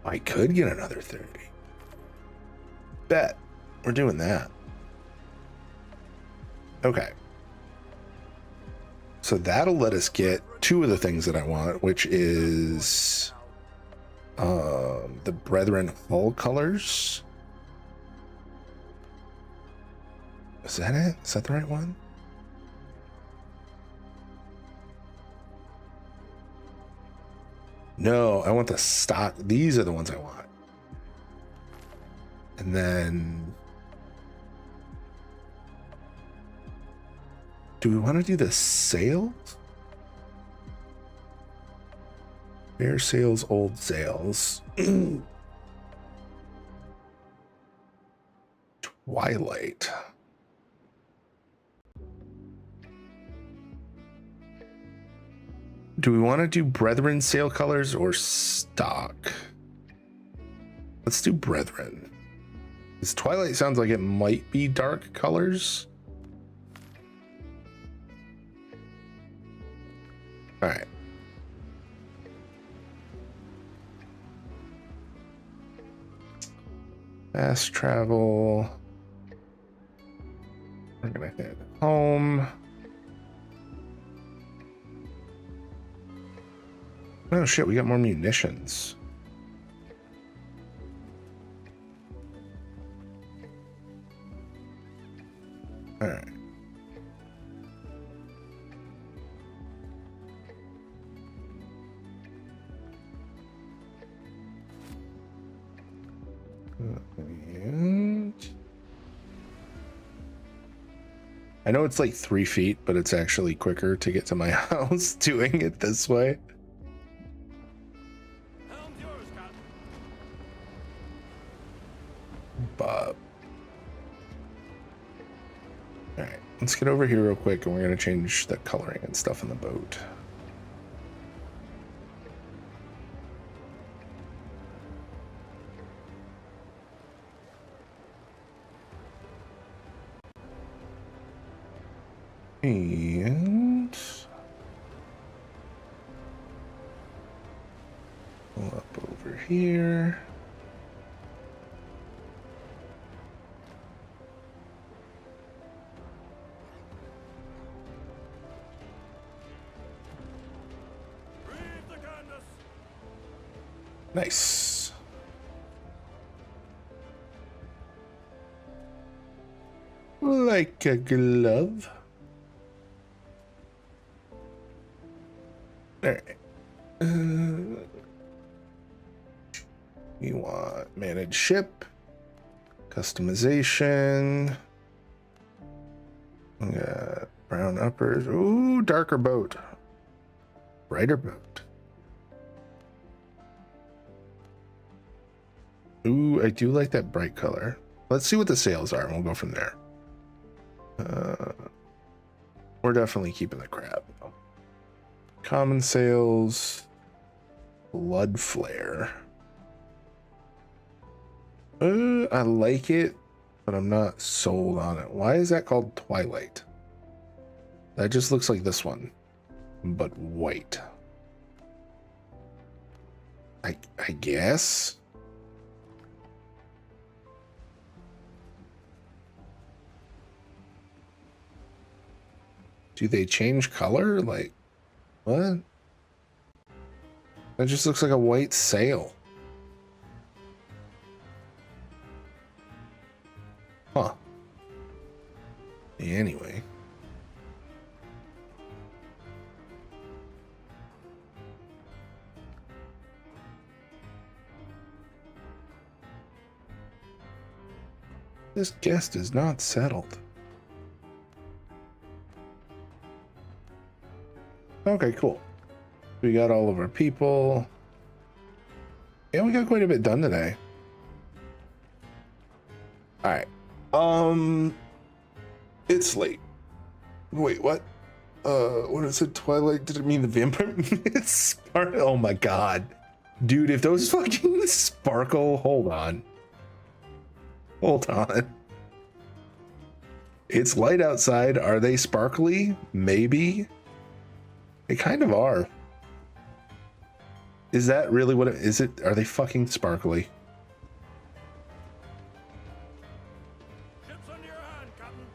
Speaker 2: I could get another 30. Bet. We're doing that. Okay. So that'll let us get two of the things that I want, which is the Brethren hull colors. Is that it? Is that the right one? No, I want the stock. These are the ones I want. And then do we want to do the sails? Bare sails, old sails. Twilight. Do we want to do Brethren sail colors or stock? Let's do Brethren. This Twilight sounds like it might be dark colors. All right. Fast travel. We're gonna head home. Oh shit, we got more munitions. All right. And I know it's like 3 feet, but it's actually quicker to get to my house doing it this way.
Speaker 1: Helm's yours, Captain.
Speaker 2: Bob. All right, let's get over here real quick, and we're gonna change the coloring and stuff in the boat. And pull up over here.
Speaker 1: Reef the canvas.
Speaker 2: Nice. Like a glove. Alright. We want manage ship, customization. We got brown uppers. Ooh, darker boat. Brighter boat. Ooh, I do like that bright color. Let's see what the sails are and we'll go from there. We're definitely keeping the crab. Common sails, blood flare. I like it, but I'm not sold on it. Why is that called Twilight? That just looks like this one, but white. I guess. Do they change color? Like, what? That just looks like a white sail. Huh. Anyway. This guest is not settled. Okay, cool. We got all of our people. Yeah, we got quite a bit done today. All right. It's late. Wait, what? When it said Twilight, did it mean the vampire? It's sparkle. Oh my god. Dude, if those fucking sparkle, hold on. Hold on. It's light outside. Are they sparkly? Maybe. They kind of are. Is that really what it is? It are they fucking sparkly?
Speaker 1: Ship's under your hand, Captain.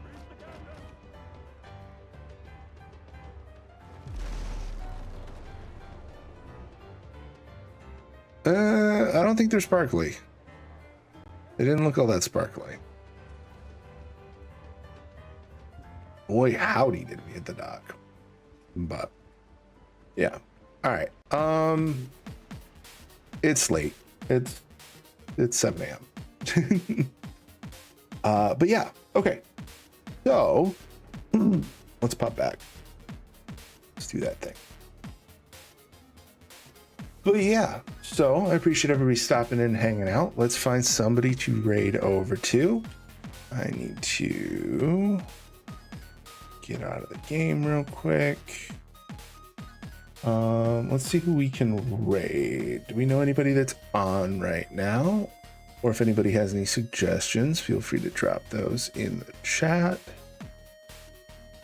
Speaker 1: Reef the canvas.
Speaker 2: I don't think they're sparkly. They didn't look all that sparkly. Boy, howdy did we hit the dock. But yeah. All right. It's late. It's 7 a.m. But yeah, okay. So let's pop back. Let's do that thing. But yeah, so I appreciate everybody stopping in and hanging out. Let's find somebody to raid over to. I need to get out of the game real quick. Let's see who we can raid. Do we know anybody that's on right now? Or if anybody has any suggestions, feel free to drop those in the chat.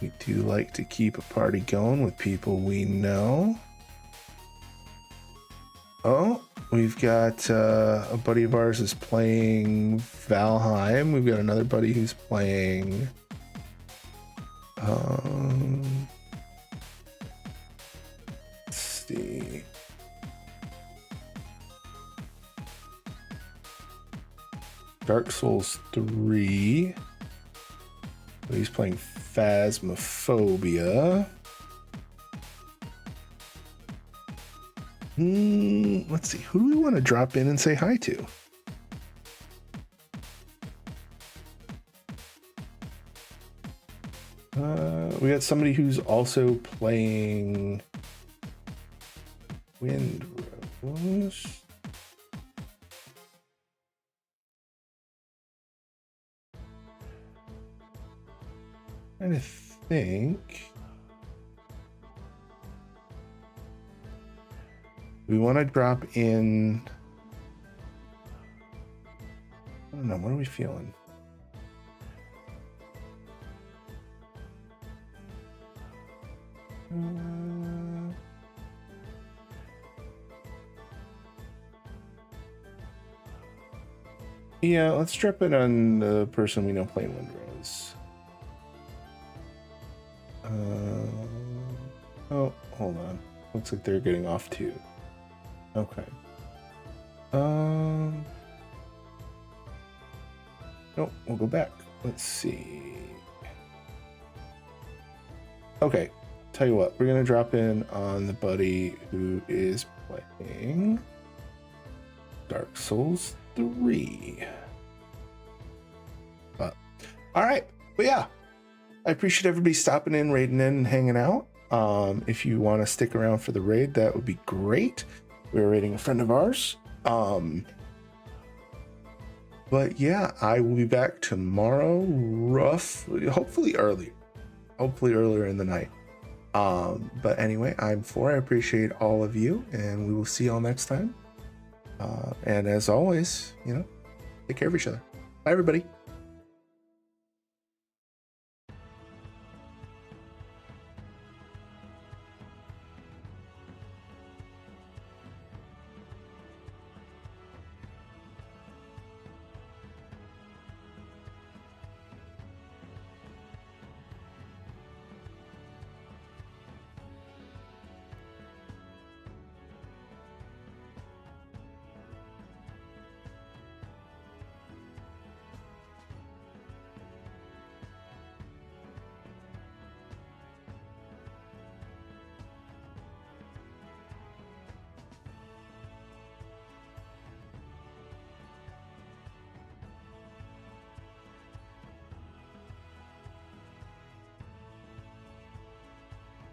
Speaker 2: We do like to keep a party going with people we know. Oh, we've got a buddy of ours is playing Valheim. We've got another buddy who's playing. Let's see. Dark Souls 3. He's playing Phasmophobia. Let's see. Who do we want to drop in and say hi to? We got somebody who's also playing Wind Rose. I think we want to drop in. I don't know. What are we feeling? Yeah, let's drop it on the person we know playing Windrose. Oh, hold on. Looks like they're getting off too. Okay. Nope, we'll go back. Let's see. Okay, tell you what, we're gonna drop in on the buddy who is playing Dark Souls 3. All right, but yeah, I appreciate everybody stopping in, raiding in, and hanging out. If you want to stick around for the raid, that would be great. We're raiding a friend of ours. But yeah, I will be back tomorrow, roughly, hopefully earlier in the night. But anyway, I'm Four. I appreciate all of you, and we will see y'all next time. And as always, take care of each other. Bye, everybody.